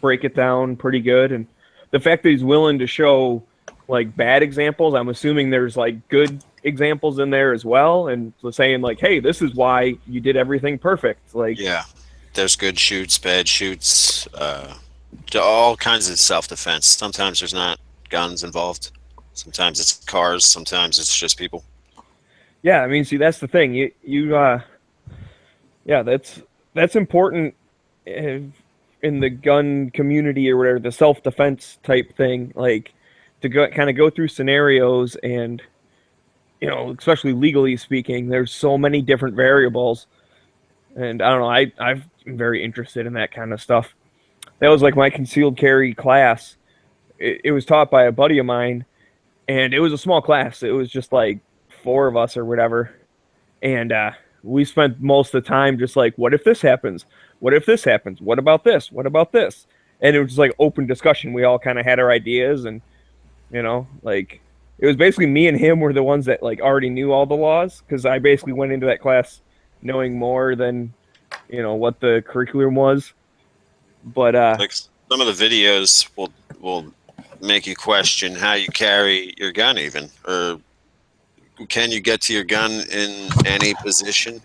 break it down pretty good, and the fact that he's willing to show like bad examples, I'm assuming there's like good examples in there as well, and saying like, hey, this is why you did everything perfect. Like, Yeah, there's good shoots, bad shoots, all kinds of self-defense. Sometimes there's not guns involved. Sometimes it's cars. Sometimes it's just people. yeah, I mean, see, that's the thing. Yeah, that's important in the gun community or whatever, the self-defense type thing, like to go through scenarios and, especially legally speaking, there's so many different variables. And I don't know, I'm very interested in that kind of stuff. That was like my concealed carry class. It was taught by a buddy of mine, and it was a small class. It was just like 4 of us or whatever. And we spent most of the time just like, what if this happens? What if this happens? What about this? What about this? And it was just like open discussion. We all kind of had our ideas, and like it was basically me and him were the ones that like already knew all the laws, because I basically went into that class knowing more than what the curriculum was. But Like some of the videos will make you question how you carry your gun, even, or can you get to your gun in any position,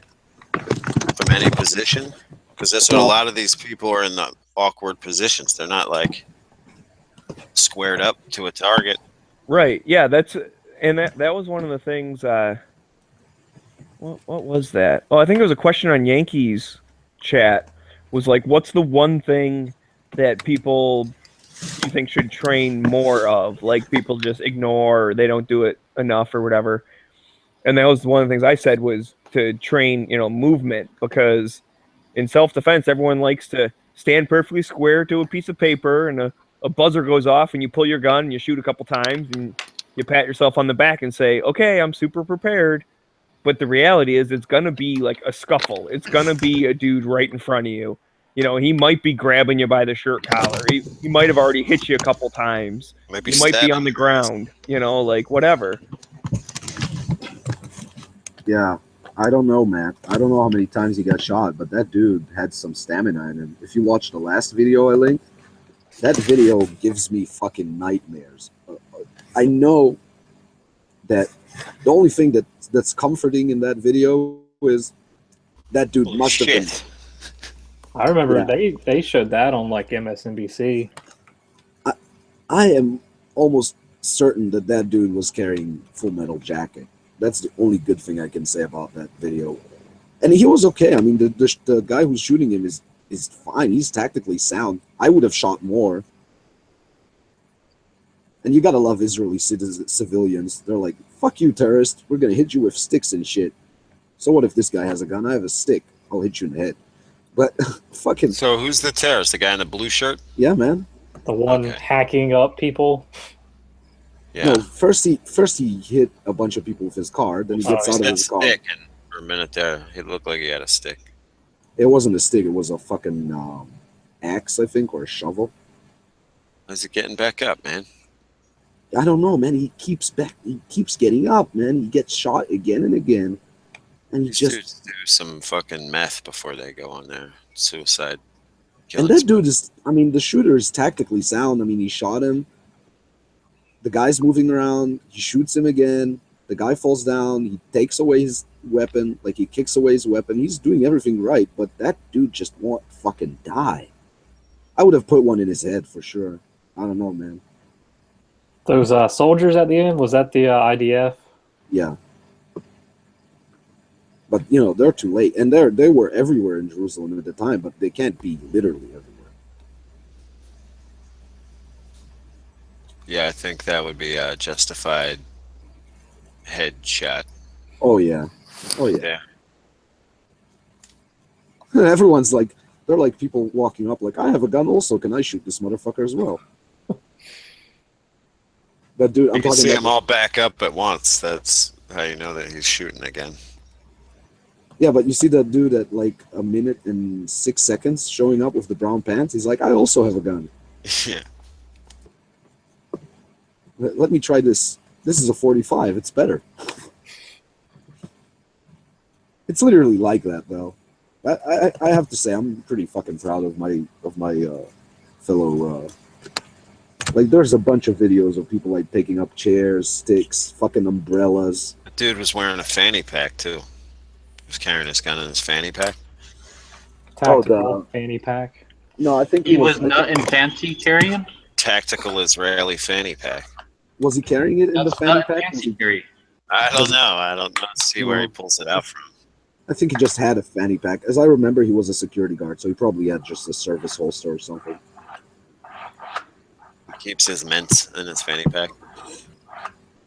from any position? Because that's what a lot of these people are in, the awkward positions. They're not like squared up to a target. right, yeah, that was one of the things. What was that? Oh, I think it was a question on Yankees chat. Was like, what's the one thing that people you think should train more of? Like people just ignore, or they don't do it enough, or whatever. And that was one of the things I said, was to train, movement, because in self-defense, everyone likes to stand perfectly square to a piece of paper, and a buzzer goes off, and you pull your gun, and you shoot a couple times, and you pat yourself on the back and say, okay, I'm super prepared. But the reality is it's going to be like a scuffle. It's going to be a dude right in front of you. He might be grabbing you by the shirt collar. He might have already hit you a couple times. Maybe He might be stab on him. the ground, like whatever. Yeah, I don't know, man. I don't know how many times he got shot, but that dude had some stamina in him. If you watch the last video I linked, that video gives me fucking nightmares. I know that the only thing that's comforting in that video is that dude Holy must have been. shit. I remember Yeah. they showed that on like MSNBC. I am almost certain that dude was carrying Full Metal Jacket. That's the only good thing I can say about that video. And he was okay. I mean, the guy who's shooting him is fine. He's tactically sound. I would have shot more. And you gotta love Israeli civilians. They're like, fuck you, terrorist. We're gonna hit you with sticks and shit. So what if this guy has a gun? I have a stick. I'll hit you in the head. But fucking So who's the terrorist? The guy in the blue shirt? yeah, man. The one Okay. hacking up people. Yeah. No, first he hit a bunch of people with his car. Then he Oh, gets He out of said his car. stick, and for a minute there, he looked like he had a stick. It wasn't a stick. It was a fucking axe, I think, or a shovel. How's it getting back up, man? I don't know, man. He keeps getting up, man. He gets shot again and again, and he These just dudes do some fucking meth before they go on there. Suicide. and Killing that dude is. I mean, the shooter is tactically sound. I mean, he shot him. The guy's moving around. He shoots him again. The guy falls down. He takes away his weapon. Like he kicks away his weapon. He's doing everything right, but that dude just won't fucking die. I would have put one in his head for sure. I don't know, man. Those soldiers at the end, was that the IDF? Yeah. But you know they're too late, and they were everywhere in Jerusalem at the time, but they can't be literally everywhere. Yeah, I think that would be a justified headshot. Oh yeah, oh yeah. Yeah. Everyone's like, they're like people walking up, like, I have a gun also. Can I shoot this motherfucker as well? But dude, I'm You can talking see about them all back up at once. That's how you know that he's shooting again. yeah, but you see that dude at like a minute and 6 seconds showing up with the brown pants. He's like, I also have a gun. Yeah. Let me try this. This is a 45. It's better. It's literally like that, though. I have to say, I'm pretty fucking proud of my fellow. Like, there's a bunch of videos of people like picking up chairs, sticks, fucking umbrellas. The dude was wearing a fanny pack too. He was carrying his gun in his fanny pack. Tactical fanny pack. No, I think He was not in fancy carrying. Tactical Israeli fanny pack. Was he carrying it in the That's fanny not pack? fancy carry. I don't know. I don't see where he pulls it out from. I think he just had a fanny pack. As I remember, he was a security guard, so he probably had just a service holster or something. He keeps his mints in his fanny pack.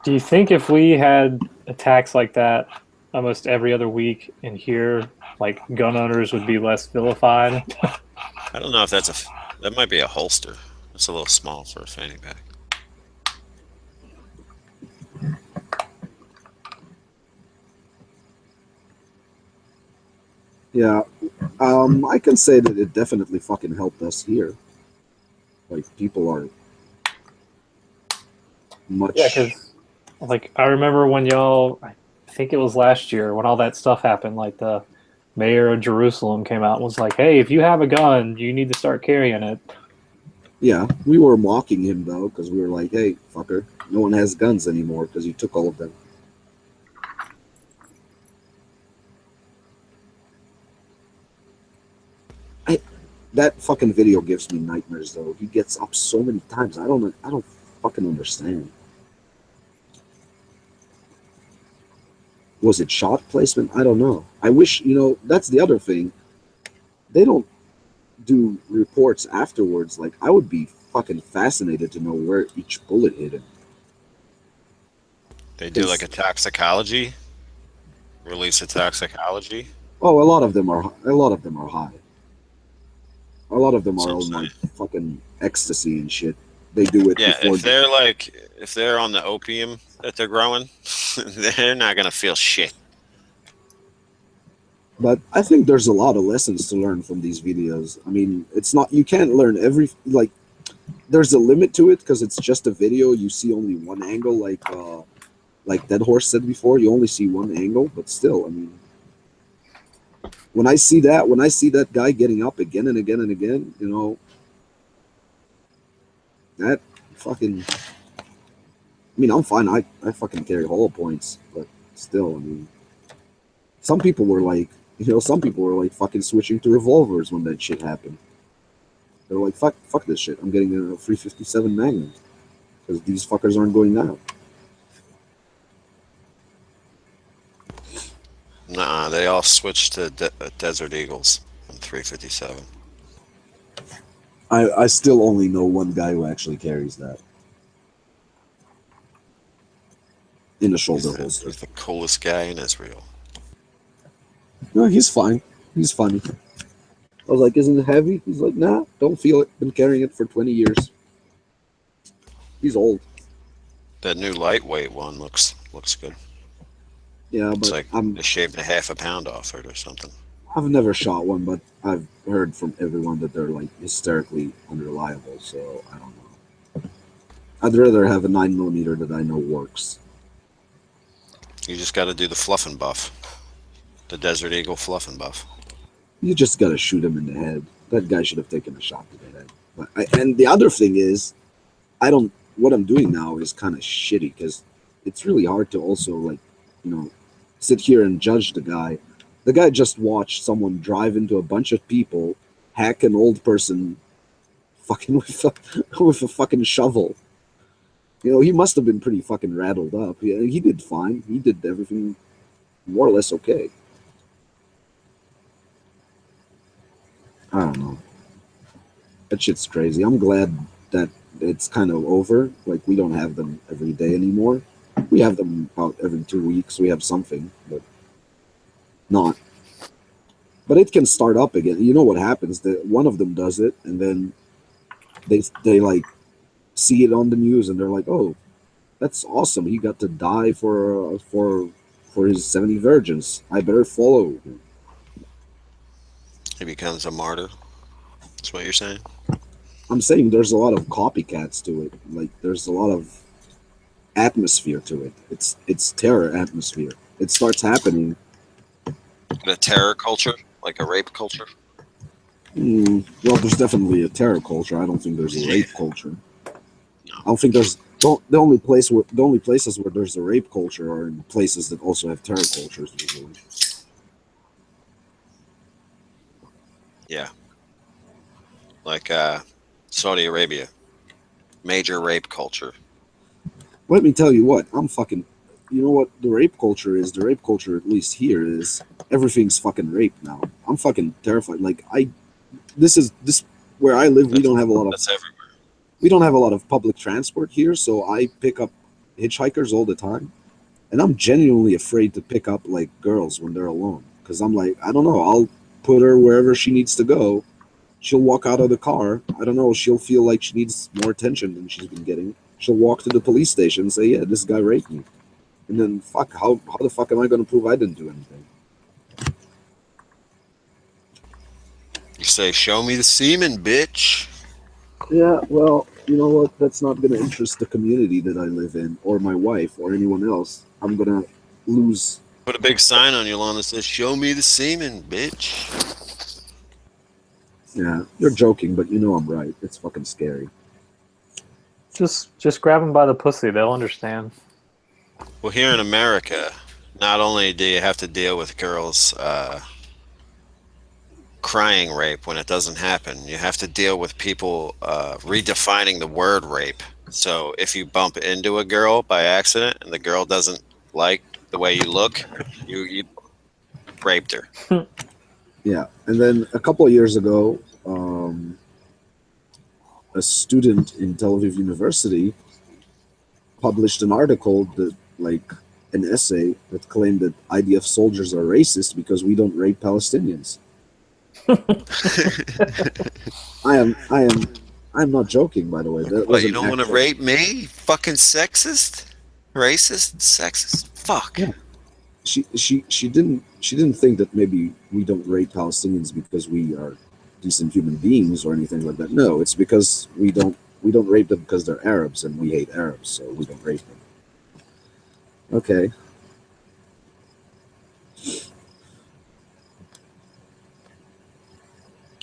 Do you think if we had attacks like that almost every other week in here, like gun owners would be less vilified? I don't know if that might be a holster. It's a little small for a fanny pack. Yeah, I can say that it definitely fucking helped us here. Like, people are much. Yeah, because like I remember when y'all, I think it was last year when all that stuff happened. Like the mayor of Jerusalem came out and was like, "Hey, if you have a gun, you need to start carrying it." Yeah, we were mocking him though, because we were like, "Hey, fucker, no one has guns anymore because you took all of them." That fucking video gives me nightmares though. He gets up so many times. I don't fucking understand. Was it shot placement? I don't know. I wish, that's the other thing. They don't do reports afterwards. Like, I would be fucking fascinated to know where each bullet hit him. They do like a toxicology, release a toxicology. Oh, a lot of them are high. A lot of them are Sounds on like nice. fucking ecstasy and shit. They do it Yeah, before. if they're on the opium that they're growing, they're not gonna feel shit. But I think there's a lot of lessons to learn from these videos. I mean, it's not, you can't learn there's a limit to it because it's just a video. You see only one angle, like Dead Horse said before. You only see one angle, but still, I mean, when I see that guy getting up again and again and again, that fucking. I mean, I'm fine. I fucking carry hollow points, but still, I mean, some people were like fucking switching to revolvers when that shit happened. They're like, fuck this shit. I'm getting a 357 Magnum because these fuckers aren't going out. Nah, they all switched to Desert Eagles on 357. I still only know one guy who actually carries that in a shoulder holster. He's the coolest guy in Israel. No, he's fine. He's funny. I was like, isn't it heavy? He's like, nah, don't feel it. Been carrying it for 20 years. He's old. That new lightweight one looks good. Yeah, It's but like they shaved a half a pound off it or something. I've never shot one, but I've heard from everyone that they're like hysterically unreliable. So I don't know. I'd rather have a 9mm that I know works. You just got to do the fluff and buff, the Desert Eagle fluff and buff. You just gotta shoot him in the head. That guy should have taken a shot to the head. And the other thing is, what I'm doing now is kind of shitty because it's really hard to also like, sit here and judge the guy. The guy just watched someone drive into a bunch of people, hack an old person, fucking with a fucking shovel. He must have been pretty fucking rattled up. He did fine. He did everything more or less okay. I don't know. That shit's crazy. I'm glad that it's kind of over. Like, we don't have them every day anymore. We have them about every 2 weeks. We have something, but not. But it can start up again. You know what happens? That one of them does it, and then they like see it on the news, and they're like, "Oh, that's awesome! He got to die for his 70 virgins. I better follow him." He becomes a martyr. That's what you're saying? I'm saying there's a lot of copycats to it. Like, there's a lot of atmosphere to it. It's terror atmosphere. It starts happening. The terror culture, like a rape culture. Well, there's definitely a terror culture. I don't think there's a rape culture. I don't think there's the only places where there's a rape culture are in places that also have terror cultures usually. Yeah. Like Saudi Arabia. Major rape culture. Let me tell you what, you know what the rape culture is? The rape culture, at least here, is everything's fucking rape now. I'm fucking terrified. Like, this where I live, we don't have a lot of... That's everywhere. We don't have a lot of public transport here, so I pick up hitchhikers all the time. And I'm genuinely afraid to pick up, like, girls when they're alone. Because I'm like, I don't know, I'll put her wherever she needs to go. She'll walk out of the car. I don't know, she'll feel like she needs more attention than she's been getting. She'll walk to the police station and say, yeah, this guy raped me. And then, how the fuck am I going to prove I didn't do anything? You say, show me the semen, bitch. Yeah, well, you know what? That's not going to interest the community that I live in, or my wife, or anyone else. I'm going to lose. Put a big sign on your lawn that says, show me the semen, bitch. Yeah, you're joking, but you know I'm right. It's fucking scary. Just grab them by the pussy. They'll understand. Well, here in America, not only do you have to deal with girls crying rape when it doesn't happen, you have to deal with people redefining the word rape. So if you bump into a girl by accident and the girl doesn't like the way you look, you raped her. Yeah, and then a couple of years ago, a student in Tel Aviv University published an article that, like, an essay that claimed that IDF soldiers are racist because we don't rape Palestinians. I'm not joking, by the way. That What, you don't want to rape me? You fucking sexist? Racist? Sexist? Fuck. Yeah. She didn't think that maybe we don't rape Palestinians because we are decent human beings or anything like that. No, it's because we don't rape them because they're Arabs and we hate Arabs, so we don't rape them. Okay.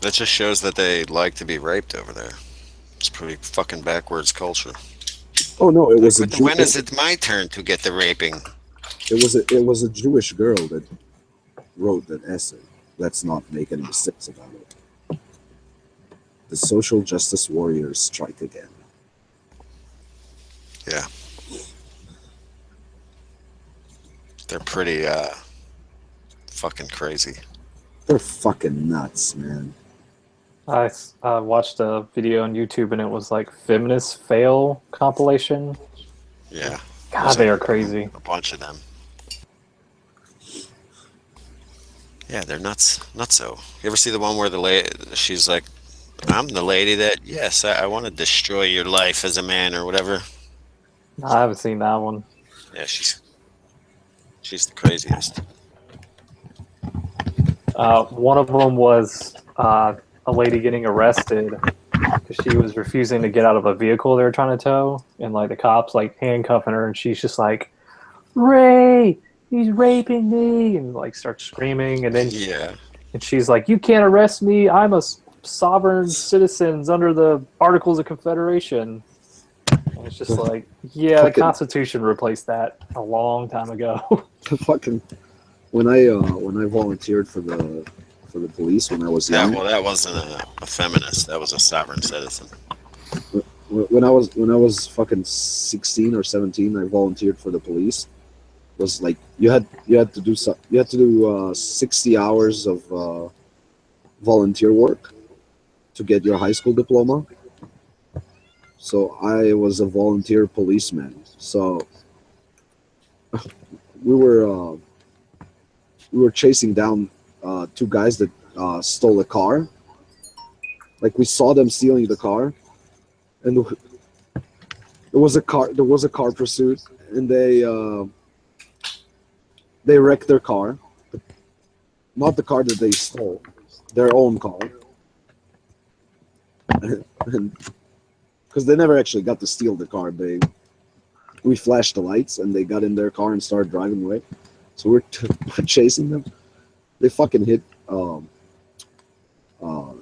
That just shows that they like to be raped over there. It's pretty fucking backwards culture. Oh no, it was When is it my turn to get the raping? It was a Jewish girl that wrote that essay. Let's not make any mistakes about it. The social justice warriors strike again. Yeah. They're pretty fucking crazy. They're fucking nuts, man. I watched a video on YouTube and it was like feminist fail compilation. Yeah. God, they are crazy. A bunch of them. Yeah, they're nuts. Nutso. You ever see the one where the she's like, I'm the lady that, yes, I want to destroy your life as a man or whatever. I haven't seen that one. Yeah, she's the craziest. One of them was a lady getting arrested because she was refusing to get out of a vehicle they were trying to tow, and like the cops like handcuffing her, and she's just like, "Ray, he's raping me," and like starts screaming, and then Yeah. and she's like, "You can't arrest me. I'm a sovereign citizen under the Articles of Confederation." And it's just like, yeah, the Fucking- Constitution replaced that a long time ago. Fucking when I volunteered for the police when I was Yeah, young. well, that wasn't a feminist. That was a sovereign citizen. When I was fucking 16 or 17, I volunteered for the police. It was like you had to do 60 hours of volunteer work to get your high school diploma. So I was a volunteer policeman. So we were chasing down two guys that stole a car. Like we saw them stealing the car, and there was a car pursuit, and they wrecked their car, not the car that they stole, their own car, and because they never actually got to steal the car, we flashed the lights and they got in their car and started driving away. So we're chasing them. They fucking hit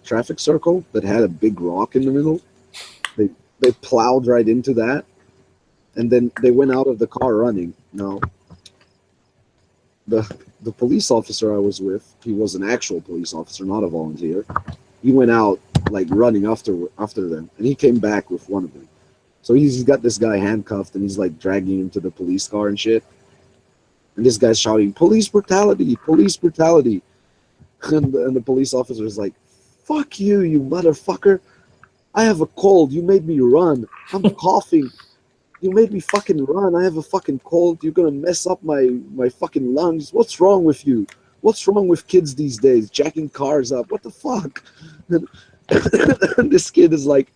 traffic circle that had a big rock in the middle. They plowed right into that, and then they went out of the car running. Now, the police officer I was with, he was an actual police officer, not a volunteer. He went out like running after them, and he came back with one of them. So he's got this guy handcuffed, and he's like dragging him to the police car and shit. And this guy's shouting, "Police brutality! Police brutality!" And the police officer is like, "Fuck you, you motherfucker! I have a cold. You made me run. I'm coughing. You made me fucking run. I have a fucking cold. You're gonna mess up my fucking lungs. What's wrong with you? What's wrong with kids these days? Jacking cars up. What the fuck?" And this kid is like,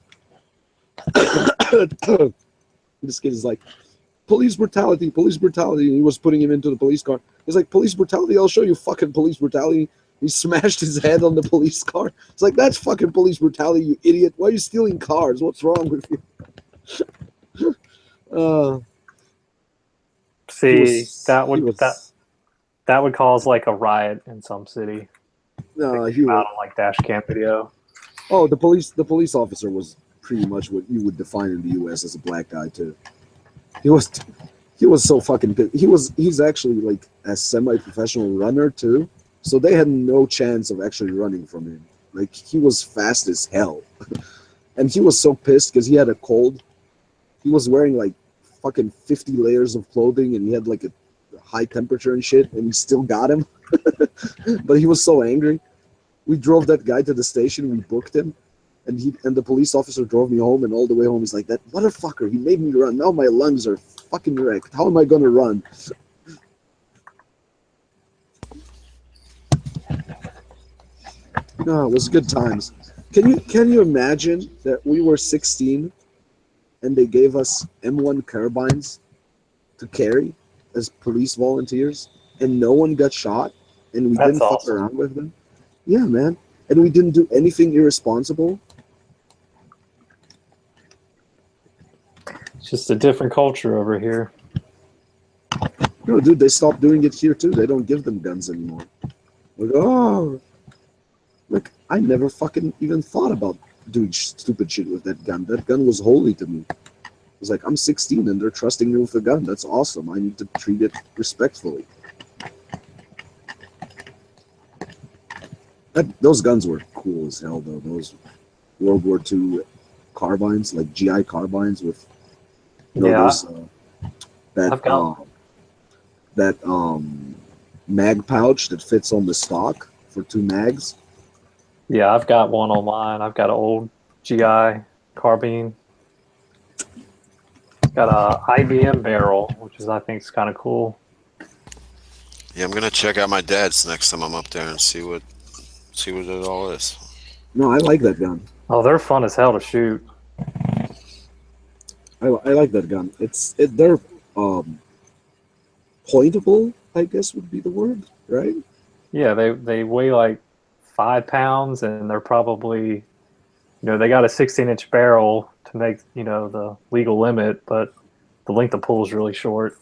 "Police brutality, police brutality." And he was putting him into the police car. He's like, "Police brutality? I'll show you fucking police brutality." He smashed his head on the police car. It's like, "That's fucking police brutality, you idiot. Why are you stealing cars? What's wrong with you?" See, that would cause like a riot in some city. No, Came out on like dash cam video. Oh, the police officer was pretty much what you would define in the U.S. as a black guy too. He was so fucking good. He's actually like a semi-professional runner too. So they had no chance of actually running from him. Like he was fast as hell, and he was so pissed because he had a cold. He was wearing like fucking 50 layers of clothing, and he had like a high temperature and shit, and we still got him. But he was so angry. We drove that guy to the station. We booked him, and the police officer drove me home. And all the way home, he's like, "That motherfucker, he made me run. Now my lungs are fucking wrecked. How am I gonna run?" No, it was good times. Can you imagine that we were 16 and they gave us M1 carbines to carry as police volunteers, and no one got shot, and we didn't fuck awesome. around with them? Yeah, man. And we didn't do anything irresponsible. It's just a different culture over here. No, dude, they stopped doing it here too. They don't give them guns anymore. Like, oh, look, I never fucking even thought about doing stupid shit with that gun. That gun was holy to me. It's like, I'm 16 and they're trusting me with a gun. That's awesome. I need to treat it respectfully. Those guns were cool as hell, though. Those World War II carbines, like GI carbines with, Yeah. those, that mag pouch that fits on the stock for 2 mags. Yeah, I've got one on mine. I've got an old GI carbine. Got a IBM barrel, which is I think is kind of cool. Yeah, I'm gonna check out my dad's next time I'm up there and see what it all is. No, I like that gun. Oh, they're fun as hell to shoot. I like that gun. They're pointable, I guess would be the word, right? Yeah, they weigh like 5 pounds, and they're probably, they got a 16-inch barrel to make, the legal limit, but the length of pull is really short.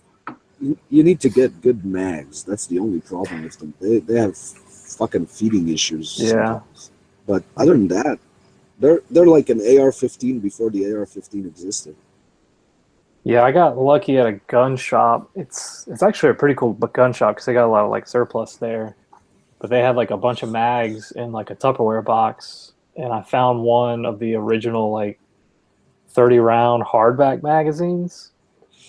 You need to get good mags. That's the only problem with them. They have fucking feeding issues. Yeah. Sometimes. But other than that, they're like an AR-15 before the AR-15 existed. Yeah, I got lucky at a gun shop. It's actually a pretty cool gun shop because they got a lot of like surplus there. But they had like a bunch of mags in like a Tupperware box, and I found one of the original like 30-round hardback magazines,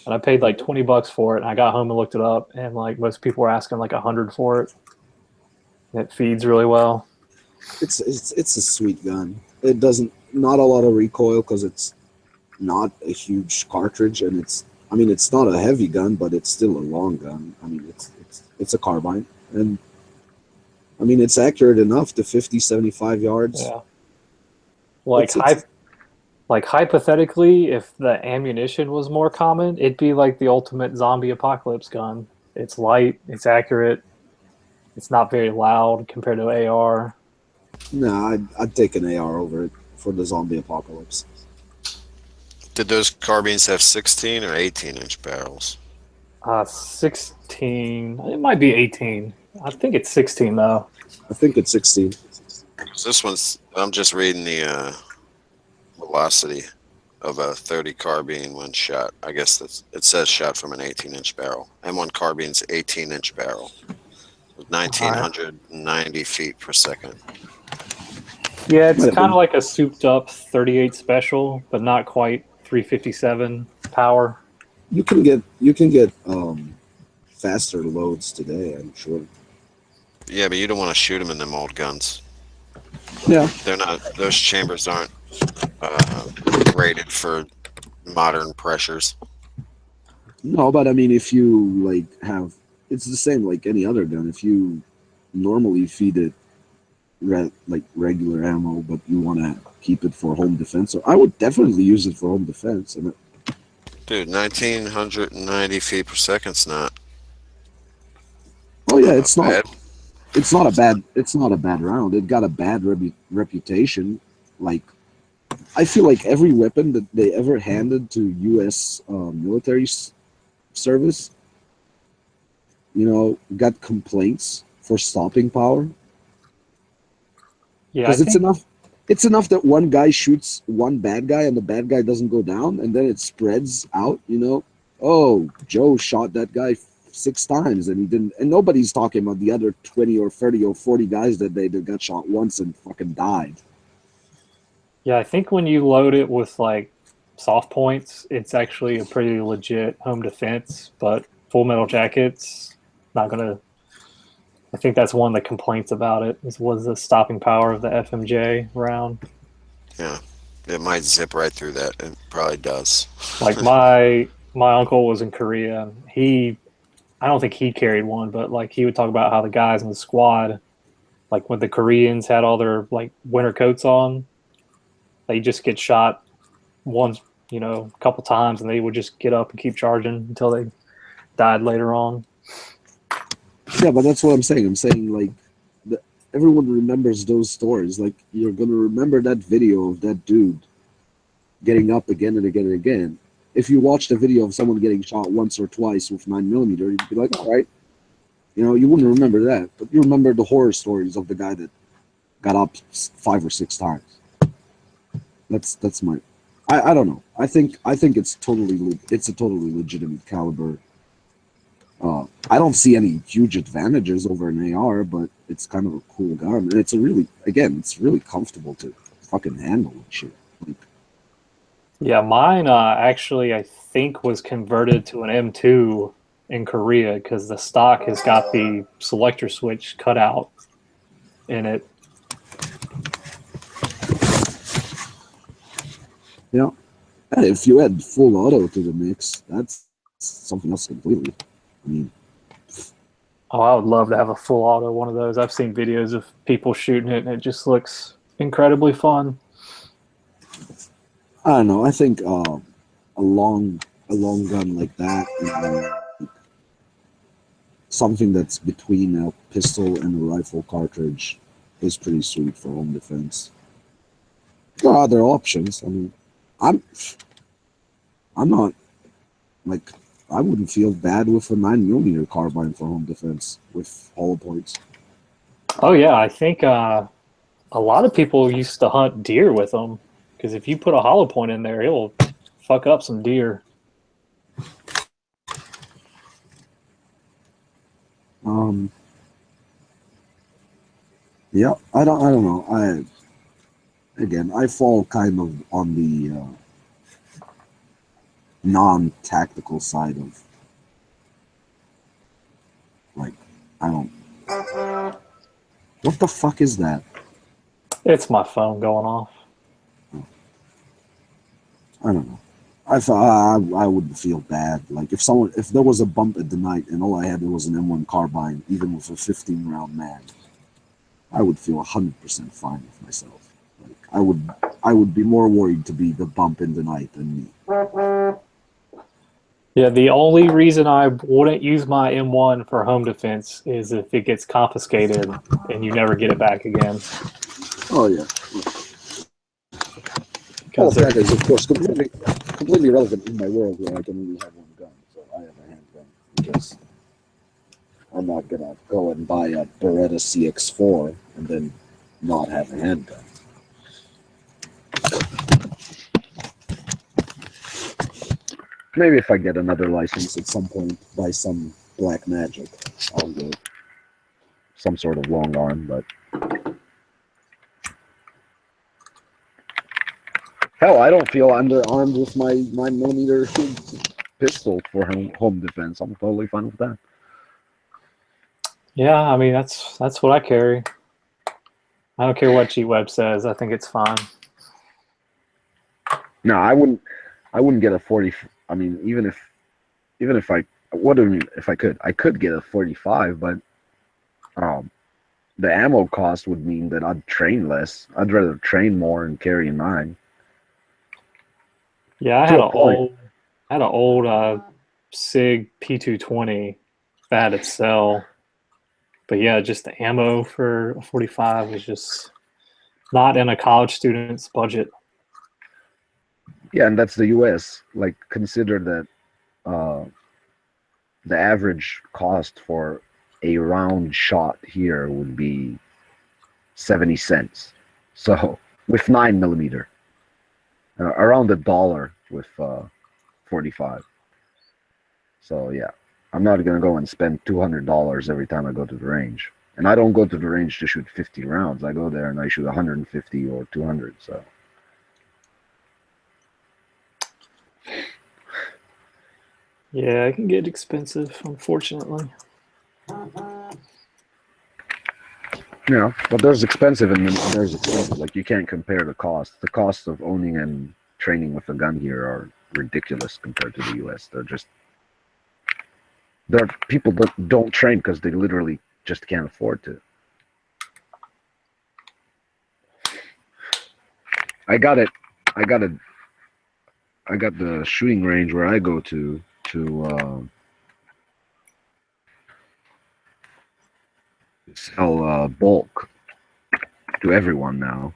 and I paid like $20 for it. And I got home and looked it up, and like most people were asking like $100 for it. And it feeds really well. It's a sweet gun. It doesn't not a lot of recoil because it's not a huge cartridge, and it's not a heavy gun, but it's still a long gun. I mean, it's a carbine, and I mean it's accurate enough to 50, 75 yards. Yeah. Like hypothetically, if the ammunition was more common, it'd be like the ultimate zombie apocalypse gun. It's light, it's accurate, it's not very loud compared to AR. No, I'd take an AR over it for the zombie apocalypse. Did those carbines have 16 or 18-inch barrels? 16. It might be 18. I think it's 16 though. I think it's 16. So this one's. I'm just reading the velocity of a 30 carbine when shot. I guess it says shot from an 18-inch barrel. M1 carbine's 18-inch barrel with 1,990 feet per second. Yeah, it's kind of like a souped up 38 special, but not quite 357 power. You can get faster loads today, I'm sure. Yeah, but you don't want to shoot them in them old guns. Yeah, They're not. Those chambers aren't rated for modern pressures. no, but I mean, if you like have, it's the same like any other gun. If you normally feed it like regular ammo, but you want to keep it for home defense, so I would definitely use it for home defense. And Dude, 1,990 feet per second's not. oh yeah, it's not. bad. It's not a bad round. It got a bad reputation. Like, I feel like every weapon that they ever handed to U.S. Military service, got complaints for stopping power. Yeah, Because it's enough that one guy shoots one bad guy and the bad guy doesn't go down, and then it spreads out. Oh, Joe shot that guy 6 times and he didn't, and nobody's talking about the other 20 or 30 or 40 guys that got shot once and fucking died. Yeah, I think when you load it with like soft points, it's actually a pretty legit home defense. But Full Metal Jacket's not gonna. I think that's one of the complaints about it was the stopping power of the FMJ round. Yeah, it might zip right through that. It probably does. Like my uncle was in Korea. And I don't think he carried one, but like he would talk about how the guys in the squad, like when the Koreans had all their like winter coats on, they just get shot once, a couple times, and they would just get up and keep charging until they died later on. Yeah, but that's what I'm saying. I'm saying like everyone remembers those stories. Like you're gonna remember that video of that dude getting up again and again and again. If you watched a video of someone getting shot once or twice with 9mm, you'd be like, all right, you wouldn't remember that, but you remember the horror stories of the guy that got up 5 or 6 times. That's my, I don't know. I think it's a totally legitimate caliber. I don't see any huge advantages over an AR, but it's kind of a cool gun, and it's really comfortable to fucking handle and shit. Like, yeah, mine actually I think was converted to an M2 in Korea because the stock has got the selector switch cut out in it. yeah, and if you add full auto to the mix, that's something else completely. I mean, Oh, I would love to have a full auto one of those. I've seen videos of people shooting it, and it just looks incredibly fun. I don't know. I think a long gun like that, something that's between a pistol and a rifle cartridge, is pretty sweet for home defense. There are other options. I mean, I'm not like, I wouldn't feel bad with a 9mm carbine for home defense with hollow points. Oh yeah, I think a lot of people used to hunt deer with them, because if you put a hollow point in there, it'll fuck up some deer. Yeah, I don't know. I fall kind of on the non-tactical side of, like, I don't. What the fuck is that? It's my phone going off. I don't know. I thought I wouldn't feel bad. Like if there was a bump at the night and all I had was an M1 carbine, even with a 15-round mag, I would feel 100% fine with myself. Like I would be more worried to be the bump in the night than me. Yeah, the only reason I wouldn't use my M1 for home defense is if it gets confiscated and you never get it back again. Oh yeah. Well, that is, of course, completely irrelevant in my world where I can only have one gun, so I have a handgun, because I'm not gonna go and buy a Beretta CX4 and then not have a handgun. Maybe if I get another license at some point by some black magic, I'll get some sort of long arm, but hell, I don't feel underarmed with my 9mm pistol for home defense. I'm totally fine with that. Yeah, I mean that's what I carry. I don't care what Cheat Web says. I think it's fine. No, I wouldn't get a 40. I mean, even if I, what do you mean if I could? I could get a 45, but the ammo cost would mean that I'd train less. I'd rather train more and carry a 9. Yeah, I had an old SIG P220 that had sell, but yeah, just the ammo for a 45 was just not in a college student's budget. Yeah, and that's the U.S. Like, consider that the average cost for a round shot here would be 70 cents. So with 9mm, around $1 with 45. So yeah, I'm not gonna go and spend $200 every time I go to the range. And I don't go to the range to shoot 50 rounds. I go there and I shoot 150 or 200. So. Yeah, it can get expensive, unfortunately. Yeah, but there's expensive and there's expensive. Like, you can't compare the cost. The costs of owning and training with a gun here are ridiculous compared to the U.S. There are people that don't train because they literally just can't afford to. I got the shooting range where I go to sell bulk to everyone now.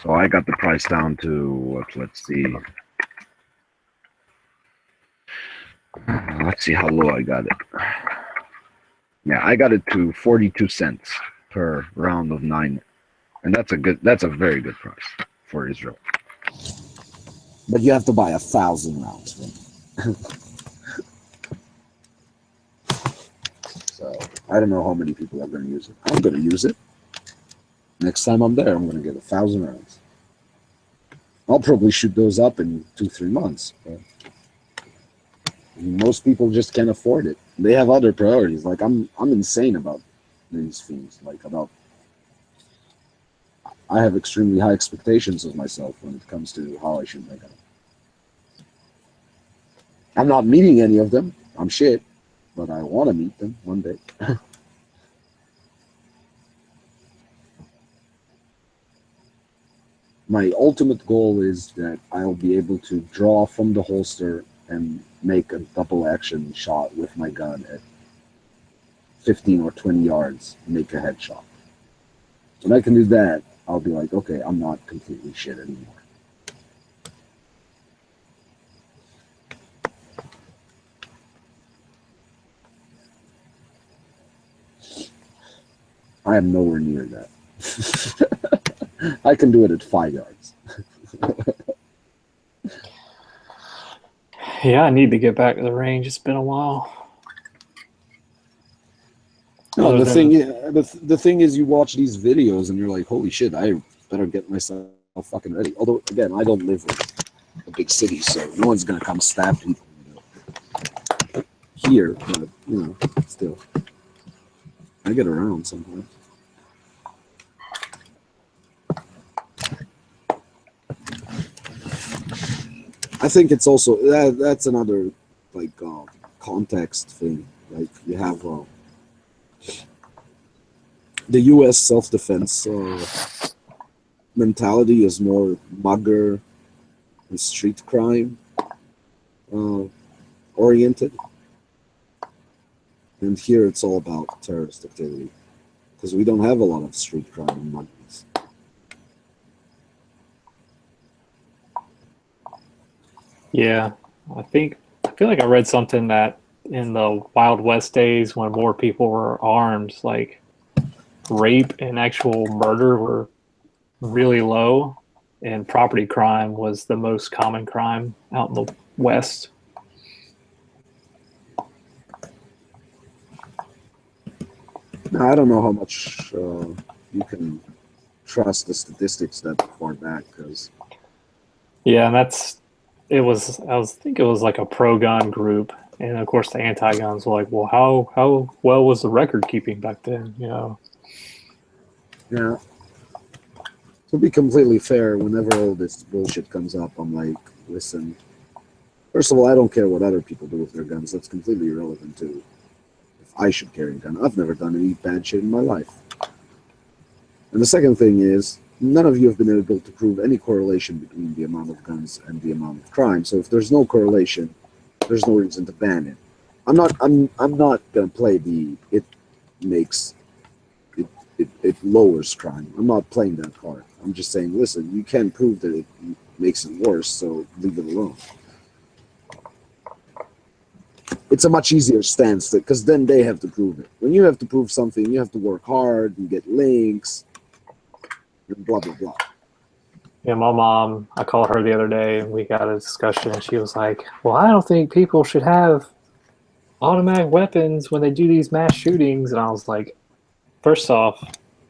So I got the price down to, let's see how low I got it. Yeah, I got it to 42 cents per round of 9, and that's a very good price for Israel. But you have to buy 1,000 rounds. So I don't know how many people are going to use it. I'm going to use it. Next time I'm there, I'm going to get 1,000 rounds. I'll probably shoot those up in 2-3 months. But most people just can't afford it. They have other priorities. Like, I'm insane about these things. Like, I have extremely high expectations of myself when it comes to how I shoot my gun. I'm not meeting any of them. I'm shit. but I want to meet them one day. My ultimate goal is that I'll be able to draw from the holster and make a double action shot with my gun at 15 or 20 yards, make a headshot. When I can do that, I'll be like, okay, I'm not completely shit anymore. I am nowhere near that. I can do it at 5 yards. Yeah, I need to get back to the range. It's been a while. No, Other the than- the thing is, you watch these videos and you're like, holy shit, I better get myself fucking ready. Although, again, I don't live in a big city, so no one's gonna come stab people here. But you know, still, I get around sometimes. I think it's also that's another like context thing. Like you have the U.S. self-defense mentality is more mugger and street crime oriented, and here it's all about terrorist activity because we don't have a lot of street crime and muggings. Yeah, I feel like I read something that in the Wild West days when more people were armed, like rape and actual murder were really low, and property crime was the most common crime out in the West. Now, I don't know how much you can trust the statistics that far back because Yeah, and I think it was like a pro-gun group, and of course the anti-guns were like, well, how well was the record keeping back then? You know, yeah. To be completely fair, whenever all this bullshit comes up, I'm like, listen, first of all, I don't care what other people do with their guns. That's completely irrelevant to if I should carry a gun. I've never done any bad shit in my life. And the second thing is, none of you have been able to prove any correlation between the amount of guns and the amount of crime. So if there's no correlation, there's no reason to ban it. I'm not gonna play the it makes it lowers crime. I'm not playing that card. I'm just saying, listen, you can't prove that it makes it worse, so leave it alone. It's a much easier stance because then they have to prove it. When you have to prove something, you have to work hard and get links and blah blah blah. yeah, my mom, I called her the other day and we got a discussion, and she was like, well, I don't think people should have automatic weapons when they do these mass shootings. And I was like, first off,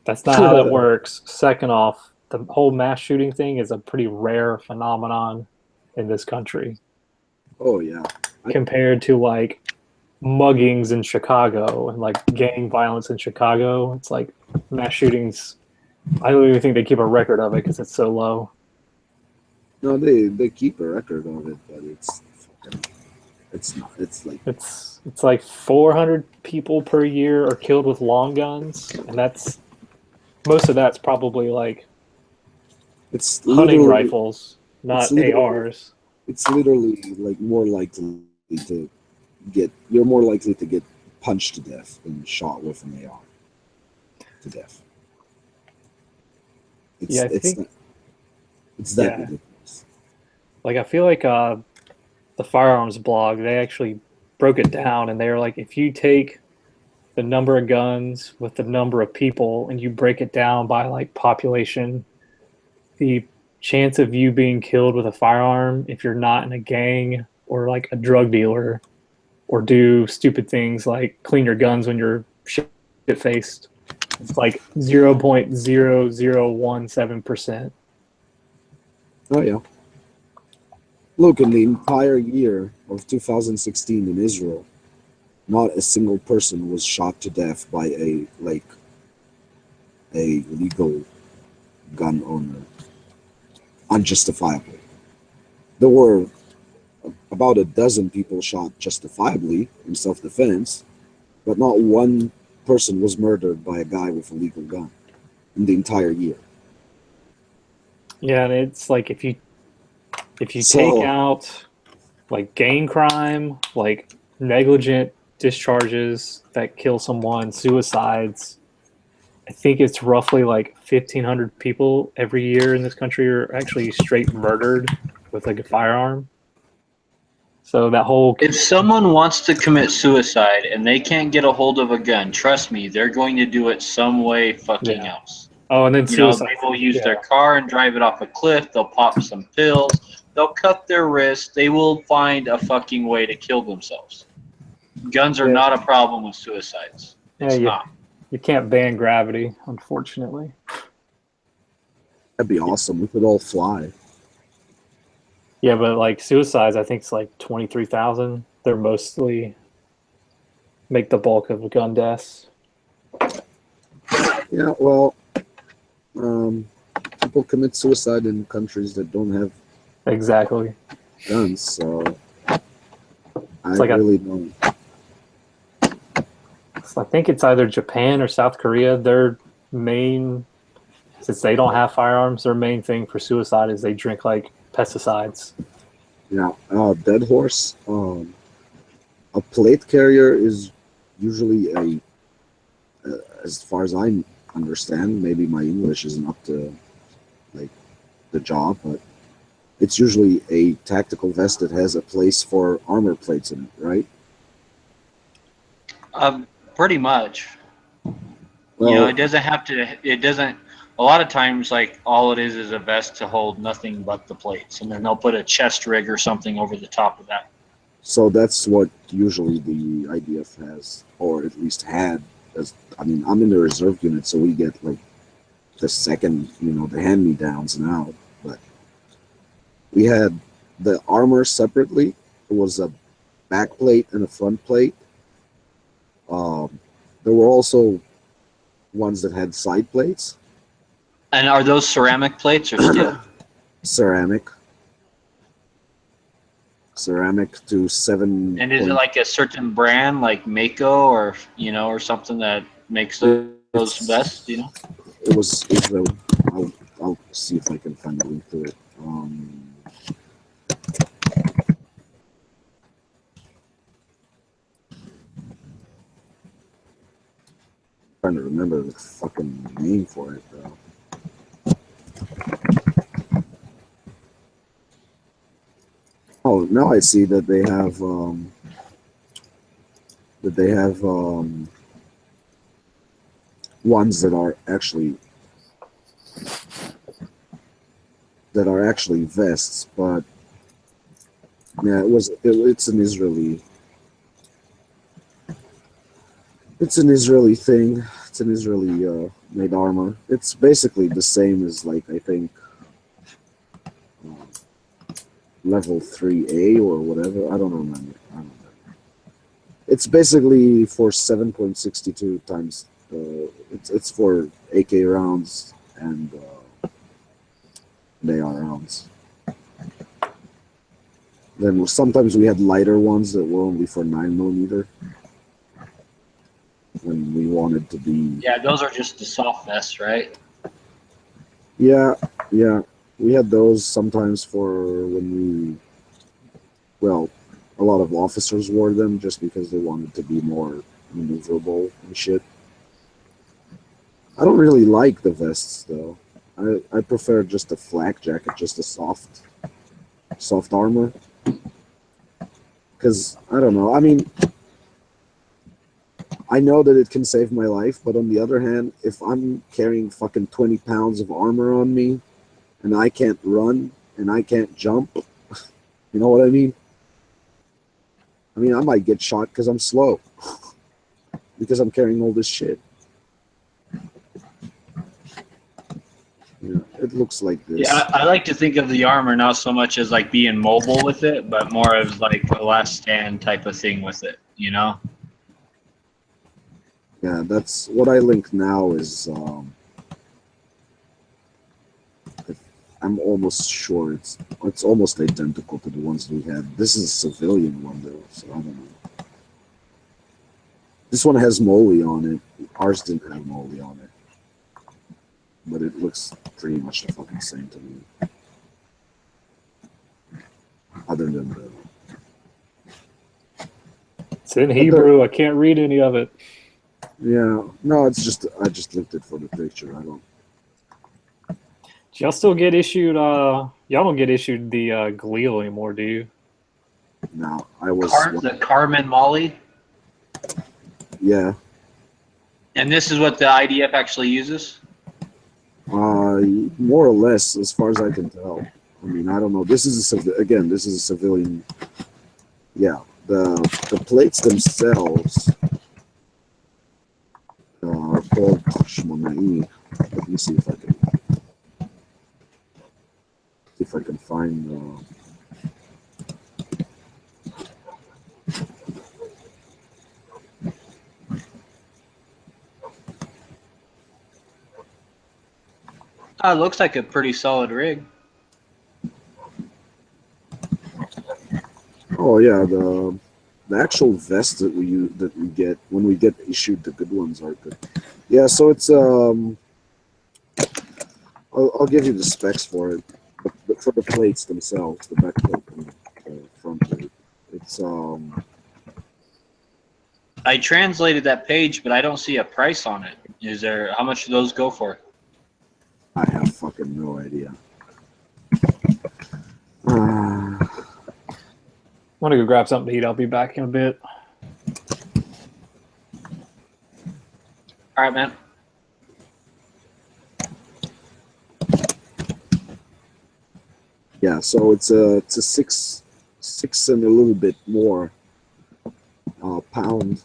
that's not how that works. Second off, the whole mass shooting thing is a pretty rare phenomenon in this country Oh yeah. compared to like muggings in Chicago and like gang violence in Chicago. It's like mass shootings. I don't even think they keep a record of it because it's so low. No, they keep a record of it, but it's not. It's like It's like 400 people per year are killed with long guns, and that's most of that's probably like it's hunting literally- rifles, not it's literally- ARs. It's literally like more likely to you're more likely to get punched to death than shot with an AR to death. It's, Yeah, I it's think- not, it's that yeah. ridiculous. Like I feel like the firearms blog, they actually broke it down, and they were like, if you take the number of guns with the number of people and you break it down by like population, the chance of you being killed with a firearm if you're not in a gang or like a drug dealer or do stupid things like clean your guns when you're shit faced, it's like 0.0017%. Oh yeah. Look, in the entire year of 2016 in Israel, not a single person was shot to death by a legal gun owner, unjustifiably. There were about a dozen people shot justifiably in self-defense, but not one person was murdered by a guy with a legal gun in the entire year. Yeah, and it's like if you So- take out like gang crime, like negligent discharges that kill someone, suicides, I think it's roughly like 1,500 people every year in this country are actually straight murdered with like a firearm. So that whole If someone wants to commit suicide and they can't get a hold of a gun, trust me, they're going to do it some way fucking Yeah. else. oh, and then You know, suicide. they will use yeah. their car and drive it off a cliff. They'll pop some pills. They'll cut their wrists. They will find a fucking way to kill themselves. Guns are Yeah. not a problem with suicides. It's Yeah, not. You can't ban gravity, unfortunately. That'd be awesome. We could all fly. Yeah, but like suicides, I think it's like 23,000. They're mostly make the bulk of gun deaths. Yeah, well, people commit suicide in countries that don't have Exactly. guns, so I like a- really don't. So I think it's either Japan or South Korea. Their main, since they don't have firearms, their main thing for suicide is they drink like pesticides. Yeah, dead horse. A plate carrier is usually as far as I understand, maybe my English isn't up to like the job, but it's usually a tactical vest that has a place for armor plates in it, right? Pretty much. Well, You know, it doesn't have to. It doesn't. A lot of times, like all it is a vest to hold nothing but the plates, and then they'll put a chest rig or something over the top of that. so that's what usually the IDF has, or at least had. As I mean, I'm in the reserve unit, so we get like the second, the hand-me-downs now. But we had the armor separately. It was a back plate and a front plate. There were also ones that had side plates. And are those ceramic plates or steel? Ceramic to 7. And is it like a certain brand, like Mako or or something that makes those vests? It was Israel. I'll see if I can find a link to it. Trying to remember the fucking name for it though. Oh, now I see that they have ones that are actually vests, but yeah, it's an Israeli. It's an Israeli thing. It's an Israeli made armor. It's basically the same as like I think level 3A or whatever. I don't remember. It's basically for 7.62 times. It's for AK rounds and AR rounds. Then sometimes we had lighter ones that were only for 9mm. When we wanted to be. Yeah, those are just the soft vests, right? Yeah. We had those sometimes for when a lot of officers wore them just because they wanted to be more maneuverable and shit. I don't really like the vests though. I prefer just a flak jacket, just a soft armor. Because I don't know. I mean, I know that it can save my life, but on the other hand, if I'm carrying fucking 20 pounds of armor on me and I can't run and I can't jump, you know what I mean? I mean, I might get shot because I'm slow, because I'm carrying all this shit. Yeah, it looks like this. Yeah, I like to think of the armor not so much as like being mobile with it, but more as like a last stand type of thing with it, Yeah, that's what I link now is I'm almost sure it's almost identical to the ones we had. This is a civilian one though, so I don't know. This one has moly on it. Ours didn't have moly on it, but it looks pretty much the fucking same to me. Other than the It's in Hebrew. I can't read any of it. yeah, no, it's just I just looked it for the picture. I don't. Do y'all still get issued? Y'all don't get issued the Galil anymore, do you? No, I was. The Carmen Molly, Yeah. and this is what the IDF actually uses. More or less, as far as I can tell. I mean, I don't know. This is again. This is a civilian. Yeah, the plates themselves are called Shmonai. Let me see if I can find. It looks like a pretty solid rig. Oh yeah, the actual vest that we get when we get issued the good ones are good. Yeah, so it's I'll give you the specs for it, but for the plates themselves, the back plate and the front plate, it's I translated that page, but I don't see a price on it. Is there? How much do those go for? I have fucking no idea. I'm gonna go grab something to eat. I'll be back in a bit. All right, man. Yeah, so it's a six and a little bit more pound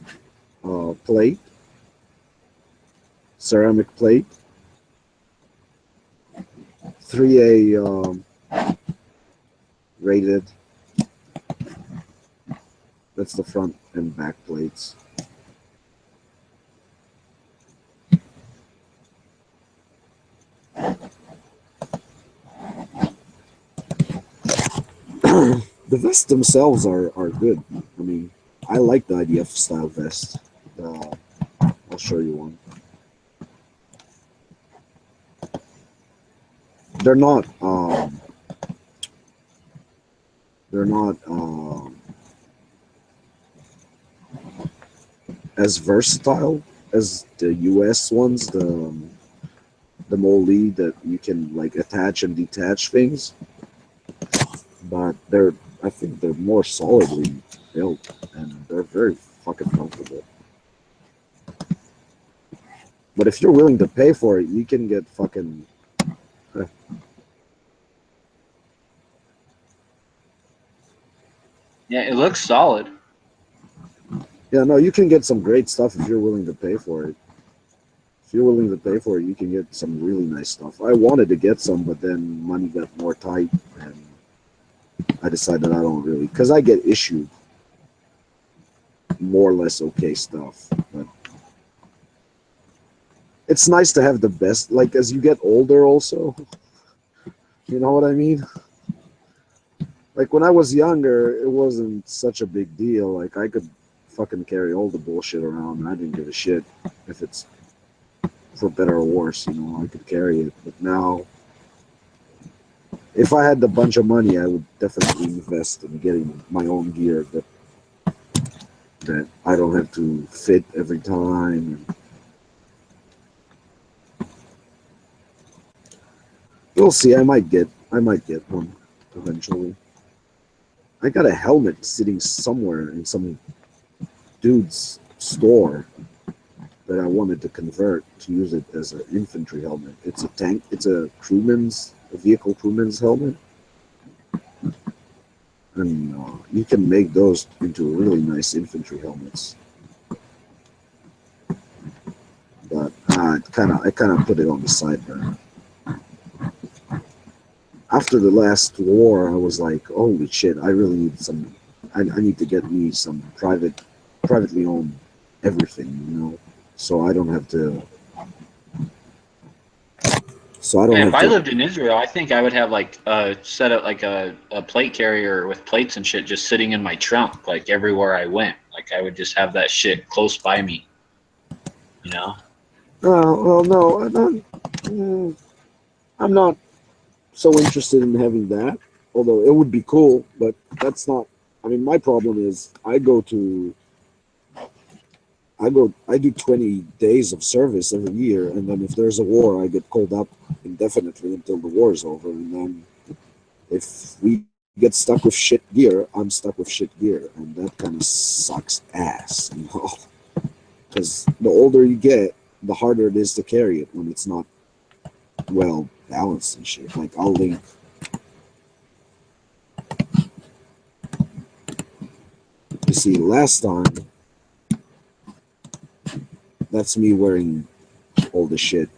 plate, ceramic plate, 3A rated. That's the front and back plates. The vests themselves are good. I mean, I like the IDF style vest. I'll show you one. They're not as versatile as the US ones, the Molly that you can like attach and detach things, but I think they're more solidly built and they're very fucking comfortable. But if you're willing to pay for it, you can get fucking Yeah, it looks solid. yeah, no, you can get some great stuff if you're willing to pay for it. If you're willing to pay for it, you can get some really nice stuff. I wanted to get some, but then money got more tight, and I decided I don't really, because I get issued more or less okay stuff. But it's nice to have the best, like as you get older also. You know what I mean? Like when I was younger, it wasn't such a big deal. Like I could fucking carry all the bullshit around and I didn't give a shit if it's for better or worse, you know, I could carry it. But now, if I had a bunch of money, I would definitely invest in getting my own gear that I don't have to fit every time. We'll see. I might get one eventually. I got a helmet sitting somewhere in some dude's store that I wanted to convert to use it as an infantry helmet. It's a tank. It's a vehicle crewman's helmet, and you can make those into really nice infantry helmets. But I kind of put it on the side burner. After the last war, I was like, holy shit, I really need some, I need to get me some privately owned everything, you know, so I don't have to So I don't Man, have if I to. lived in Israel, I think I would have like set up like a plate carrier with plates and shit just sitting in my trunk, like everywhere I went. Like I would just have that shit close by me. You know? Well, no, I'm not so interested in having that. Although it would be cool, but that's not. I mean, my problem is I do 20 days of service every year, and then if there's a war, I get called up indefinitely until the war is over. And then if we get stuck with shit gear, I'm stuck with shit gear, and that kind of sucks ass, you know. Because the older you get, the harder it is to carry it when it's not well balanced and shit. Like I'll link. You see, last time, that's me wearing all the shit.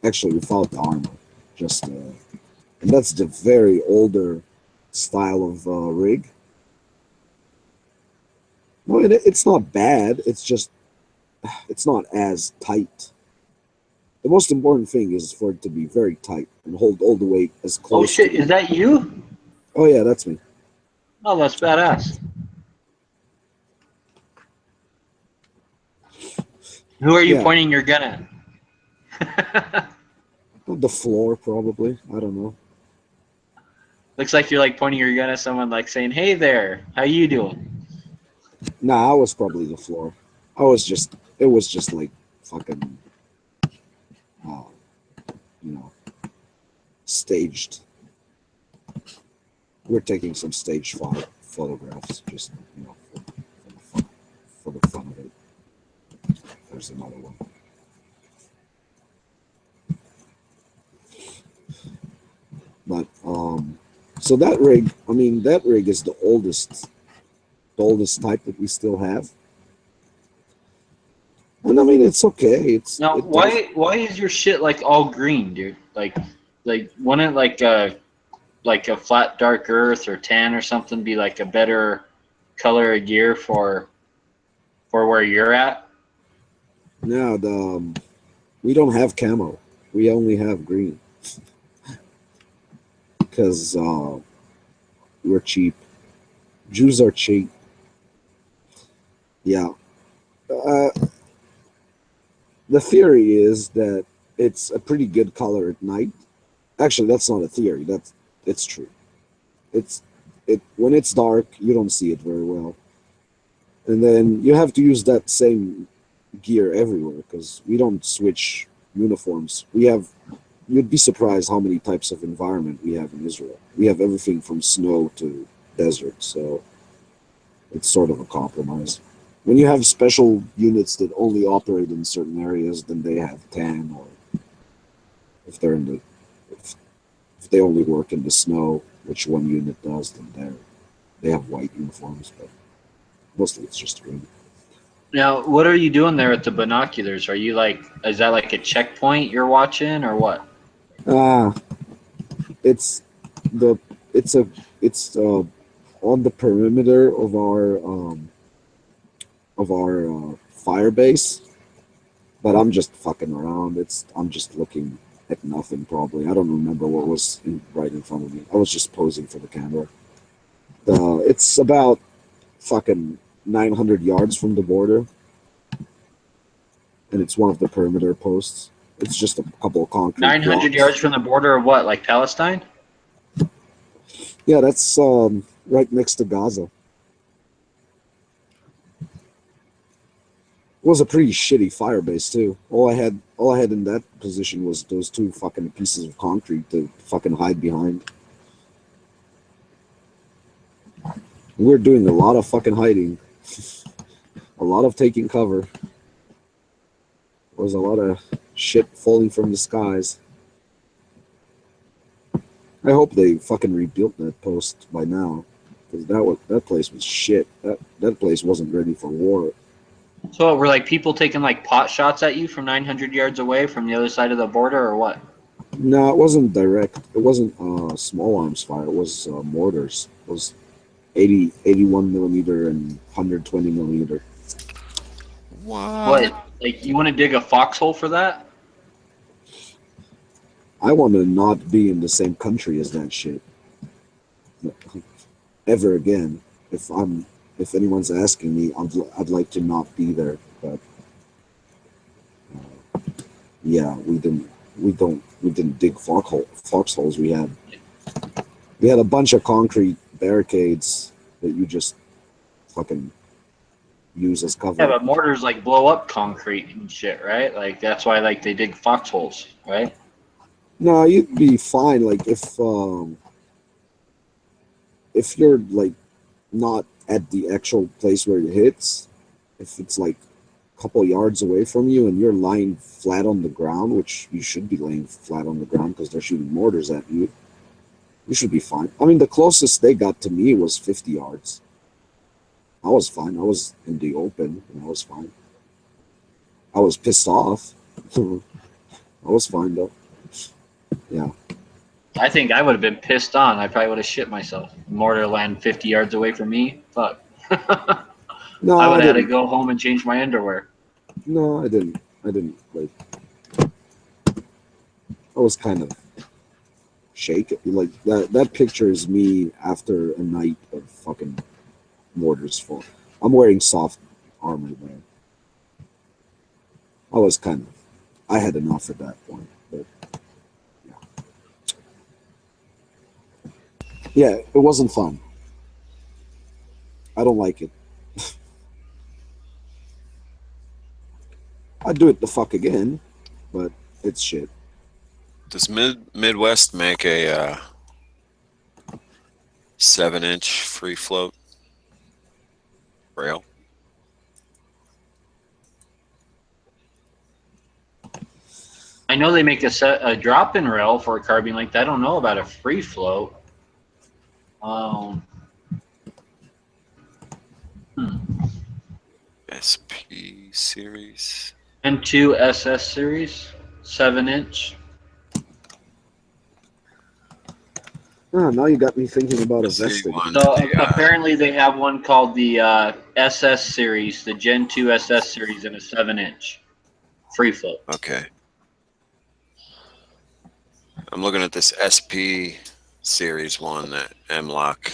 Actually, without the armor, and that's the very older style of rig. No, it's not bad. It's just it's not as tight. The most important thing is for it to be very tight and hold all the weight as close. Oh shit, is that you? Oh yeah, that's me. Oh, that's badass. Who are you pointing your gun at? The floor, probably. I don't know. Looks like you're like pointing your gun at someone, like saying, "Hey there, how you doing?" Nah, I was probably the floor. It was just like fucking, staged. We're taking some stage photographs, just, for the fun of it. There's another one. But, so that rig is the oldest type that we still have. And I mean, it's okay. Now, why is your shit like all green, dude? Like wouldn't like a flat dark earth or tan or something be like a better color of gear for where you're at? No, we don't have camo. We only have green because we're cheap. Jews are cheap. Yeah. The theory is that it's a pretty good color at night. Actually, that's not a theory. It's true. When it's dark, you don't see it very well, and then you have to use that same gear everywhere because we don't switch uniforms. You'd be surprised how many types of environment we have in Israel. We have everything from snow to desert, so it's sort of a compromise. When you have special units that only operate in certain areas, then they have tan, or if they only work in the snow, which one unit does, then they have white uniforms, but mostly it's just green. Now, what are you doing there with the binoculars? Are you is that like a checkpoint you're watching, or what? It's on the perimeter of our fire base, but I'm just fucking around. I'm just looking at nothing, probably. I don't remember what was right in front of me. I was just posing for the camera. It's about fucking 900 yards from the border, and it's one of the perimeter posts. It's just a couple of concrete 900 blocks. yards from the border of what, like Palestine? Yeah, that's right next to Gaza. It was a pretty shitty fire base too. All I had in that position was those two fucking pieces of concrete to fucking hide behind. We're doing a lot of fucking hiding. A lot of taking cover. There was a lot of shit falling from the skies. I hope they fucking rebuilt that post by now, because that place was shit. That place wasn't ready for war. So were like people taking like pot shots at you from 900 yards away from the other side of the border, or what? No, it wasn't direct. It wasn't small arms fire. It was mortars. It was 81 millimeter and 120 millimeter. What? What? Like you want to dig a foxhole for that? I want to not be in the same country as that shit ever again. If anyone's asking me, I'd like to not be there. But yeah, we didn't dig foxholes. We had a bunch of concrete barricades that you just fucking use as cover. Yeah, but mortars like blow up concrete and shit, right? Like that's why like they dig foxholes, right? No, you'd be fine. Like if you're like not at the actual place where it hits, if it's like a couple yards away from you and you're lying flat on the ground, which you should be laying flat on the ground because they're shooting mortars at you, you should be fine. I mean, the closest they got to me was 50 yards. I was fine. I was in the open and I was fine. I was pissed off. I was fine though. Yeah. I think I would have been pissed on. I probably would have shit myself. Mortar land 50 yards away from me. Fuck. No, I would have had to didn't. go home and change my underwear. No, I didn't. Like, I was kind of shaken. Like that picture is me after a night of fucking mortars full. I'm wearing soft armor there. I had enough at that point. But yeah, it wasn't fun. I don't like it. I'd do it the fuck again, but it's shit. Does Midwest make a 7-inch free float rail? I know they make a drop-in rail for a carbine like that. I don't know about a free float. SP series. N2 SS series, 7-inch. Now you got me thinking about a Let's see vested. one. So Yeah. apparently they have one called the SS series, the Gen 2 SS series, in a 7-inch free float. Okay. I'm looking at this SP series one, that M-Lock.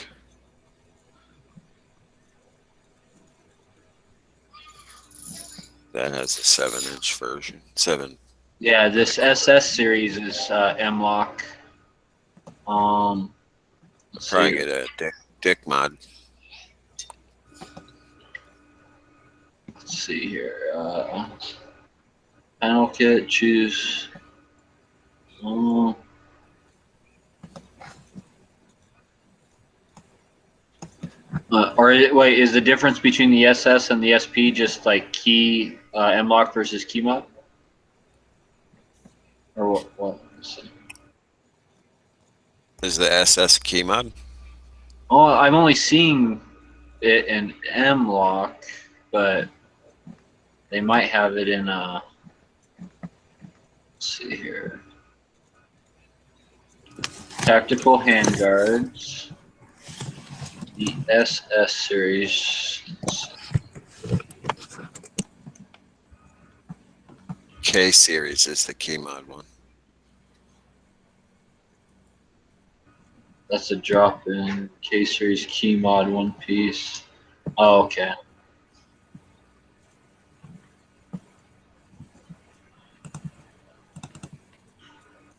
That has a 7-inch version. 7. Yeah, this SS series is M-Lock. Let's Probably see. get a dick mod. Let's see here. Panel kit, choose. Wait, is the difference between the SS and the SP just like key M-Lock versus key mod? Or what? Let's see. Is the SS key mod? Oh, I'm only seeing it in M-Lock, but they might have it in let's see here. Tactical handguards. The SS series. K series is the key mod one. That's a drop-in K series key mod one piece. Oh, okay.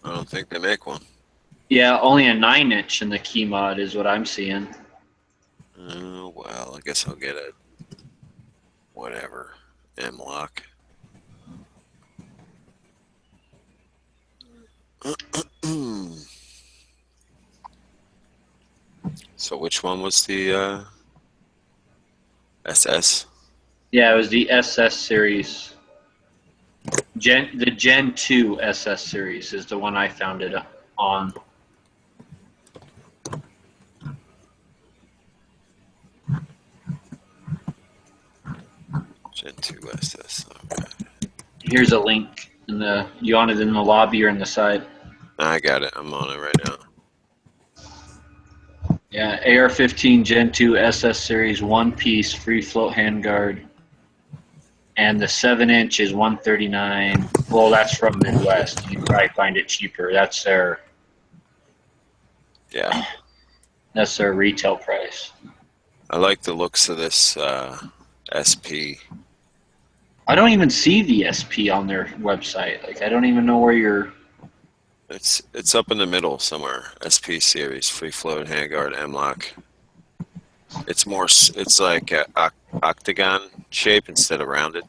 I don't think they make one. Yeah, only a 9-inch in the key mod is what I'm seeing. Oh, well, I guess I'll get a whatever M-Lock. So which one was the SS? Yeah, it was the SS series. The Gen 2 SS series is the one I found it on. Gen 2 SS. Okay. Here's a link. You want it in the lobby or in the side? I got it. I'm on it right now. Yeah, AR-15 Gen 2 SS series, one piece free float handguard, and the 7-inch is $139. Well, that's from Midwest. You can probably find it cheaper. That's their Yeah. retail price. I like the looks of this SP. I don't even see the SP on their website. Like, I don't even know where you're. It's up in the middle somewhere. SP series, free float handguard M-lock. It's like a octagon shape instead of rounded.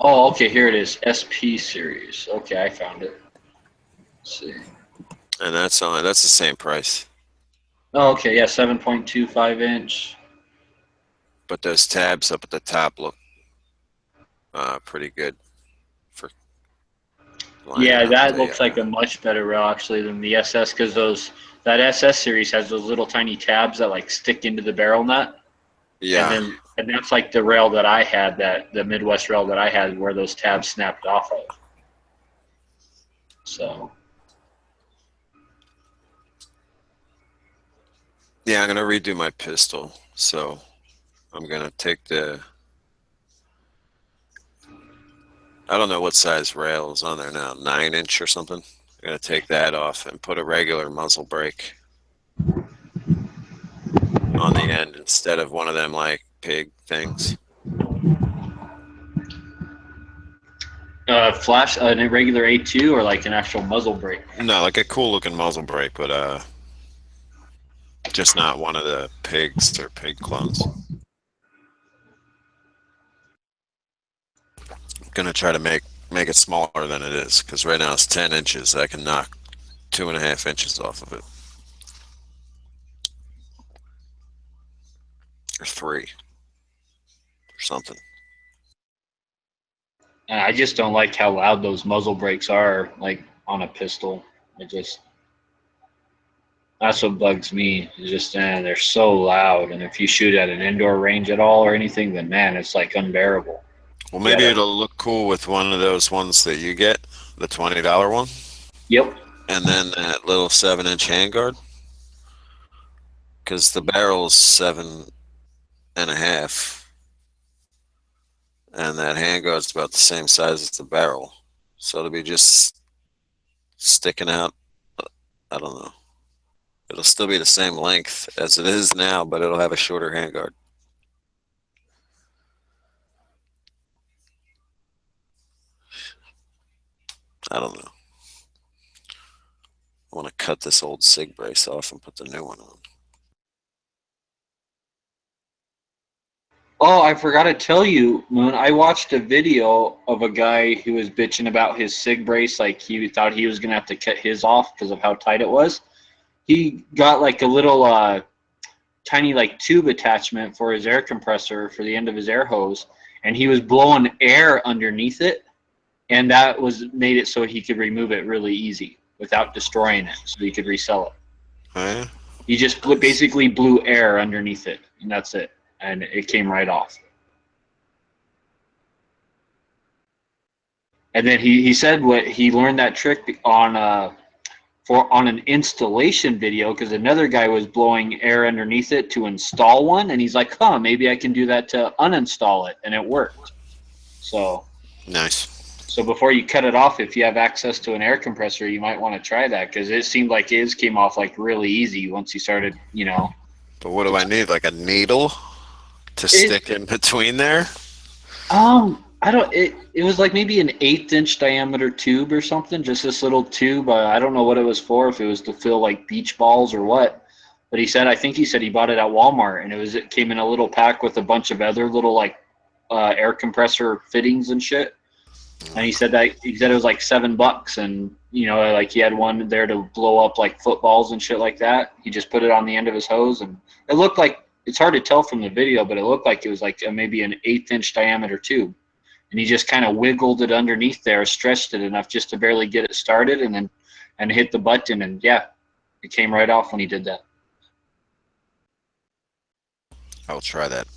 Oh, okay, here it is. SP series. Okay, I found it. Let's see. And that's the same price. Oh, okay, yeah, 7.25 inch. But those tabs up at the top look pretty good for. Yeah, that looks like a much better rail actually than the SS, because that SS series has those little tiny tabs that like stick into the barrel nut. Yeah. And that's like the rail that I had, the Midwest rail that I had, where those tabs snapped off of. So. Yeah, I'm gonna redo my pistol, so I'm gonna take I don't know what size rail is on there now, 9-inch or something. I'm gonna take that off and put a regular muzzle brake on the end instead of one of them like pig things. Flash an irregular A2 or like an actual muzzle brake? No, like a cool looking muzzle brake, but just not one of the pigs or pig clones. I'm gonna try to make it smaller than it is, because right now it's 10 inches. I can knock 2.5 inches off of it, or 3, or something. I just don't like how loud those muzzle brakes are, like on a pistol. That's what bugs me. It's just, they're so loud, and if you shoot at an indoor range at all or anything, then man, it's like unbearable. Well, maybe it'll look cool with one of those ones that you get, the $20 one. Yep. And then that little 7-inch handguard, because the barrel's 7.5, and that handguard's about the same size as the barrel, so it'll be just sticking out. I don't know. It'll still be the same length as it is now, but it'll have a shorter handguard. I don't know. I want to cut this old SIG brace off and put the new one on. Oh, I forgot to tell you, Moon. I watched a video of a guy who was bitching about his SIG brace. Like, he thought he was going to have to cut his off because of how tight it was. He got like a little tiny like tube attachment for his air compressor for the end of his air hose, and he was blowing air underneath it, and that made it so he could remove it really easy without destroying it, so he could resell it. Oh, yeah? He just basically blew air underneath it, and that's it, and it came right off. And then he said what he learned that trick on an installation video, because another guy was blowing air underneath it to install one, and he's like, maybe I can do that to uninstall it, and it worked. So Nice. So before you cut it off, if you have access to an air compressor, you might want to try that, because it seemed like his came off like really easy once you started, But what do I need? Like a needle to stick in between there? I don't. It was like maybe an 1/8-inch diameter tube or something. Just this little tube. I don't know what it was for. If it was to fill like beach balls or what. But I think he said he bought it at Walmart, and it came in a little pack with a bunch of other little like air compressor fittings and shit. And he said it was like $7, and like he had one there to blow up like footballs and shit like that. He just put it on the end of his hose, and it looked like, it's hard to tell from the video, but it looked like it was like maybe an 1/8-inch diameter tube. And he just kind of wiggled it underneath there, stretched it enough just to barely get it started, and hit the button, and yeah, it came right off when he did that. I'll try that.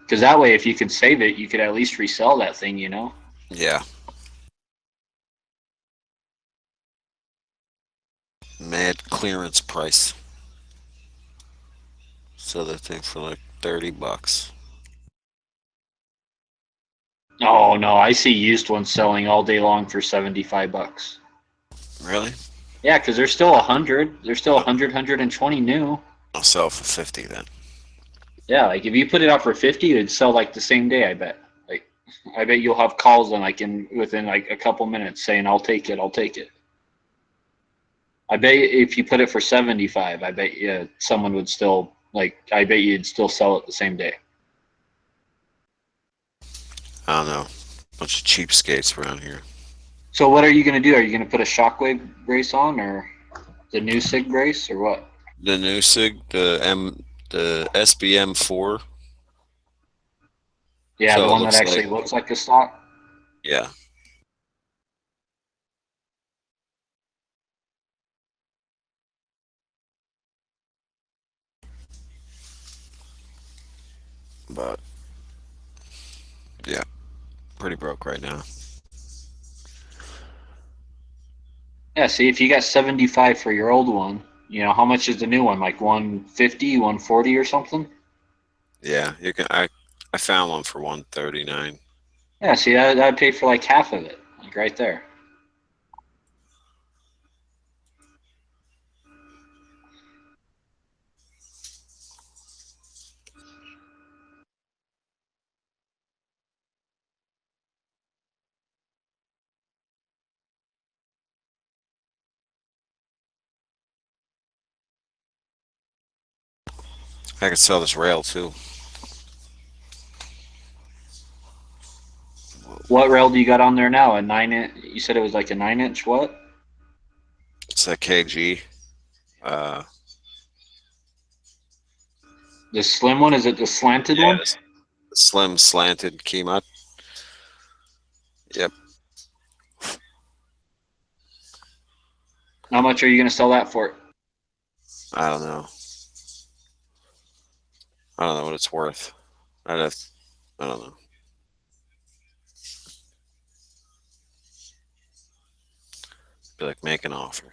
Because that way, if you could save it, you could at least resell that thing, Yeah. Mad clearance price. So that thing for like $30. Oh no, I see used ones selling all day long for $75. Really? Yeah, because they're still 100. They're still 100, 120 new. I'll sell for 50 then. Yeah, like if you put it out for 50, it'd sell like the same day. I bet. Like, I bet you'll have calls within like a couple minutes saying, "I'll take it. I'll take it." I bet if you put it for 75, I bet you someone would still like. I bet you'd still sell it the same day. I don't know. Bunch of cheapskates around here. So what are you gonna do? Are you gonna put a shockwave brace on, or the new SIG brace, or what? The new SIG, the SBM4. Yeah, So the it one that looks actually like- looks like a stock. Yeah. But yeah, pretty broke right now. Yeah, see, if you got 75 for your old one, how much is the new one? Like 150, 140 or something? Yeah, you can. I found one for 139. Yeah, see, that'd pay for like half of it, like right there. I could sell this rail too. What rail do you got on there now? A 9-inch? You said it was like a 9-inch what? It's a KG. The slim one? Is it the slanted one? Yes. Slim slanted Keymut. Yep. How much are you going to sell that for? I don't know. I don't know what it's worth. I don't know. Be like, make an offer.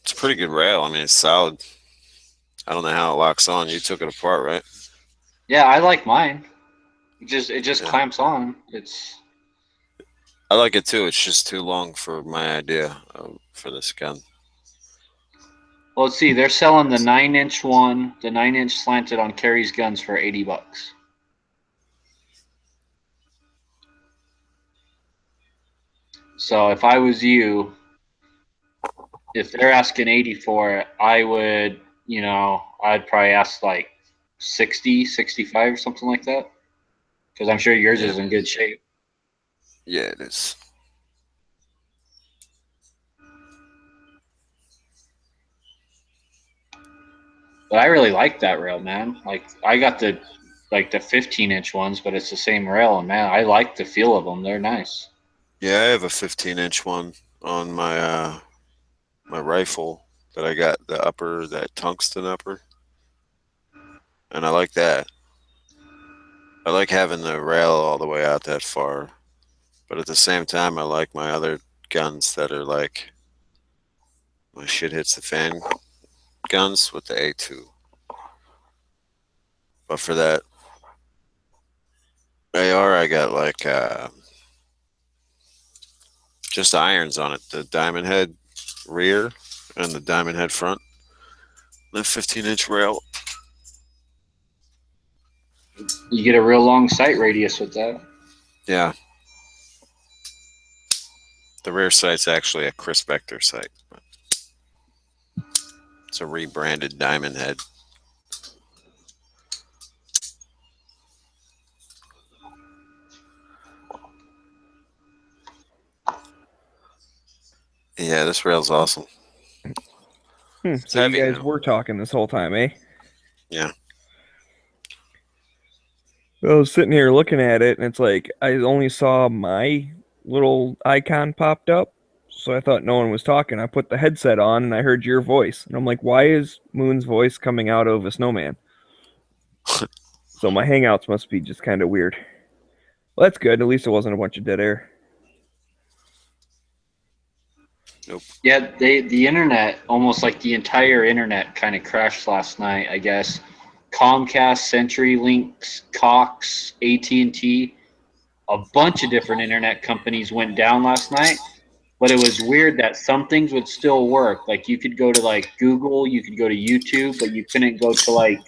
It's a pretty good rail. I mean, it's solid. I don't know how it locks on. You took it apart, right? Yeah, I like mine. It just Yeah. clamps on. I like it too. It's just too long for my idea for this gun. Well, let's see. They're selling the 9-inch one, the 9-inch slanted on Carry's Guns for $80. So if I was you, if they're asking 80 for it, I would, I'd probably ask like 60, 65 or something like that. Because I'm sure yours Yeah. is in good shape. Yeah, it is. But I really like that rail, man. Like I got the 15-inch ones, but it's the same rail, and man, I like the feel of them. They're nice. Yeah, I have a 15-inch one on my my rifle that I got that tungsten upper, and I like that. I like having the rail all the way out that far, but at the same time, I like my other guns that are like my shit hits the fan guns with the A2. But for that AR, I got like just irons on it, the diamond head rear and the diamond head front. The 15-inch rail. You get a real long sight radius with that. Yeah. The rear sight's actually a Chris Vector sight. It's a rebranded diamond head. Yeah, this rail's awesome. So heavy you guys now. were talking this whole time, eh? Yeah. I was sitting here looking at it, and it's like I only saw my little icon popped up, so I thought no one was talking. I put the headset on, and I heard your voice, and I'm like, "Why is Moon's voice coming out of a snowman?" So my hangouts must be just kind of weird. Well, that's good. At least it wasn't a bunch of dead air. Yeah, the internet, almost like the entire internet, kind of crashed last night. I guess Comcast, CenturyLink, Cox, AT&T, a bunch of different internet companies went down last night. But it was weird that some things would still work. Like you could go to like Google, you could go to YouTube, but you couldn't go to like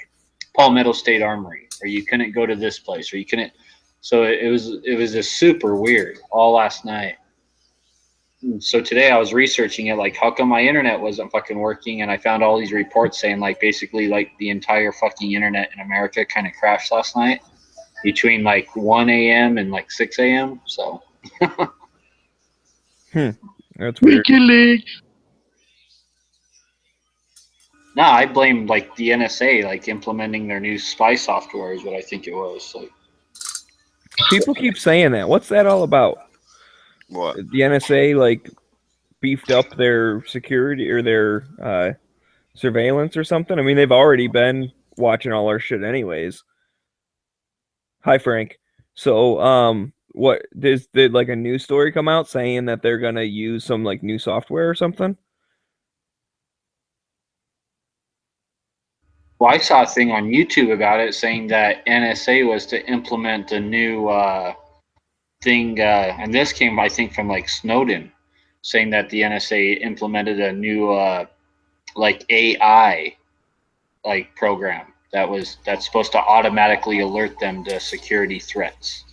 Palmetto State Armory, or you couldn't go to this place, or you couldn't. So it was just super weird all last night. And so today I was researching it, like how come my internet wasn't fucking working, and I found all these reports saying like basically like the entire fucking internet in America kind of crashed last night between like 1 a.m. and like 6 a.m. So. That's weird. No, I blame like the NSA, like implementing their new spy software is what I think it was. Like, People keep saying that. What's that all about? What? The NSA like beefed up their security or their surveillance or something? I mean, they've already been watching all our shit anyways. Hi, Frank. So, what did like a news story come out saying that they're gonna use some like new software or something? well, I saw a thing on YouTube about it saying that NSA was to implement a new thing, and this came, I think, from like Snowden, saying that the NSA implemented a new like AI like program that's supposed to automatically alert them to security threats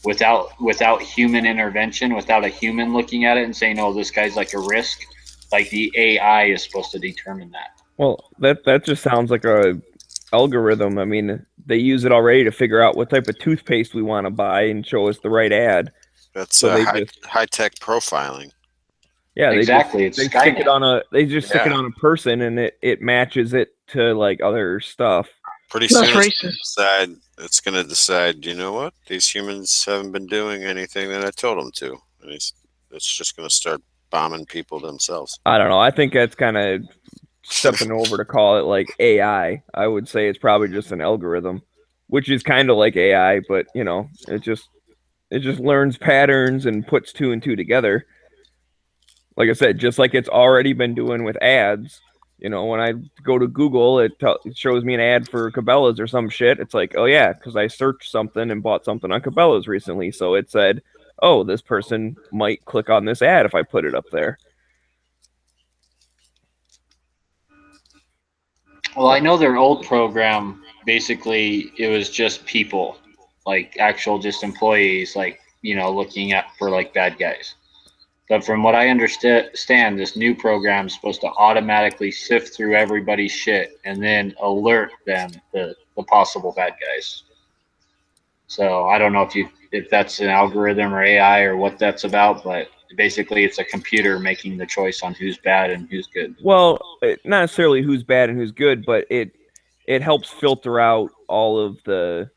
without human intervention, without a human looking at it and saying, "Oh, this guy's like a risk." Like the AI is supposed to determine that. Well, that just sounds like a algorithm. I mean, they use it already to figure out what type of toothpaste we want to buy and show us the right ad. That's So they high tech profiling. Yeah, Exactly, They it's stick it Skynet. on stick it Yeah. on a person, and it matches it to like other stuff. Pretty That's soon racist. it's going to decide, you know what? These humans haven't been doing anything that I told them to. And it's just going to start bombing people themselves. I don't know. I think that's kind of stepping over to call it like AI. I would say it's probably just an algorithm, which is kind of like AI, but you know, it just learns patterns and puts two and two together. Like I said, just like it's already been doing with ads. You know, when I go to Google, it shows me an ad for Cabela's or some shit. It's like, oh yeah, because I searched something and bought something on Cabela's recently, so it said, oh, this person might click on this ad if I put it up there. Well, I know their old program, basically, it was just people, like actual just employees, like, you know, looking at for like bad guys. But from what I understand, this new program is supposed to automatically sift through everybody's shit and then alert them to the possible bad guys. So I don't know if that's an algorithm or AI or what that's about, but basically it's a computer making the choice on who's bad and who's good. Well, not necessarily who's bad and who's good, but it helps filter out all of the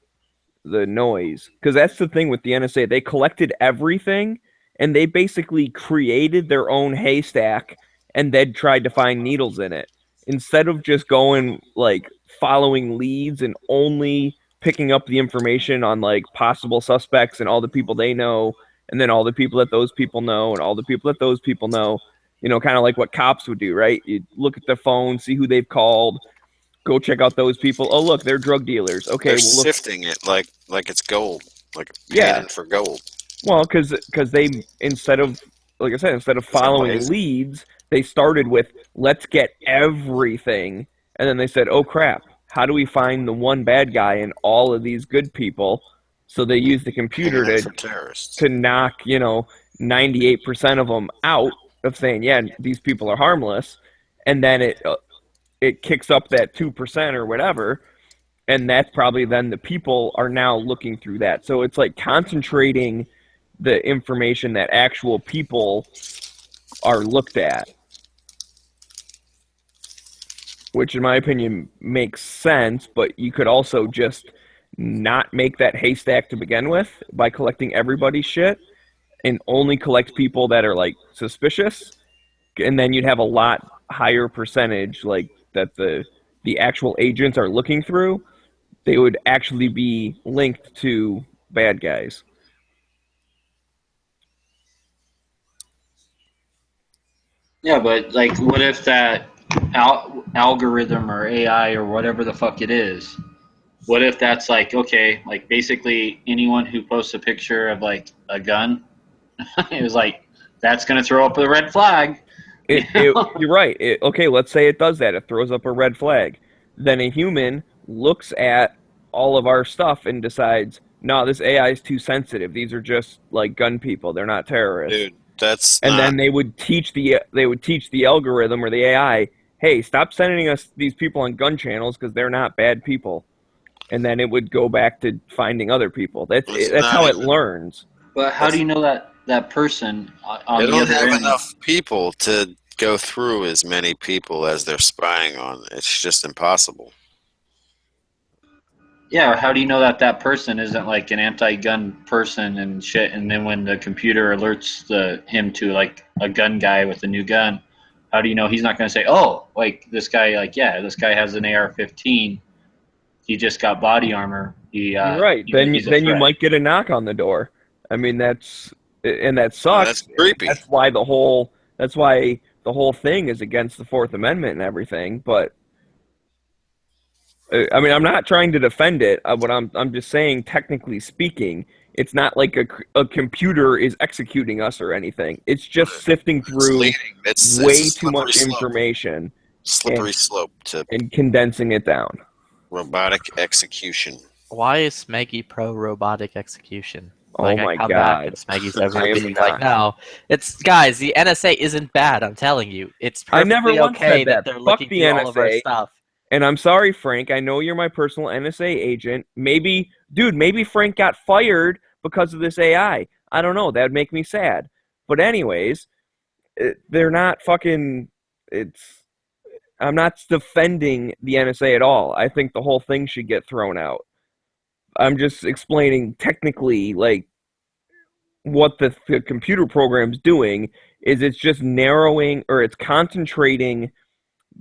noise, because that's the thing with the NSA. They collected everything and they basically created their own haystack and then tried to find needles in it instead of just going like following leads and only picking up the information on like possible suspects and all the people they know, and then all the people that those people know and all the people that those people know. You know, kind of like what cops would do, right? You look at the phone, see who they've called, go check out those people. Oh, look, they're drug dealers. Okay, They're well, look. sifting it like it's gold, like Yeah. panning for gold. Well, because they, instead of, like I said, instead of following lazy. leads, they started with, let's get everything. And then they said, oh, crap, how do we find the one bad guy and all of these good people? So they used the computer Panning for terrorists. to knock, 98% of them out of saying, yeah, these people are harmless. And then it kicks up that 2% or whatever. And that's probably then the people are now looking through that. So it's like concentrating the information that actual people are looked at, which in my opinion makes sense, but you could also just not make that haystack to begin with by collecting everybody's shit and only collect people that are like suspicious, and then you'd have a lot higher percentage like that the actual agents are looking through. They would actually be linked to bad guys. Yeah, but like, what if that algorithm or AI or whatever the fuck it is, what if that's like, okay, like basically anyone who posts a picture of like a gun, it was like, that's going to throw up a red flag. You're right. Okay, let's say it does that. It throws up a red flag. Then a human looks at all of our stuff and decides, no, this AI is too sensitive. These are just like gun people. They're not terrorists. Dude, that's And not, then they would teach the algorithm or the AI, hey, stop sending us these people on gun channels because they're not bad people. And then it would go back to finding other people. That's not how it even- learns. But how do you know that person on they the don't other have end? enough people to go through as many people as they're spying on. It's just impossible. Yeah, or how do you know that person isn't like an anti-gun person and shit? And then when the computer alerts him to like a gun guy with a new gun, how do you know he's not going to say, "Oh, like this guy, like this guy has an AR-15. He just got body armor." You're right. Then you threat. might get a knock on the door. I mean, that sucks. That's creepy. That's why the whole thing is against the Fourth Amendment and everything. But I mean, I'm not trying to defend it. What I'm just saying, technically speaking, it's not like a computer is executing us or anything. It's just sifting through leading. It's way a too much slippery slope. information Slippery slope to and condensing it down. robotic execution. Why is Smeggy pro robotic execution? Oh Like, my I come back God. and Smeggy's I over am being not. like, no, it's guys. The NSA isn't bad. I'm telling you, it's I perfectly never once okay said that. they're Fuck looking the through all of our NSA. stuff. And I'm sorry, Frank. I know you're my personal NSA agent. Maybe Frank got fired because of this AI. I don't know. That would make me sad. But anyways, they're not fucking. I'm not defending the NSA at all. I think the whole thing should get thrown out. I'm just explaining technically, like, what the computer program's doing is it's just narrowing or it's concentrating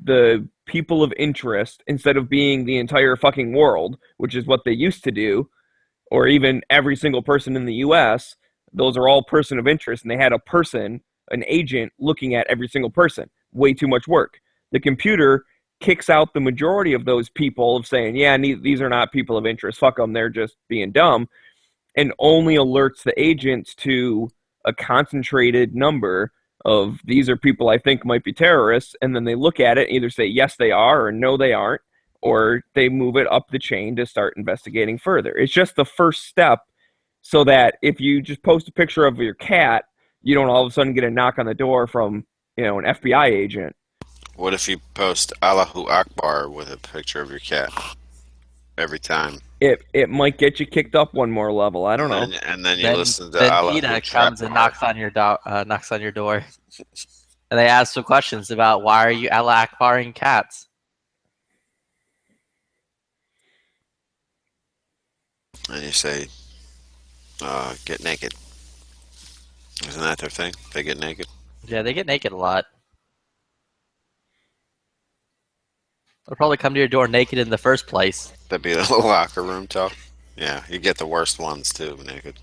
the people of interest instead of being the entire fucking world, which is what they used to do, or even every single person in the US. Those are all person of interest, and they had an agent looking at every single person. Way too much work. The computer kicks out the majority of those people of saying, yeah, these are not people of interest. Fuck them. They're just being dumb. And only alerts the agents to a concentrated number of these are people I think might be terrorists. And then they look at it and either say, yes, they are, or no, they aren't, or they move it up the chain to start investigating further. It's just the first step so that if you just post a picture of your cat, you don't all of a sudden get a knock on the door from, an FBI agent. What if you post Allahu Akbar with a picture of your cat every time? It might get you kicked up one more level. I don't know. And then you Then, listen to then Allahu PETA comes and Akbar. knocks on your door, and they ask some questions about why are you Allah Akbaring cats? And you say, get naked. Isn't that their thing? They get naked? Yeah, they get naked a lot. They'll probably come to your door naked in the first place. That'd be the locker room talk. Yeah, you get the worst ones too, naked.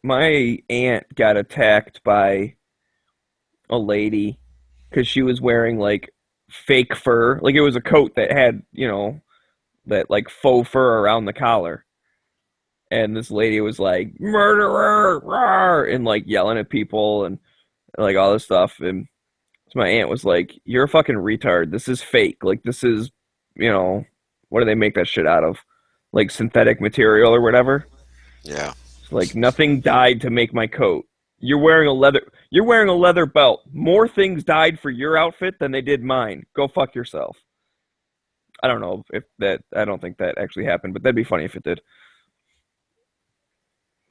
My aunt got attacked by a lady because she was wearing like fake fur. Like it was a coat that had, that like faux fur around the collar. And this lady was like, murderer, rawr, and like yelling at people and like all this stuff. And so my aunt was like, you're a fucking retard. This is fake. Like this is, what do they make that shit out of? Like synthetic material or whatever. Yeah. Like nothing died to make my coat. You're wearing a leather belt. More things died for your outfit than they did mine. Go fuck yourself. I don't know I don't think that actually happened, but that'd be funny if it did.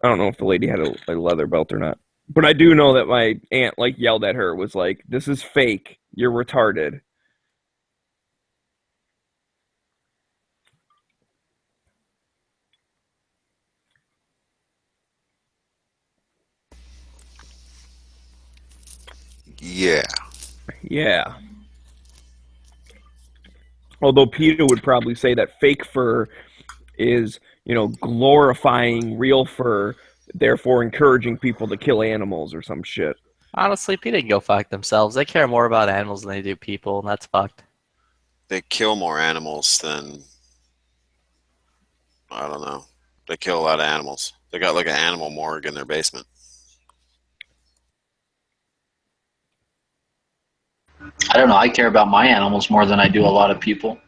I don't know if the lady had a leather belt or not. But I do know that my aunt like yelled at her, was like, this is fake. You're retarded. Yeah. Yeah. Although PETA would probably say that fake fur is, glorifying real fur, therefore encouraging people to kill animals or some shit. Honestly, people can go fuck themselves. They care more about animals than they do people, and that's fucked. They kill more animals than, I don't know. They kill a lot of animals. They got like an animal morgue in their basement. I don't know. I care about my animals more than I do a lot of people.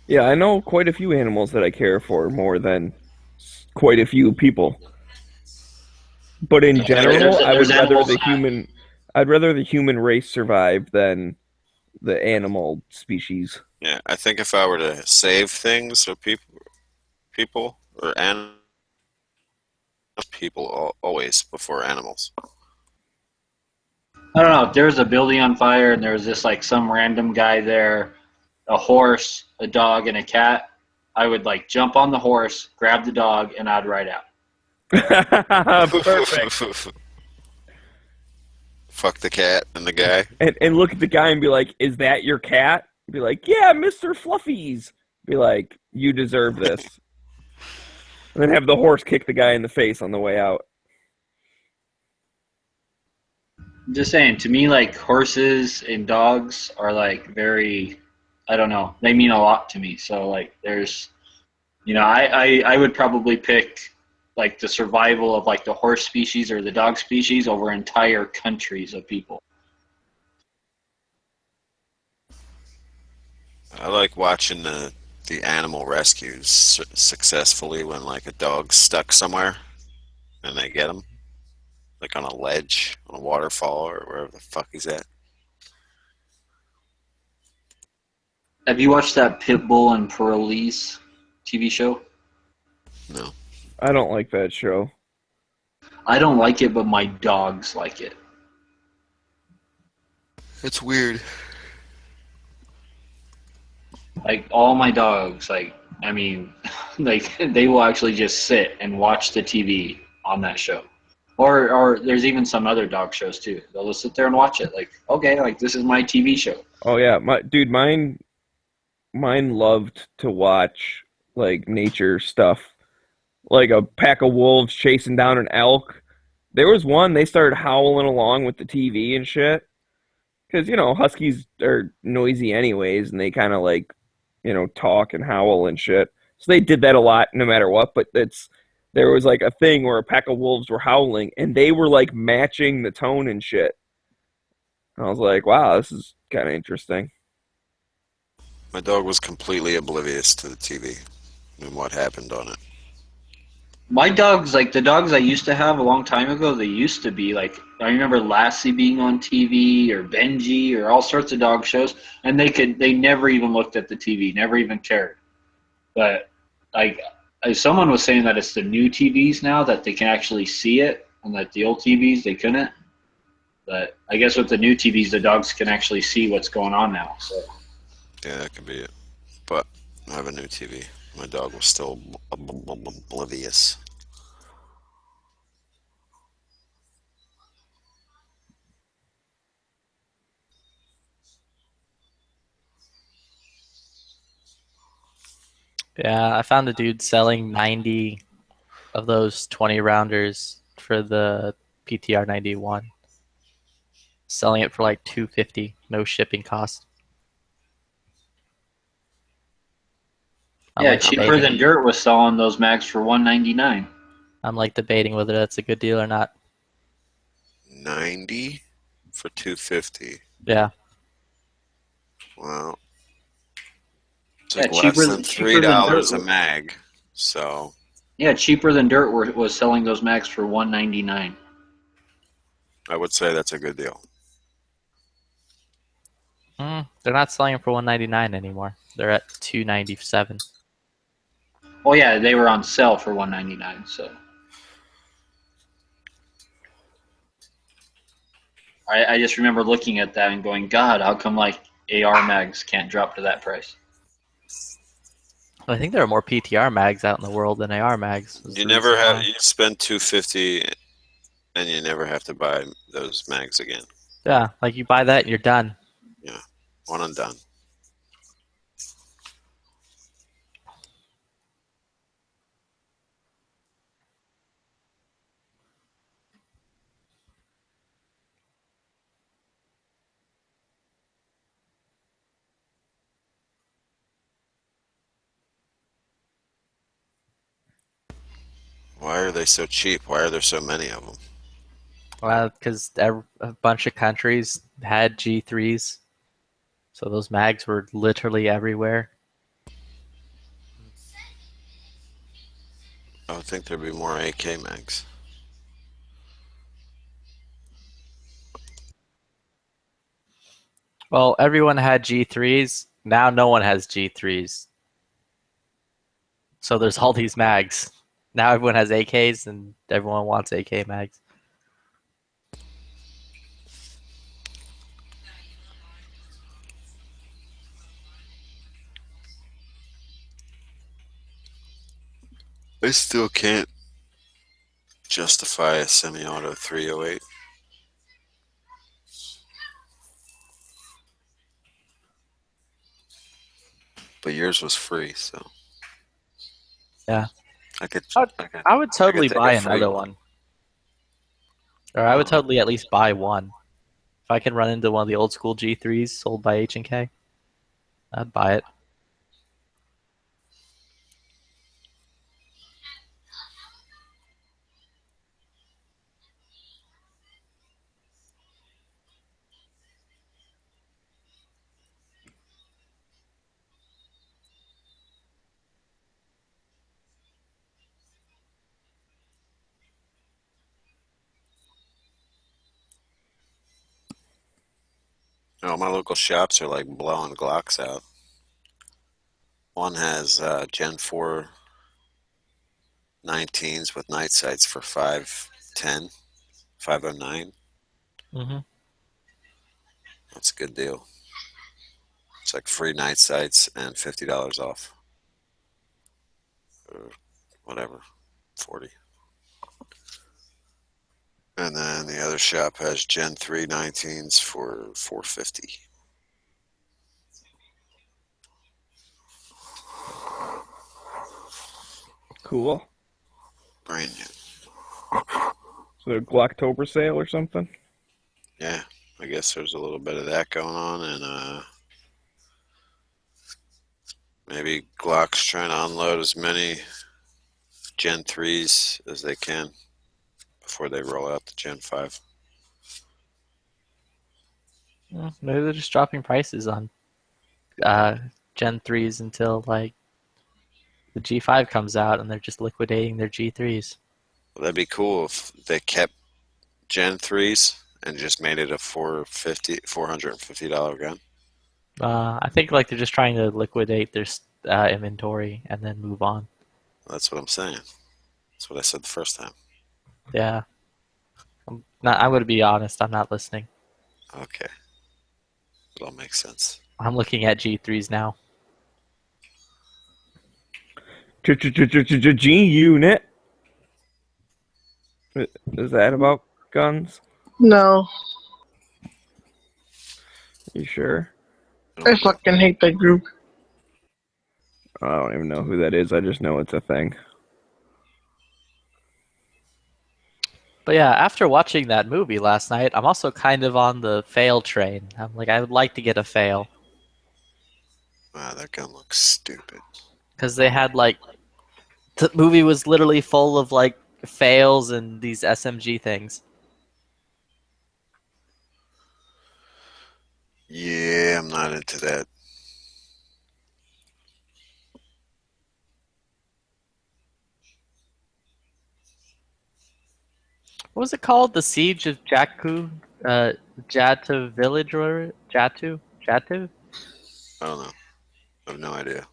Yeah, I know quite a few animals that I care for more than quite a few people. But in general, I would There's rather animals the that- human. I'd rather the human race survive than the animal species. Yeah, I think if I were to save things or people or animals, people always before animals. I don't know. If there was a building on fire and there was just like some random guy there, a horse, a dog, and a cat, I would like jump on the horse, grab the dog, and I'd ride out. Perfect. Fuck the cat and the guy. And look at the guy and be like, "Is that your cat?" Be like, "Yeah, Mr. Fluffies." Be like, "You deserve this." And then have the horse kick the guy in the face on the way out. I'm just saying, to me, like horses and dogs are like very, I don't know, they mean a lot to me. So like, there's, I would probably pick like the survival of like the horse species or the dog species over entire countries of people. I like watching the animal rescues successfully when like a dog's stuck somewhere and they get him, like on a ledge, on a waterfall, or wherever the fuck he's at. Have you watched that Pitbull and Police TV show? No. I don't like that show. I don't like it, but my dogs like it. It's weird. Like all my dogs, like I mean, like they will actually just sit and watch the TV on that show. Or there's even some other dog shows too. They'll just sit there and watch it. Like, okay, like this is my TV show. Oh yeah, mine loved to watch like nature stuff, like a pack of wolves chasing down an elk. There was one they started howling along with the TV and shit, because huskies are noisy anyways, and they kind of like talk and howl and shit. So they did that a lot, no matter what. But there was like a thing where a pack of wolves were howling, and they were like matching the tone and shit. I was like, wow, this is kind of interesting. My dog was completely oblivious to the TV and what happened on it. My dogs, like the dogs I used to have a long time ago, they used to be like, I remember Lassie being on TV or Benji or all sorts of dog shows, and they never even looked at the TV, never even cared. But like, someone was saying that it's the new TVs now that they can actually see it, and that the old TVs they couldn't. But I guess with the new TVs, the dogs can actually see what's going on now. So. Yeah, that could be it. But I have a new TV. My dog was still oblivious. Yeah, I found a dude selling 90 of those 20 rounders for the PTR 91. Selling it for like $250, no shipping cost. I'm Yeah, like cheaper debating- than dirt was selling those mags for $199. I'm like debating whether that's a good deal or not. 90 for 250. Yeah. Wow. It's Yeah, like cheaper less than- than cheaper than $3 a dirt. mag. So Yeah, cheaper than dirt was selling those mags for $199. I would say that's a good deal. They're not selling them for $199 anymore. They're at $297. Oh yeah, they were on sale for $199. So I just remember looking at that and going, God, how come like AR mags can't drop to that price? I think there are more PTR mags out in the world than AR mags. You never have you spend 250 and you never have to buy those mags again. Yeah, like you buy that and you're done. Yeah. One and done. Why are they so cheap? Why are there so many of them? Well, because a bunch of countries had G3s, so those mags were literally everywhere. I would think there'd be more AK mags. Well, everyone had G3s. Now no one has G3s. So there's all these mags. Now everyone has AKs and everyone wants AK mags. I still can't justify a semi-auto 308. But yours was free, so. Yeah. I could I would totally take buy a free another one. Or I would totally at least buy one. If I can run into one of the old school G3s sold by H&K, I'd buy it. No, my local shops are like blowing Glocks out. One has Gen 4 19s with night sights for 510, 509. Mm-hmm. That's a good deal. It's like free night sights and $50 off. Or whatever, 40. And then the other shop has Gen 3 19s for $450. Cool. Brand new. So a Glocktober sale or something? Yeah, I guess there's a little bit of that going on, and maybe Glock's trying to unload as many Gen 3s as they can before they roll out the Gen 5. Well, maybe they're just dropping prices on Gen 3s until like the G5 comes out and they're just liquidating their G3s. Well, that'd be cool if they kept Gen 3s and just made it a $450 gun. I think like they're just trying to liquidate their inventory and then move on. That's what I'm saying. That's what I said the first time. Yeah. I'm going to be honest, I'm not listening. Okay. It all makes sense. I'm looking at G3s now. G-Unit. Is that about guns? No, You sure? I fucking hate that group. I don't even know who that is. I just know it's a thing. But yeah, after watching that movie last night, I'm also kind of on the fail train. I'm like, I would like to get a fail. Wow, that gun looks stupid. Because they had like, the movie was literally full of like fails and these SMG things. Yeah, I'm not into that. What was it called? The Siege of Jakku? Jatu Village or Jatu? Jatu? I don't know. I have no idea.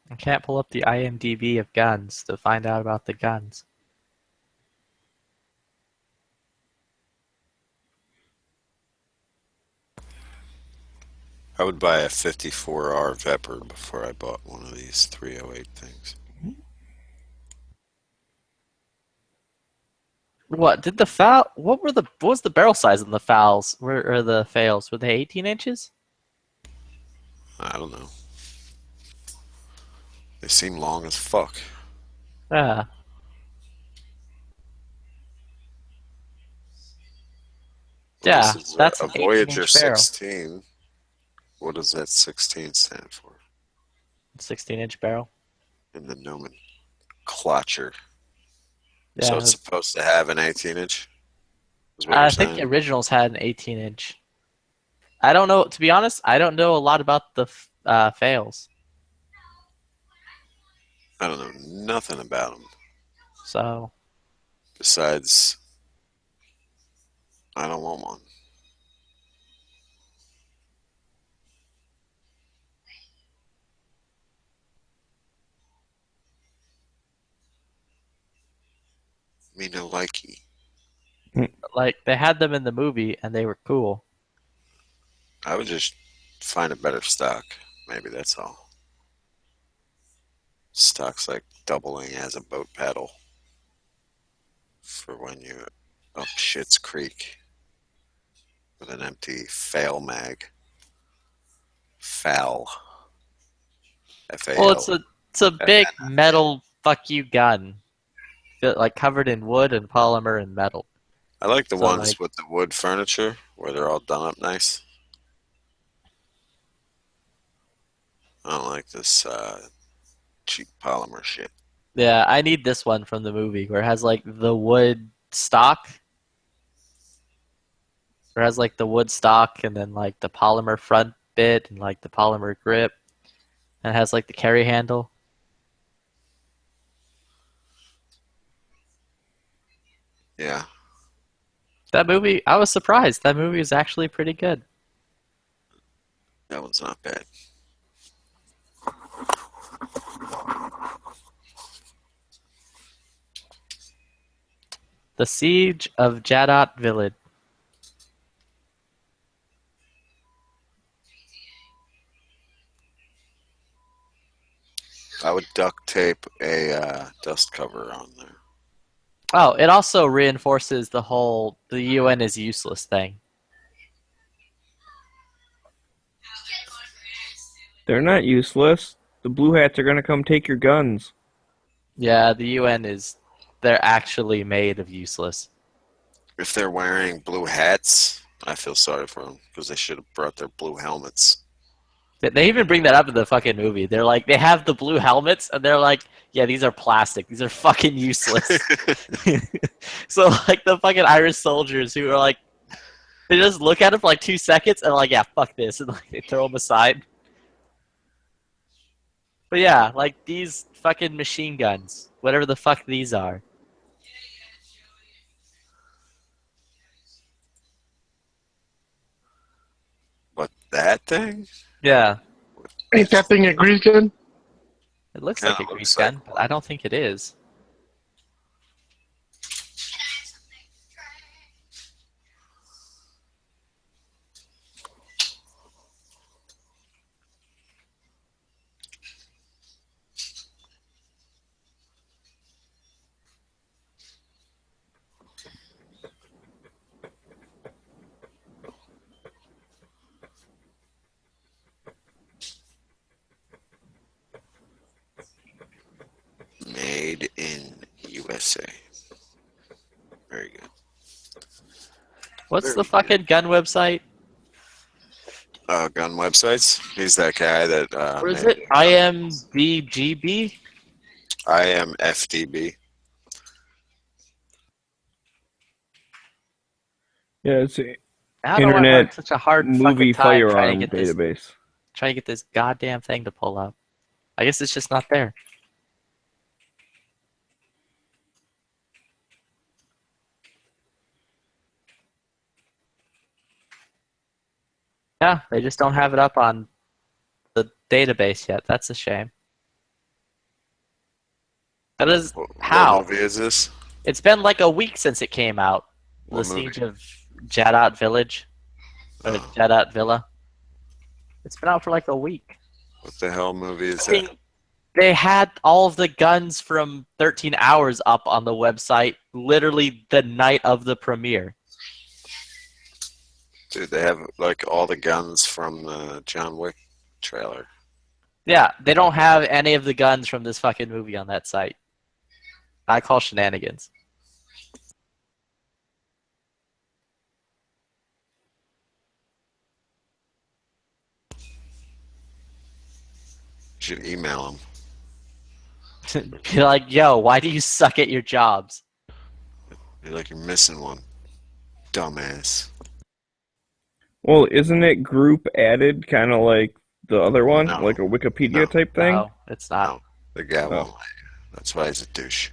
I can't pull up the IMDb of guns to find out about the guns. I would buy a 54R Vepr before I bought one of these 308 things. What did the foul? What was the barrel size in the fouls? Or the fails? Were they 18 inches? I don't know. They seem long as fuck. Yeah. Yeah, This is that's a an Voyager 18-inch barrel. 16. What does that 16 stand for? 16-inch barrel. In the nomenclature. Yeah, So it's supposed to have an 18-inch? I think the originals had an 18-inch. I don't know. To be honest, I don't know a lot about the fails. I don't know nothing about them. So. Besides, I don't want one. Me no likey. Like, they had them in the movie, and they were cool. I would just find a better stock. Maybe that's all. Stock's like doubling as a boat paddle for when you're up Schitt's Creek with an empty fail mag. Foul. F-A-L. Well, it's a big metal fuck you gun, like covered in wood and polymer and metal. I like the So, ones like- with the wood furniture where they're all done up nice. I don't like this cheap polymer shit. Yeah, I need this one from the movie where it has like the wood stock. Where it has like the wood stock and then like the polymer front bit and like the polymer grip. And it has like the carry handle. Yeah. That movie, I was surprised. That movie is actually pretty good. That one's not bad. The Siege of Jadot Village. I would duct tape a dust cover on there. Oh, it also reinforces the whole the UN is useless thing. They're not useless. The blue hats are gonna come take your guns. Yeah, the UN they're actually made of useless. If they're wearing blue hats, I feel sorry for them because they should have brought their blue helmets. They even bring that up in the fucking movie. They're like, they have the blue helmets, and they're like, yeah, these are plastic. These are fucking useless. So, like, the fucking Irish soldiers who are like, they just look at it for like 2 seconds, and like, yeah, fuck this, and like, they throw them aside. But yeah, like, these fucking machine guns, whatever the fuck these are. What, that thing? Yeah. Ain't that thing a grease gun? It looks Kinda like a looks grease like gun, but I don't think it is. Made in USA. Very good. What's the fucking gun website? Gun websites. He's that guy that. What is it? IMDGB? I am FDB. Yeah, it's a I don't know why I Internet had such a hard movie fucking time trying firearm to get this, database. trying to get this goddamn thing to pull up. I guess it's just not there. Yeah, they just don't have it up on the database yet. That's a shame. That is how. What movie is this? It's been like a week since it came out. What The movie? Siege of Jadot Village. Or Oh. Jadot Villa. It's been out for like a week. What the hell movie is I mean, that? They had all of the guns from 13 Hours up on the website literally the night of the premiere. Dude, they have like all the guns from the John Wick trailer. Yeah, they don't have any of the guns from this fucking movie on that site. I call shenanigans. You should email them. Be like, yo, why do you suck at your jobs? Be like, you're missing one, dumbass. Well, isn't it group added kind of like the other one? No. Like a Wikipedia No. type thing? No, it's not. No, the guy Oh. won't let you. That's why he's a douche.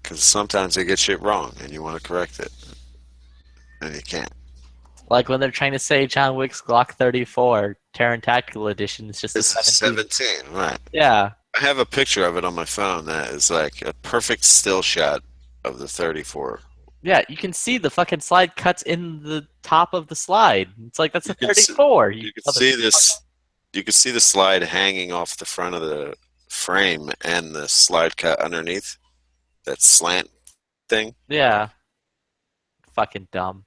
Because sometimes they get shit wrong, and you want to correct it, and you can't. Like when they're trying to say John Wick's Glock 34 Terran Tactical Edition is just a It's 17. 17, right? Yeah. I have a picture of it on my phone that is like a perfect still shot of the 34. Yeah, you can see the fucking slide cuts in the top of the slide. It's like, that's a You can see- 34. You can see this. You can see the slide hanging off the front of the frame and the slide cut underneath. That slant thing. Yeah. Fucking dumb.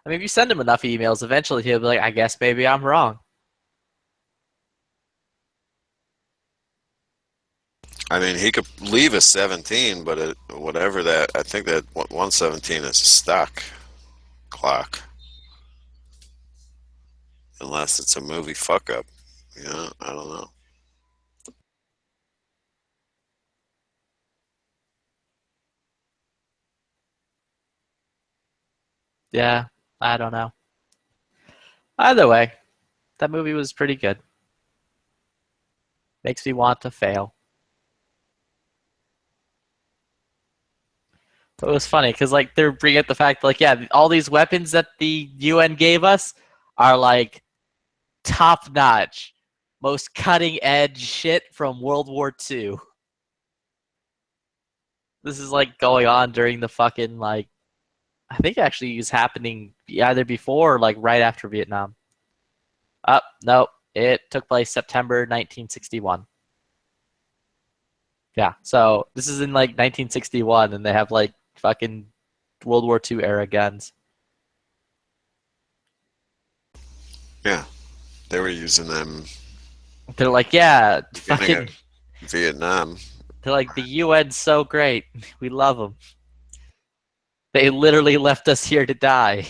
I mean, if you send him enough emails, eventually he'll be like, I guess maybe I'm wrong. I mean, he could leave a 17, but whatever that, I think that 117 is a stock clock. Unless it's a movie fuck up. You know, I don't know. Yeah, I don't know. Either way, that movie was pretty good. Makes me want to fail. But it was funny because like they're bringing up the fact like, yeah, all these weapons that the UN gave us are like top notch, most cutting edge shit from World War II. This is like going on during the fucking like, I think it actually is happening either before or like right after Vietnam. Nope. It took place September 1961. Yeah, so this is in like 1961 and they have like fucking World War II era guns. Yeah, they were using them They're like, yeah, beginning fucking. of Vietnam. They're like, the UN's so great. We love them. They literally left us here to die.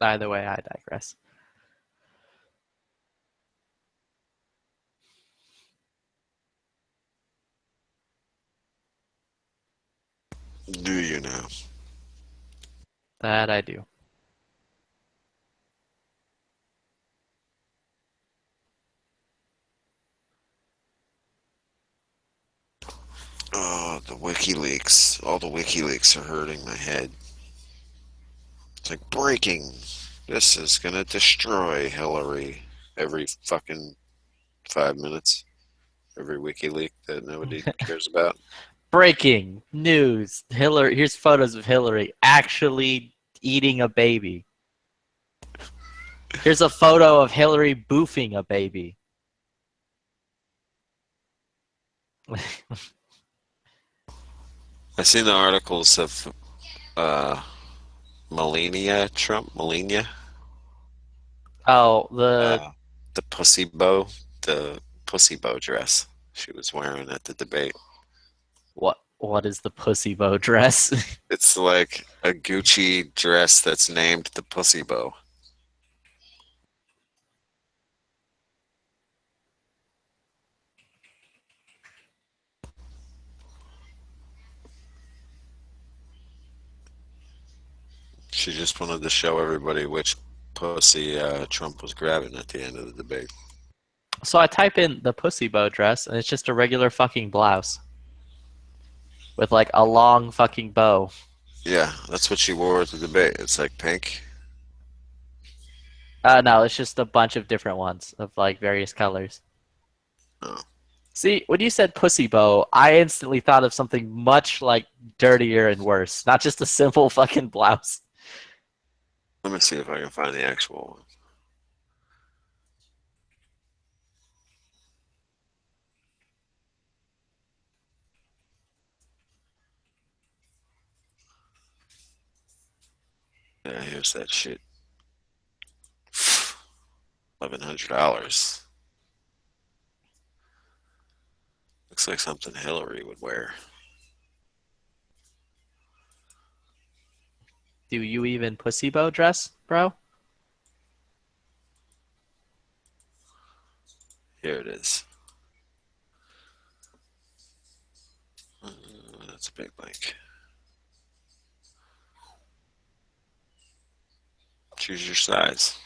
Either way, I digress. Do you now? That I do. Oh, the WikiLeaks. All the WikiLeaks are hurting my head. It's like breaking. This is gonna destroy Hillary every fucking 5 minutes. Every WikiLeak that nobody cares about. Breaking news. Hillary. Here's photos of Hillary actually eating a baby. Here's a photo of Hillary boofing a baby. I seen the articles of Melania Trump. Melania. Oh, the The pussy bow dress she was wearing at the debate. what is the pussy bow dress? It's like a Gucci dress that's named the pussy bow. She just wanted to show everybody which pussy Trump was grabbing at the end of the debate. So I type in the pussy bow dress, and it's just a regular fucking blouse with like a long fucking bow. Yeah, that's what she wore at the debate. It's like pink. No, it's just a bunch of different ones of like various colors. Oh. See, when you said pussy bow, I instantly thought of something much like dirtier and worse, not just a simple fucking blouse. Let me see if I can find the actual one. Yeah, here's that shit. $1,100. Looks like something Hillary would wear. Do you even pussy bow dress, bro? Here it is. That's a big link. Choose your size.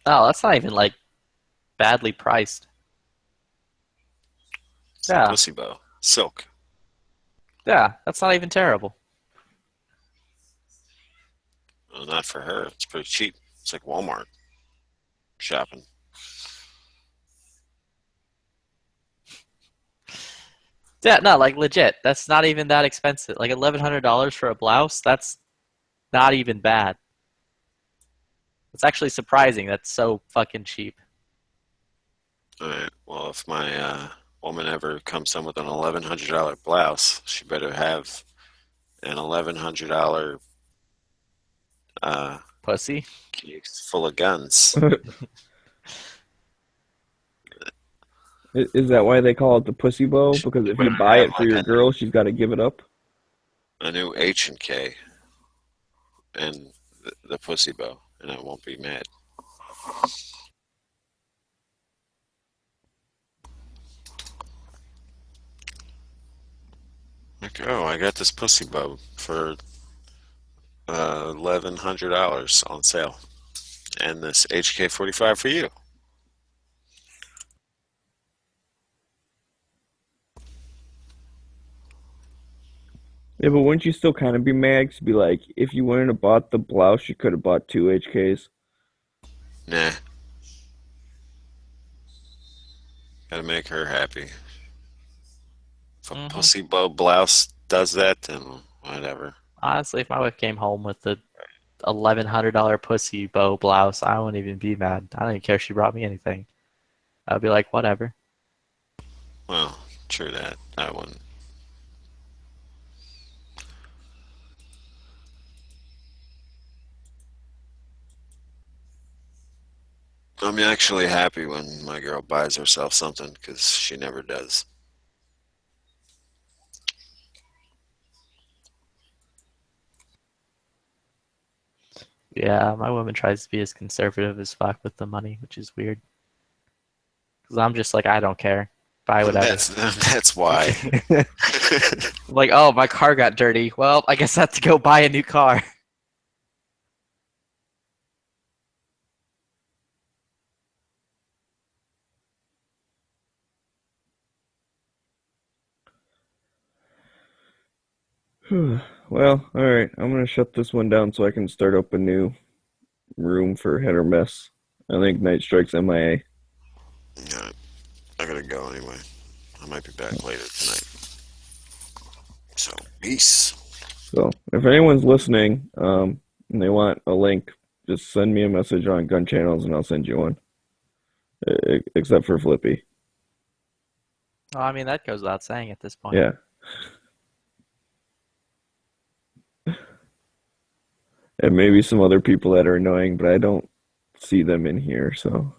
Oh, that's not even like badly priced. It's a Yeah. pussy bow. Silk. Yeah, that's not even terrible. Well, not for her. It's pretty cheap. It's like Walmart shopping. Yeah, no, like legit. That's not even that expensive. Like $1,100 for a blouse, that's not even bad. It's actually surprising. That's so fucking cheap. All right. Well, if my woman ever comes in with an $1,100 blouse, she better have an $1,100 Pussy. case full of guns. Is that why they call it the pussy bow? Because if you buy it for your girl, she's got to give it up. A new H&K and the pussy bow, and I won't be mad. Like, oh, I got this pussy bow for $1,100 on sale, and this HK-45 for you. Yeah, but wouldn't you still kind of be mad? 'Cause be like, if you wouldn't have bought the blouse, you could have bought 2 HKs. Nah. Gotta make her happy. If a pussy bow blouse does that, then whatever. Honestly, if my wife came home with the $1,100 pussy bow blouse, I wouldn't even be mad. I don't even care if she brought me anything. I'd be like, whatever. Well, true that. I wouldn't. I'm actually happy when my girl buys herself something because she never does. Yeah, my woman tries to be as conservative as fuck with the money, which is weird. Because I'm just like, I don't care. Buy whatever. That's why. Like, oh, my car got dirty. Well, I guess I have to go buy a new car. Well, all right. I'm gonna shut this one down so I can start up a new room for Hit or Miss. I think Night Strike's MIA. Yeah, I gotta go anyway. I might be back later tonight. So, peace. So if anyone's listening, and they want a link, just send me a message on Gun Channels and I'll send you one. Except for Flippy. Well, I mean, that goes without saying at this point. Yeah. And maybe some other people that are annoying, but I don't see them in here, so.